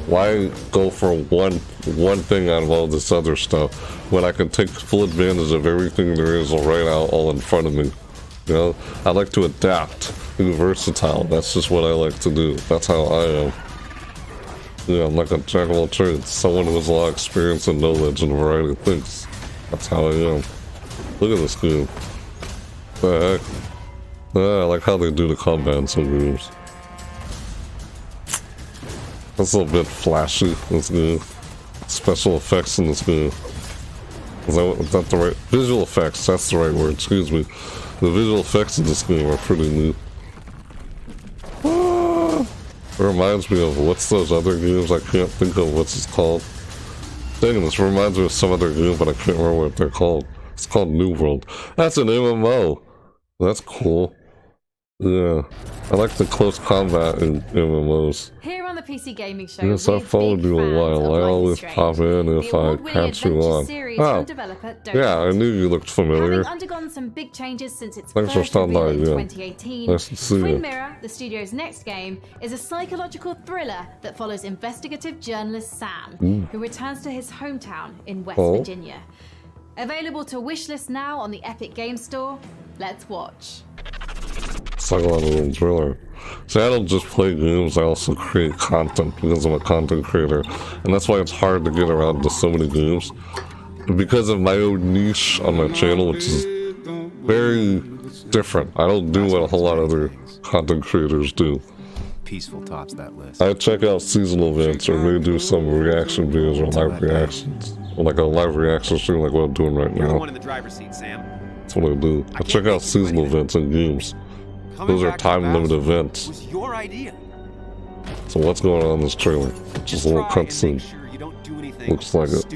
Why go for one thing out of all this other stuff when I can take full advantage of everything there is right out all in front of me? You know, I like to adapt, be versatile. That's just what I like to do. That's how I am. Yeah, I'm like a jack of all trades. Someone who has a lot of experience and knowledge in a variety of things. That's how I am. Look at this game. What the heck? Yeah, I like how they do the combat in some games. That's a little bit flashy, this game. Special effects in this game. Is that the right... Visual effects, that's the right word, excuse me. The visual effects in this game are pretty neat. It reminds me of, what's those other games? I can't think of what's it called. Dang, this reminds me of some other game, but I can't remember what they're called. It's called New World. That's an MMO. That's cool. Yeah, I like the close combat in MMOs. Here on the PC Gaming Show, yes, I've followed you a while. I always pop in if I catch you on. Oh, yeah, I knew you looked familiar. Having undergone some big changes since its Thanks for first stopping by, reveal in yeah. 2018, Nice to see Twin you. Mirror, the studio's next game, is a psychological thriller that follows investigative journalist Sam, who returns to his hometown in West Virginia. Available to wishlist now on the Epic Games Store. Let's watch. Psychological thriller. See, I don't just play games, I also create content because I'm a content creator. And that's why it's hard to get around to so many games. Because of my own niche on my channel, which is very different. I don't do what a whole lot of other content creators do. Peaceful tops that list. I check out seasonal events or maybe do some reaction videos or live reactions. Or like a live reaction stream like what I'm doing right You're the now. one in the driver's seat, Sam. That's what I do. I check out seasonal events and games. Those are time-limited events. Was your idea. So what's going on in this trailer? Just a little cutscene. Looks like it.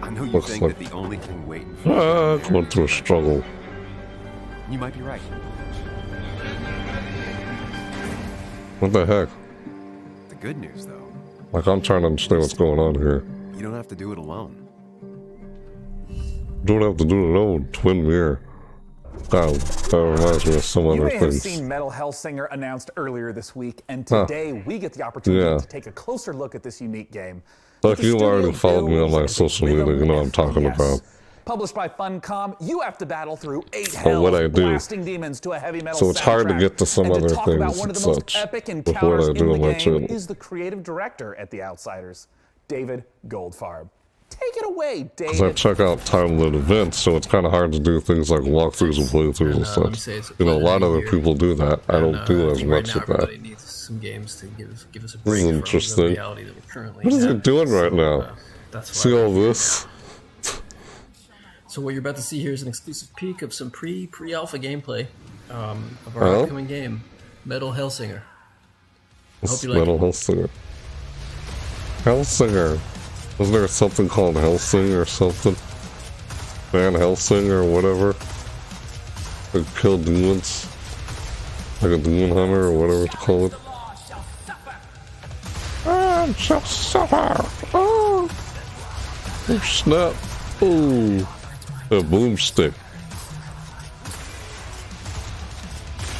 I know you Looks think like that the only thing waiting for going through a struggle. you might be right. What the heck? The good news, though, Like, I'm trying to understand what's going on here. you don't have to do it alone. Don't have to do it alone. Twin Mirror. God, that reminds me of some You other may have things. seen Metal Hellsinger announced earlier this week, and today we get the opportunity to take a closer look at this unique game. Like, you've already followed me on my social media, you know what I'm talking about. Published by Funcom, you have to battle through 8 Or what I hells, do. blasting demons to a heavy metal So it's hard to soundtrack. get to some And other talk about things one of and the most such epic with encounters what I do in on the my game channel. is the creative director at The Outsiders, David Goldfarb. Take it away, Because I David. check out time-limit events, so it's kind of hard to do things like walkthroughs and playthroughs and stuff. You know, a lot of other people do that. I don't do as much of that. Needs some games to give us a This is break from the interesting. reality that we're currently What is in. it doing right now? That's See all this? So what you're about to see here is an exclusive peek of some pre-alpha gameplay of our upcoming game, Metal Hellsinger. I hope It's you like Metal it. Hellsinger. Hellsinger. Wasn't there something called Hellsinger or something? Van Helsing or whatever. Like kill demons. Like a demon hunter or whatever to call it. I shall suffer. Oh, oh snap. Oh, a boomstick.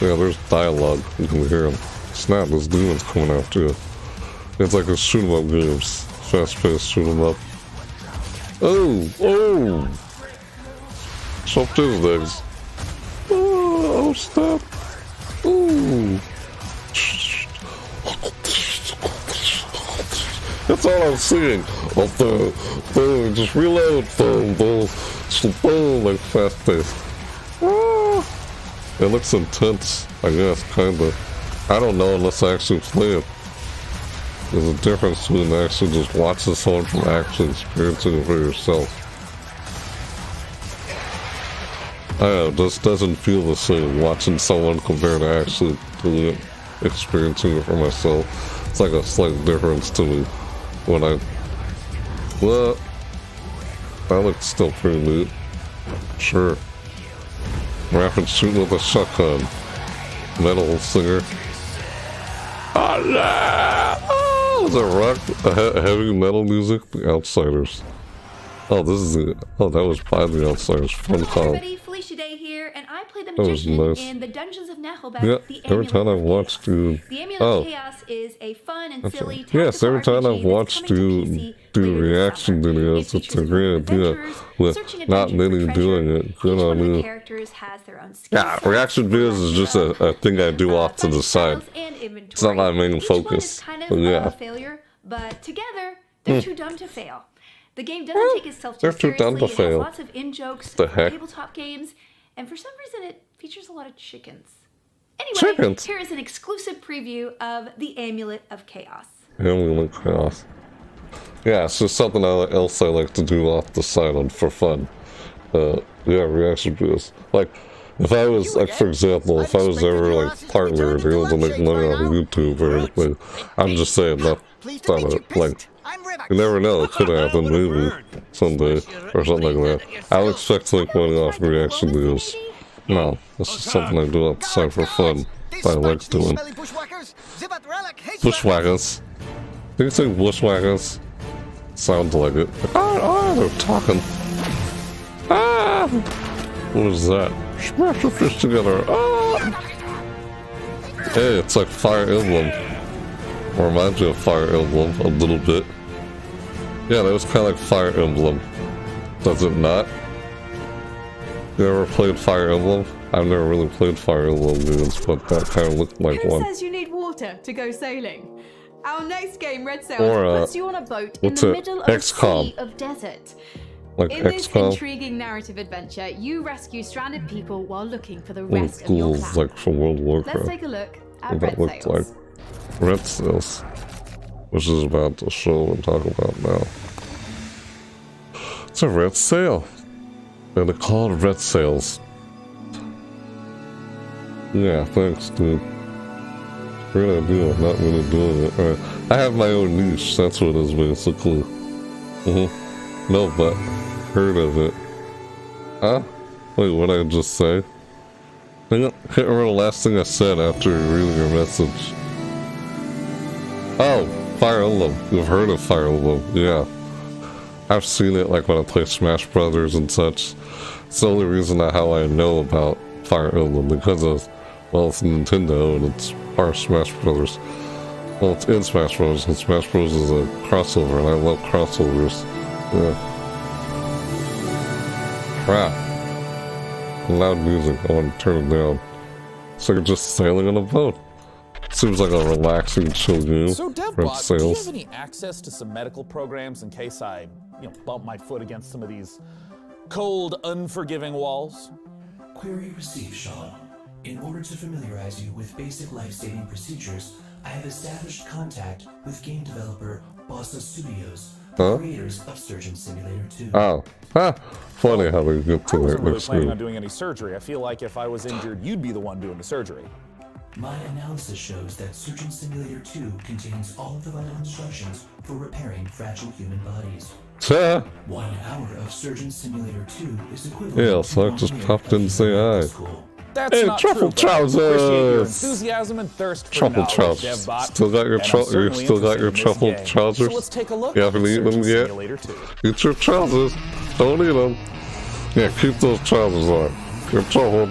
Yeah, there's dialogue. You can hear him. Snap, this demon's coming after you. It's like a shoot 'em up games. Fast paced shoot 'em up. Oh, oh. Chopped his legs. Oh, stop. Ooh. That's all I'm seeing. Boom, just reload. Boom, boom. Boom, like fast paced. Ah. It looks intense, I guess, kinda. I don't know unless I actually play it. There's a difference between actually just watching someone from actually experiencing it for yourself. I don't know, it just doesn't feel the same watching someone compared to actually doing it, experiencing it for myself. It's like a slight difference to me when I... Well, that looks still pretty neat. Sure. Rapid shooting with a shotgun. Metal singer. Oh, yeah! Oh, is that rock? Heavy metal music? The Outsiders. Oh, this is it. Oh, that was by the Outsiders. Fun call. Felicia Day here, and I play the That was magician nice. in the Dungeons of Nahelbeck. Yeah, the every time I've Amulet of watched you... Chaos. The Amulet Oh. of Chaos is a fun and That's silly right. tactical Yes, every time RPG I've watched you do reaction videos, it's a great idea with not many doing it. Good on you. characters has their own skill Yeah, sets, reaction videos is just a thing I do off to the side. and inventory. It's not my main Each one focus. is kind of But yeah. a failure, but together they're too dumb to fail. The game doesn't take itself They're too too dumb seriously. to It fail. has lots of in-jokes, The heck? tabletop games, and for some reason it features a lot of chickens. Anyway, Chickens? here is an exclusive preview of the Amulet of Chaos. Amulet of Chaos. Yeah, it's just something else I like to do off the side on for fun. Yeah, reaction videos. Like, if I was, like, for example, if I was ever, like, partner or able to make money on YouTube or anything, I'm just saying that, like, you never know, it could happen, maybe, someday, or something like that. I'll expect to make money off reaction videos. No, this is something I do off the side for fun, that I like doing. Bushwhackers. Do you say bushwhackers? Sounds like it. Oh, they're talking. Ah! What is that? Smash your fists together. Ah! Hey, it's like Fire Emblem. Reminds me of Fire Emblem a little bit. Yeah, that was kind of like Fire Emblem. Does it not? You ever played Fire Emblem? I've never really played Fire Emblem games, but that kind of looked like Who one. says you need water to go sailing? Our next game, Red Sails, Or, puts you on a boat in what's the it? middle of XCOM. a sea of desert. Like In this XCOM? intriguing narrative adventure, you rescue stranded people while looking for the One rest of of your schools, clan. like from World of Warcraft. Let's take a look at What Red that looked Sails. like. Red Sails. Which is about the show we're talking about now. It's a red sail. And they're called Red Sails. Yeah, thanks, dude. Great idea. I'm not really doing it. Alright. I have my own niche. That's what it is, basically. No, but heard of it. Huh? Wait, what did I just say? I can't remember the last thing I said after reading your message. Oh, Fire Emblem. You've heard of Fire Emblem. Yeah. I've seen it like when I play Smash Brothers and such. It's the only reason how I know about Fire Emblem, because of, well, it's Nintendo and it's part of Smash Brothers. Well, it's in Smash Bros. And Smash Bros. Is a crossover, and I love crossovers. Yeah. Crap. Loud music. I want to turn it down. It's like just sailing on a boat. Seems like a relaxing, chill game. So, Red DevBot, do you Sails. have any access to some medical programs in case I, bump my foot against some of these cold, unforgiving walls? Query received, Sean. In order to familiarize you with basic life-saving procedures, I have established contact with game developer Bossa Studios, Huh? creators of Surgeon Simulator 2. Oh. Ah, funny how they get I to wasn't it really next planning game. on doing any surgery. I feel like if I was injured, you'd be the one doing the surgery. My analysis shows that Surgeon Simulator 2 contains all of the vital instructions for repairing fragile human bodies. Yeah. 1 hour of Surgeon Simulator 2 is equivalent Yeah, so I just popped in to say hi. That's Hey, not truffle true, but I appreciate your trousers! enthusiasm and thirst for Truffle knowledge, trousers. DevBot, Still got your and I'm certainly interested in this truffle game. trousers? So let's take a look You at haven't eaten them Surgeon yet? Simulator 2. Eat your trousers. Don't eat them. Yeah, keep those trousers on. Your truffle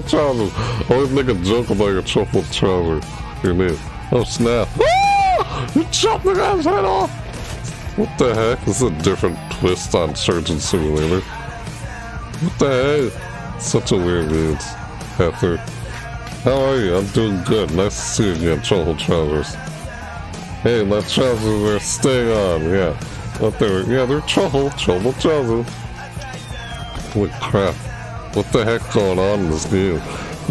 trousers. Always make a joke about your truffle trousers. Your name. Oh snap. Ah! You chopped the guy's head off! What the heck? This is a different twist on Surgeon Simulator. What the heck? Such a weird game. Panther. How are you? I'm doing good. Nice to see you again, truffle trousers. Hey, my trousers are staying on. Yeah. What they're truffle trousers. Holy crap. What the heck going on in this game?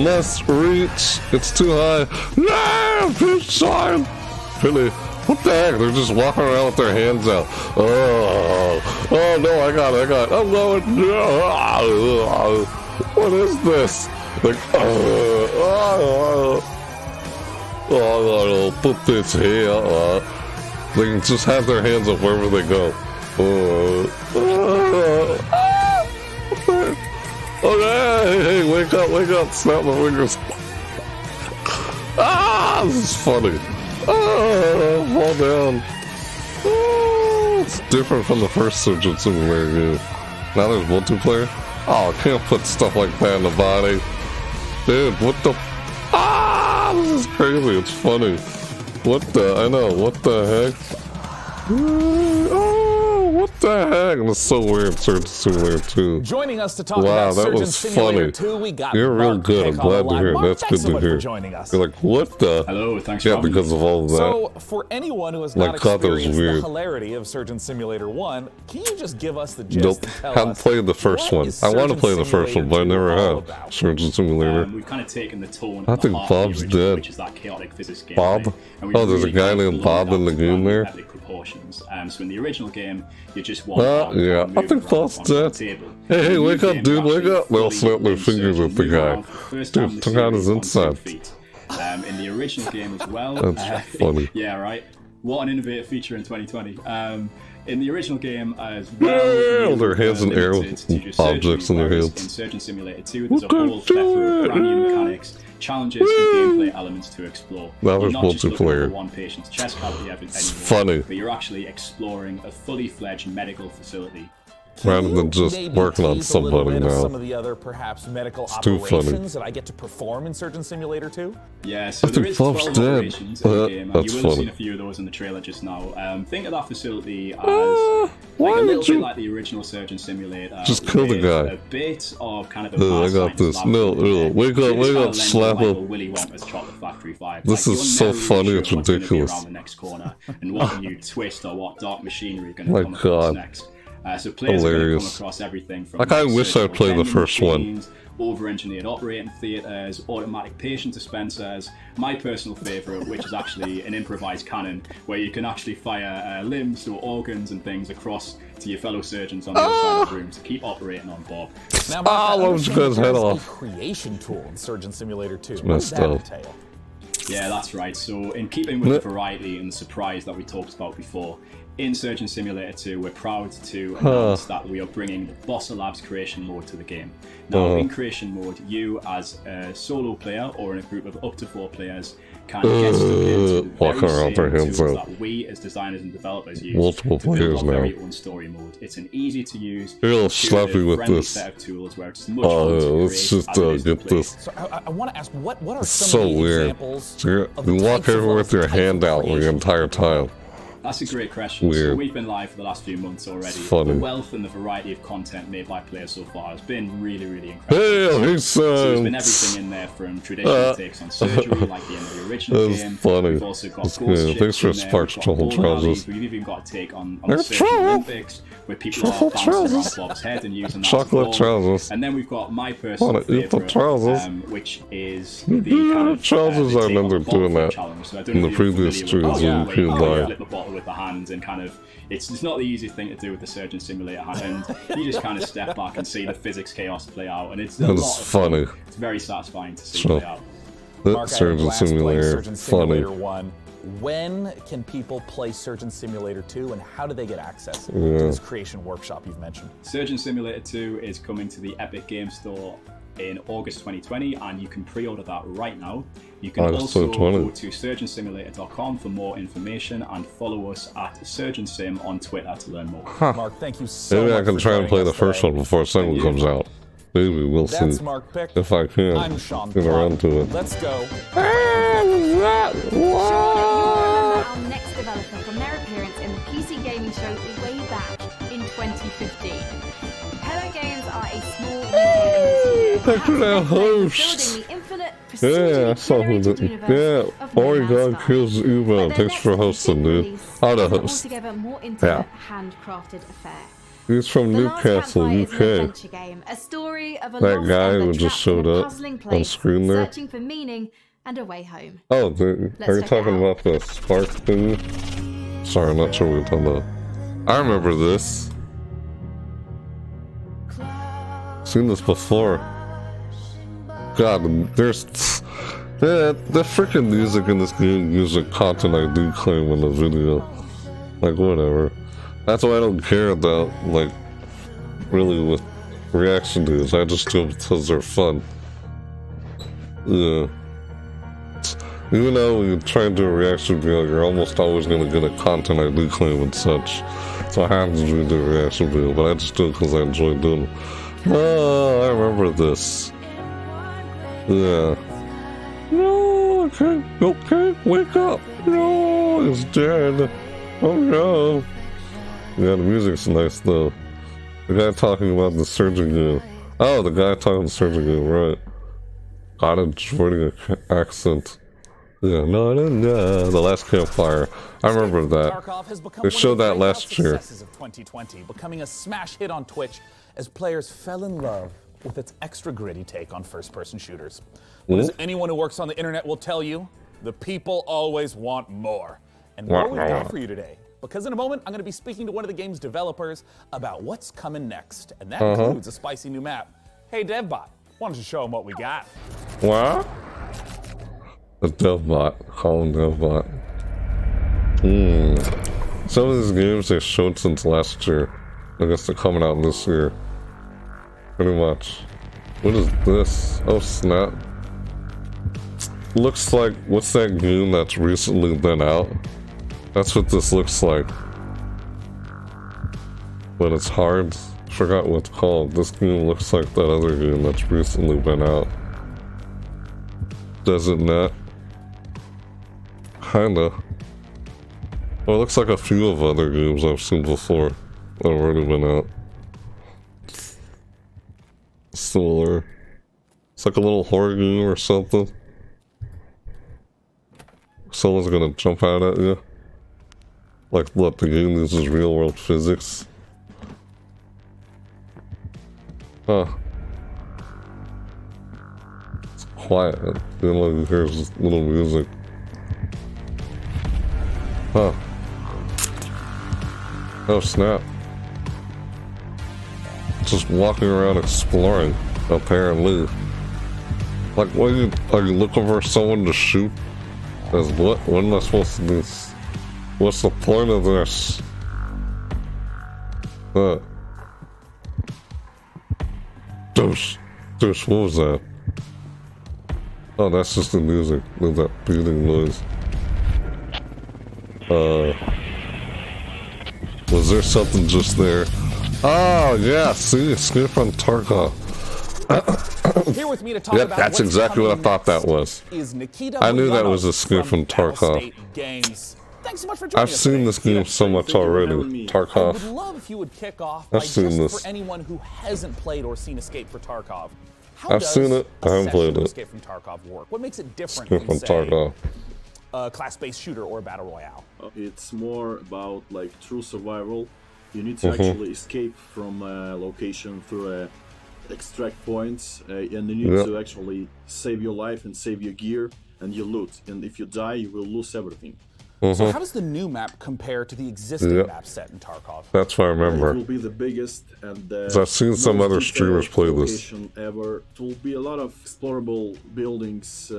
Must reach. It's too high. No! Push sign! Really? What the heck? They're just walking around with their hands out. Oh no, I got it. I'm going. What is this? Like, I'll put this here. They can just have their hands up wherever they go. Okay, hey, wake up, snap my fingers. This is funny. Fall down. It's different from the first Surgeon Simulator game. Now there's multiplayer. I can't put stuff like that in the body. Dude, what the... this is crazy, it's funny. I know, what the heck? What the heck? That's so weird, Surgeon Simulator 2. Joining us to talk about Surgeon Simulator 2, we got You're real Mark good. I'm glad to hear. Mark, That's good thanks so to much hear. for joining us. You're like, what the? Hello, thanks for Yeah, having because me. of all of that. So, for anyone who has Like, not thought that was experienced the weird. hilarity of Surgeon Simulator 1, can you just give us the gist Nope. and tell Haven't us played the first what one. is I want to Surgeon play the first one, but I Simulator never 2 all have. about? Surgeon Simulator. We've kind of taken the tone I of the think heart of the Bob's original, dead. which is that chaotic physics game. Bob? Oh, there's a guy named Bob in the game there? Proportions. So in the original game, you're just one. Yeah, I think Bob's dead. Hey, wake up, dude, wake up! They'll snap their fingers at the guy. Dude, took out his inside. In the original game as well. That's funny. Yeah, right. What an innovative feature in 2020. In the original game as well, Yeah, their hands in the air with objects in their hands. In Surgeon Simulator 2, there's a whole plethora of brand new mechanics, challenges, and gameplay elements to explore. Now You're there's not just looking multiplayer. for one patient's chest cavity anymore, funny. but you're actually exploring a fully fledged medical facility. Rather than just Maybe working on tease a little somebody bit of now. some of the other perhaps medical It's too funny. operations that I get to perform in Surgeon Simulator 2? Yeah, so I there think is Bob's 12 dead. operations in the game, and That's you will have funny. seen a few of those in the trailer just now. Think of that facility as why like a little would you- bit like the original Surgeon Simulator. Just kill the with guy. A bit of kind of a I mad got science this. lab No, feel there. wake It up, is wake kinda up, lends slap like a him. Willy Wonka's chocolate factory vibe. This Like, is you're so never funny, really it's sure what's gonna be ridiculous. around the next corner and what new twist or what dark machinery are going My to come across God. next. So players are going to come Hilarious. across everything from Like, I wish I surgical played the vending first one. machines, over-engineered operating theaters, automatic patient dispensers. My personal favorite, which is actually an improvised cannon, where you can actually fire limbs or organs and things across to your fellow surgeons on the other side of the room to keep operating on Bob. Now, Ah, what was you guys' head there's off? a creation tool in Surgeon Simulator 2. What messed does that up. entail? Yeah, that's right. So, in keeping with the variety and the surprise that we talked about before, in Surgeon Simulator 2, we're proud to announce that we are bringing the Bossa Labs creation mode to the game. Now, in creation mode, you as a solo player or in a group of up to 4 players can get stuck into the walking very around with their same hands tools out. that we as designers and developers use Multiple to build players our now. very own story mode. It's an easy to use, Here, slap me with friendly this. set of tools where it's much fun to Let's create just as it is to get play. this. So I want to ask, what are It's some so of the weird. examples So you of the walk types of everywhere with your types of hand out the creation? entire time. That's a great question. Weird. So we've been live for the last few months already. It's funny. The wealth and the variety of content made by players so far has been really, really incredible. Hey, he So there's been sounds. everything in there from traditional takes on surgery, like the end of the original That's game. funny. We've also got That's ghost good. ships Thanks for in there. Sparks We've got Truffle bowling Trousers. alleys. We've even got a take on the They're Surgeon truffle. Olympics, where people Truffle are bouncing around trousers. Bob's head and using that Chocolate as a ball. trousers. And then we've got my personal Wanna eat the favorite, trousers? which is the kind of Trousers, the I take remember on the doing bottle that challenge. So I don't in know the if you're previous familiar with streams that, when where you you could kind buy of it. flip the bottle with the hands and kind of it's not the easiest thing to do with the Surgeon Simulator hand, and you just kind of step back and see the physics chaos play out, and it's a That is lot of fun. funny. It's very satisfying to see So, play out. That Mark, I had a Surgeon blast playing Simulator, Surgeon funny. Simulator 1. when can people play Surgeon Simulator 2, and how do they get access to Yeah. this creation workshop you've mentioned? Surgeon Simulator 2 is coming to the Epic Game Store in August 2020, and you can pre-order that right now. You can August also 2020. go to surgeonsimulator.com for more information and follow us at SurgeonSim on Twitter to learn more. Huh. Mark, thank you so Maybe much I can for try and joining play us the first today. one before the second one comes out. Maybe we'll That's see Mark Pick. if I can I'm Sean get around to it. Let's go. Our next developer from their appearance in the PC Gaming Show way back in 2015. Hello Games are a small UK Thanks for that host. building the infinite, Yeah, I saw who generated did. universe Yeah, of No Man's Oregon Sky. kills Uber. Thanks for hosting, dude. I'm the An host. altogether more intimate, Yeah. handcrafted affair. He's from The Last Newcastle, Campfire is an UK. adventure game, a story of a That lost guy lover who just trapped in showed a up puzzling on place, screen there. searching for meaning and a way home. Oh, Let's are you check it talking out. about the spark thing? Sorry, I'm not sure what you're talking about. I remember this. Seen this before. God, there's the freaking music in this game. Music content I do claim in the video. Like whatever. That's why I don't care about like really with reaction videos. I just do them because they're fun. Yeah. Even though when you try and do a reaction video, you're almost always going to get a content I do claim and such. So I have to do the reaction video, but I just do it because I enjoy doing it. Oh, I remember this. Yeah. No, okay, wake up. No, it's dead. Oh no. Yeah, the music's nice though. The guy talking about the surgeon game. Oh, the guy talking the surgeon game, right. Got a Jordan accent. Yeah, no, the Last Campfire. I remember that. They showed that last year. Successes of 2020, becoming a smash hit on Twitch as players fell in love with its extra gritty take on first-person shooters. But as anyone who works on the internet will tell you, the people always want more. And what we've got for you today. Because in a moment, I'm going to be speaking to one of the game's developers about what's coming next. And that includes a spicy new map. Hey, DevBot, why don't you show them what we got? What? The DevBot. Call him DevBot. Some of these games they showed since last year. I guess they're coming out this year. Pretty much. What is this? Oh snap. Looks like, what's that game that's recently been out? That's what this looks like. But it's hard. Forgot what it's called. This game looks like that other game that's recently been out. Does it not? Kinda. Well, it looks like a few of other games I've seen before that have already been out. Similar. It's like a little horror game or something. Someone's gonna jump out at you. Like what, the game uses real world physics? Huh. It's quiet. Then like you hear this little music. Huh. Oh snap. Just walking around exploring, apparently. Like what are you looking for someone to shoot? As what? What am I supposed to do? What's the point of this? Deuce, what was that? Oh, that's just the music with that beating noise. Was there something just there? Oh, yeah, see, Escape from Tarkov. Here with me to talk Yep, about that's what's exactly what I coming thought that next was. is Nikita I knew that Bulyanov was Escape from Tarkov. Battlestate Games. Thanks so much for joining I've us seen today. this game so much already. I would Tarkov. love if you would kick off by I've seen just this. for anyone who hasn't played or seen Escape from Tarkov. How I've does seen it. I a haven't session played of it. Escape from Tarkov work? What makes it different Escape from, from say, Tarkov. a class-based shooter or a battle royale? It's more about like true survival. You need to Mhm. actually escape from a location through extract points, and you need Yep. to actually save your life and save your gear and your loot. And if you die, you will lose everything. So how does the new map compare to the existing Yep. map set in Tarkov? That's what I It remember. will be the biggest and 'Cause I've seen some most other detailed streamers play this. location ever. It will be a lot of explorable buildings,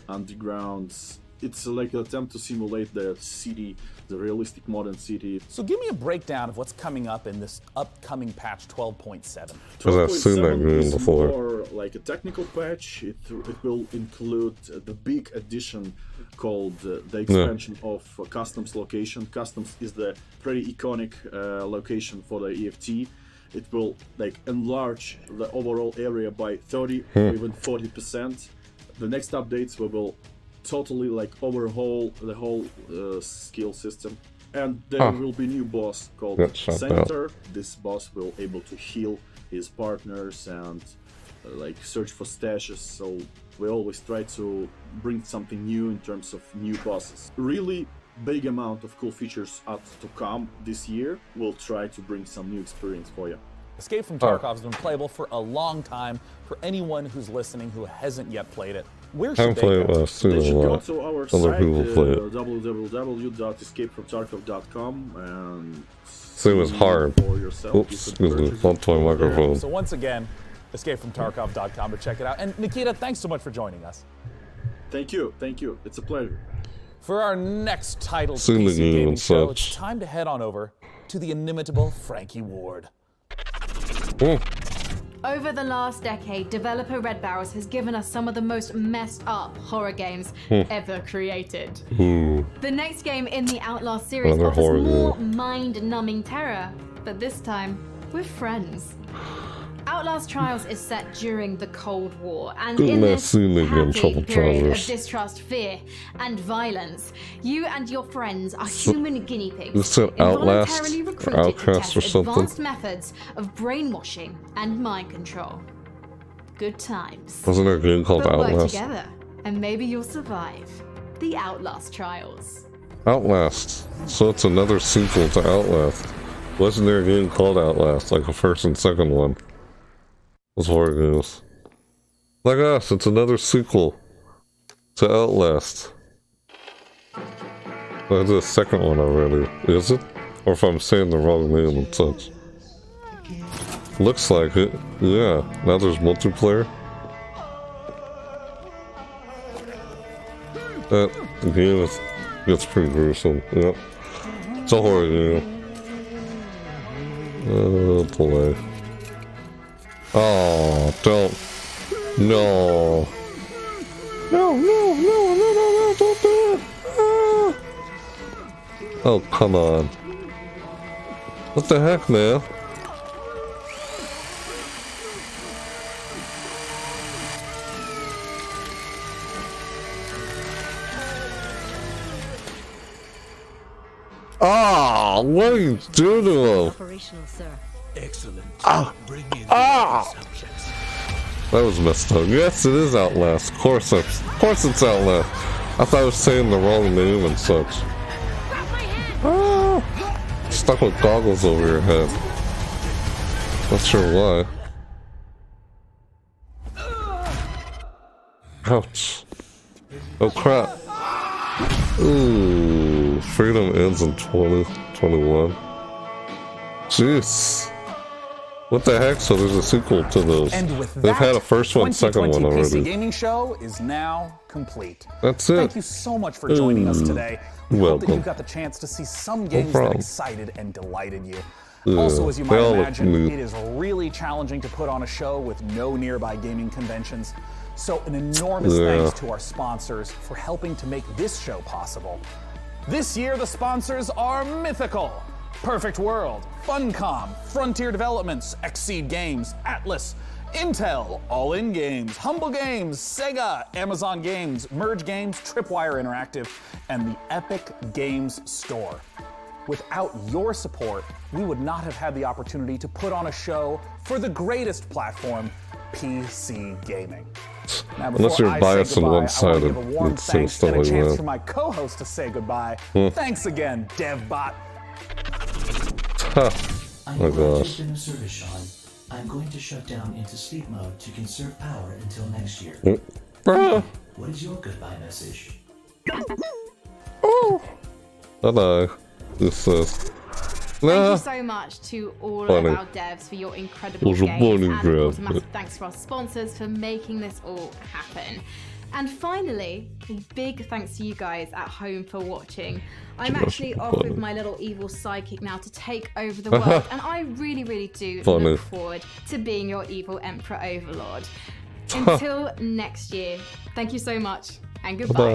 undergrounds, it's like an attempt to simulate the city, the realistic modern city. So give me a breakdown of what's coming up in this upcoming patch 12.7. Because I've seen that game before. More like a technical patch. It will include the big addition called the expansion of Customs location. Customs is the pretty iconic location for the EFT. It will like enlarge the overall area by 30 or even 40%. The next updates will totally like overhaul the whole skill system, and there will be new boss called Senator. This boss will able to heal his partners and like search for stashes. So we always try to bring something new in terms of new bosses. Really big amount of cool features up to come this year. We'll try to bring some new experience for you. Escape from Tarkov has been playable for a long time. For anyone who's listening who hasn't yet played it, where should they go? They should go to our site, www.escapefromtarkov.com, and same as hard. For yourself. Oops, excuse me, bumped my microphone. So once again, escapefromtarkov.com to check it out. And Nikita, thanks so much for joining us. Thank you. It's a pleasure. For our next title PC gaming show, it's time to head on over to the inimitable Frankie Ward. Over the last decade, developer Red Barrels has given us some of the most messed up horror games ever created. The next game in the Outlast series offers more mind-numbing terror, but this time with friends. Outlast Trials is set during the Cold War, and in this happy period of distrust, fear, and violence, you and your friends are human guinea pigs involuntarily recruited to test advanced methods of brainwashing and mind control. Good times. Wasn't there a game called Outlast? Work together, and maybe you'll survive the Outlast Trials. Outlast. So it's another sequel to Outlast. Wasn't there a game called Outlast, like a first and second one? That's horror games. My gosh, it's another sequel to Outlast. I did a second one already, is it? Or if I'm saying the wrong name and such. Looks like it, yeah. Now there's multiplayer. That game gets pretty gruesome, yep. It's a horror game. Oh boy. Oh, don't. No. No, don't do it. Ah. Oh, come on. What the heck, man? Ah, what are you doing to him? Operational, sir. Excellent. That was messed up. Yes, it is Outlast. Of course it's Outlast. I thought I was saying the wrong name and such. Stuck with goggles over your head. Not sure why. Ouch. Oh crap. Ooh, freedom ends in 2021. Jeez. What the heck? So there's a sequel to those. And with that, they've had a first one, second one already. PC Gaming Show is now complete. That's it. Thank you so much for joining us today. We hope that you got the chance to see some games that excited and delighted you. Also, as you might imagine, it is really challenging to put on a show with no nearby gaming conventions. So an enormous thanks to our sponsors for helping to make this show possible. This year, the sponsors are mythical. Perfect World, Funcom, Frontier Developments, Exceed Games, Atlas, Intel, All In Games, Humble Games, Sega, Amazon Games, Merge Games, Tripwire Interactive, and the Epic Games Store. Without your support, we would not have had the opportunity to put on a show for the greatest platform, PC gaming. Now, unless you're biased and one-sided, give a warm thanks and a chance for my co-host to say goodbye. Thanks again, DevBot. My gosh. I'm going to shut down into sleep mode to conserve power until next year. What is your goodbye message? Bye-bye. This Thank you so much to all of our devs for your incredible games, and of course a massive thanks to our sponsors for making this all happen. And finally, a big thanks to you guys at home for watching. I'm actually off with my little evil sidekick now to take over the world, and I really, really do look forward to being your evil Emperor Overlord. Until next year, thank you so much, and goodbye.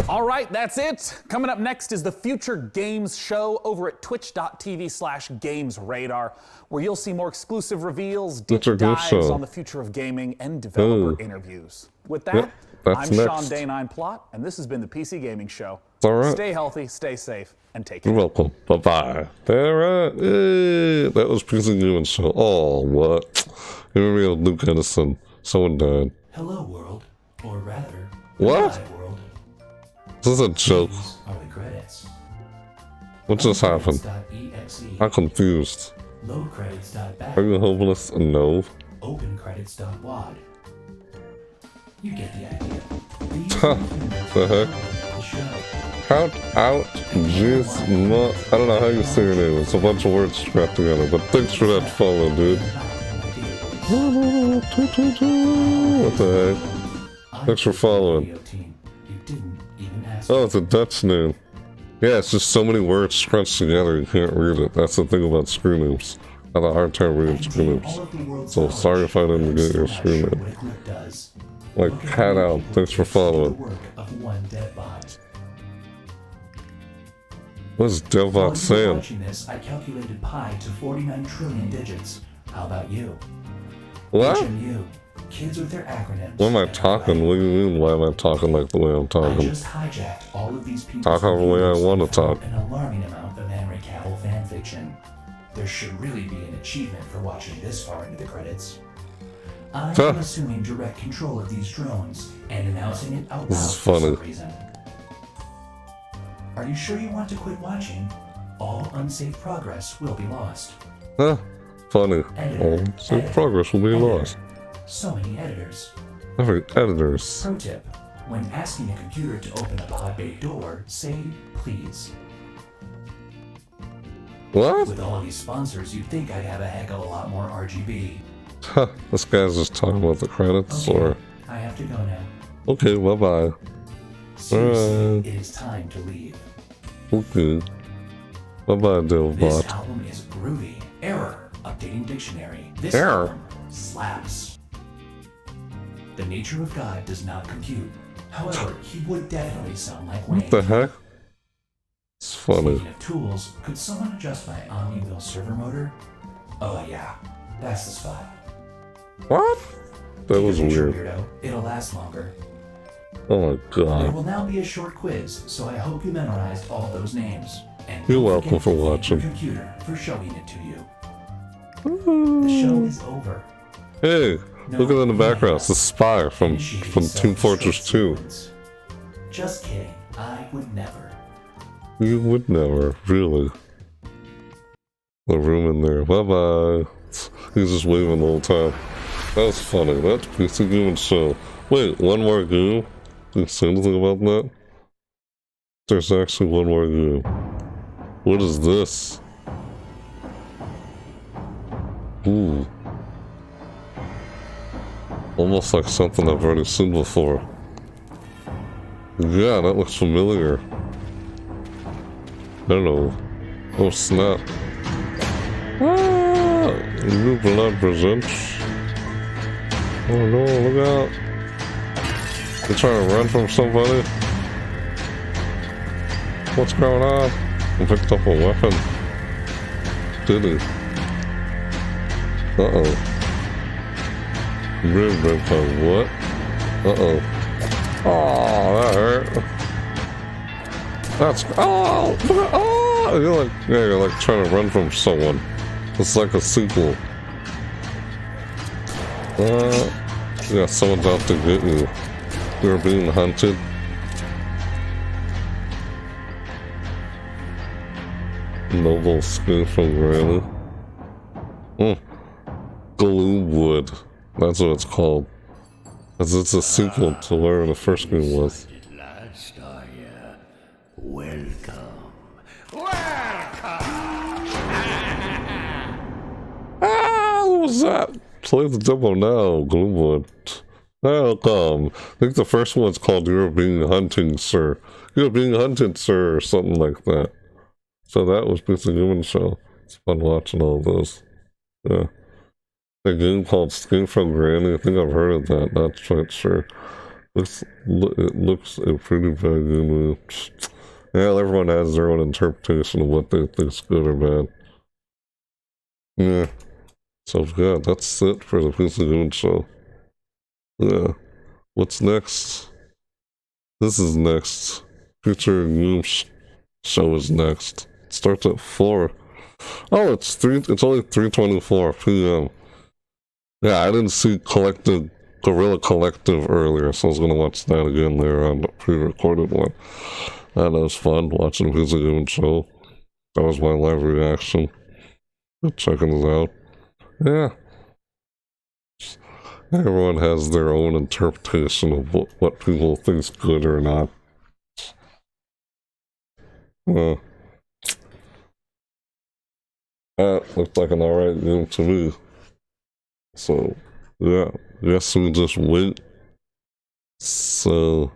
All right, that's it. Coming up next is the Future Games Show over at twitch.tv/gamesradar, where you'll see more exclusive reveals, deep dives on the future of gaming, and developer interviews. With that, I'm Sean Day9 Plot, and this has been the PC Gaming Show. All right. Stay healthy, stay safe, and take care. You're welcome. Bye-bye. All right. Hey, that was PC Gaming Show. Oh, what? Here we go, Luke Edison. Someone died. Hello, world. Or rather, what? World. Is this a joke? Are the credits. What just happened? I'm confused. Load credits.bat. Are you homeless? No. Open credits.wad. You get the idea. The heck? Count out, jeez, I don't know how you say your name. It's a bunch of words scrapped together, but thanks for that follow, dude. What the heck? Thanks for following. Oh, it's a Dutch name. Yeah, it's just so many words scrunched together you can't read it. That's the thing about screen names. I have a hard time reading screen names. So sorry if I didn't get your screen name. Like cat out. Thanks for following. What's DevBot saying? This, I calculated pi to 49 trillion digits. How about you? What? HMU, kids with their acronyms. What am I talking? What do you mean? Why am I talking like the way I'm talking? I just hijacked all of these people. Talk however the way I want to talk. An alarming amount of Henry Cavill fanfiction. There should really be an achievement for watching this far into the credits. I am assuming direct control of these drones and announcing it out loud for some reason. Are you sure you want to quit watching? All unsafe progress will be lost. Huh? Funny. All unsafe progress will be lost. So many editors. Editors. Pro tip. When asking a computer to open a pod bay door, say please. What? With all these sponsors, you'd think I'd have a heck of a lot more RGB. Huh, this guy's just talking about the credits, okay, or... I have to go now. Okay, bye-bye. Seriously, it is time to leave. Okay. Bye-bye, DevBot. This album is groovy. Error. Updating dictionary. This album slaps. The nature of God does not compute. However, he would definitely sound like Wayne. What the heck? It's funny. Speaking of tools, could someone adjust my Omni-Wheel server motor? Oh yeah, that's the spot. What? That was weird. Weirdo. It'll last longer. Oh my There god. will now be a short quiz, so I hope you memorized all those names. And You're don't welcome forget for to thank watching. your computer for showing it to you. The show is over. Hey, look at it in the background. It's the spy from Team Fortress 2. Just kidding. I would never. You would never, really. The room in there. Bye-bye. He's just waving the whole time. That was funny. That's PC Gaming Show. Wait, one more game? Did you say anything about that? There's actually one more game. What is this? Ooh. Almost like something I've already seen before. Yeah, that looks familiar. Hello. Oh snap. Ah, New Blood presents. Oh no, look out. You're trying to run from somebody? What's going on? I picked up a weapon. Did he? Uh-oh. Really big time. What? Uh-oh. Oh, that hurt. That's... Oh! Oh! You're like... Yeah, you're like trying to run from someone. It's like a sequel. Yeah, someone's out to get you. You're being hunted. Noble skin from Granny. Gloomwood. That's what it's called. Because it's a sequel to where the first game was. Last, are you? Welcome. Ah, what was that? Play the demo now, Gloomwood. I think the first one's called You're Being Hunted, Sir. You're Being Hunted, Sir, or something like that. So that was Pizza Human Show. It's fun watching all those. Yeah. A game called Escape from Granny, I think I've heard of that, not quite sure. It looks a pretty bad game. Yeah, everyone has their own interpretation of what they think is good or bad. Yeah. So yeah, that's it for the Pizza Human Show. Yeah. What's next? This is next. Future News Show is next. It starts at 4. Oh, it's only 3:24 p.m. Yeah, I didn't see Gorilla Collective earlier, so I was gonna watch that again later on, the pre-recorded one. That was fun, watching the Pizza Human Show. That was my live reaction. Checking it out. Yeah. Everyone has their own interpretation of what people think is good or not. That looked like an alright game to me. So, yeah, I guess we just wait. So,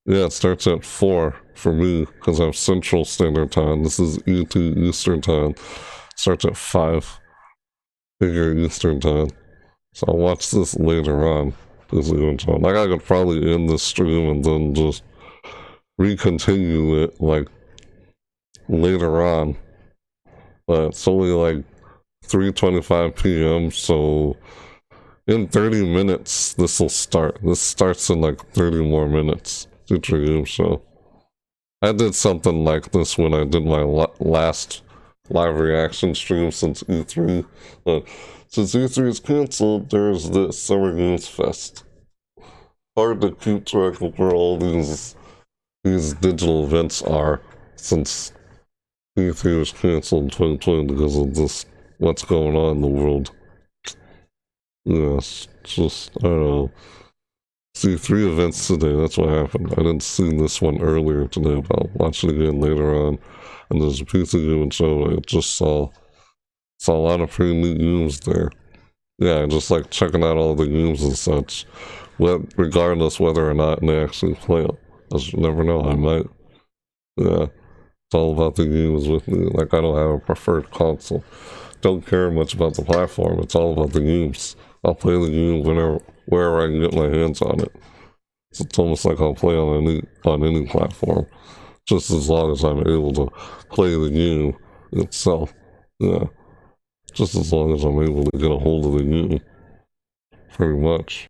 yeah, it starts at 4 for me, because I'm Central Standard Time. This is ET Eastern Time. Starts at 5 here Eastern Time. So I'll watch this later on. Like, I could probably end the stream and then just recontinue it, like, later on. But it's only, like, 3:25 p.m., so in 30 minutes, this will start. This starts in, like, 30 more minutes. Future Game Show. I did something like this when I did my last live reaction stream since E3. But since E3 is canceled, there's this Summer Games Fest. Hard to keep track of where all these digital events are, since E3 was canceled in 2020 because of this, what's going on in the world. Yes, just, I don't know. See 3 events today, that's what happened. I didn't see this one earlier today, but I'll watch it again later on. And there's a Pizza Human Show, I just saw a lot of pretty neat games there. Yeah, just like checking out all the games and such, regardless whether or not they actually play them. Because you never know, I might. Yeah, it's all about the games with me. Like, I don't have a preferred console. Don't care much about the platform, it's all about the games. I'll play the game wherever I can get my hands on it. So it's almost like I'll play on any platform, just as long as I'm able to play the game itself. Yeah, just as long as I'm able to get a hold of the game, pretty much.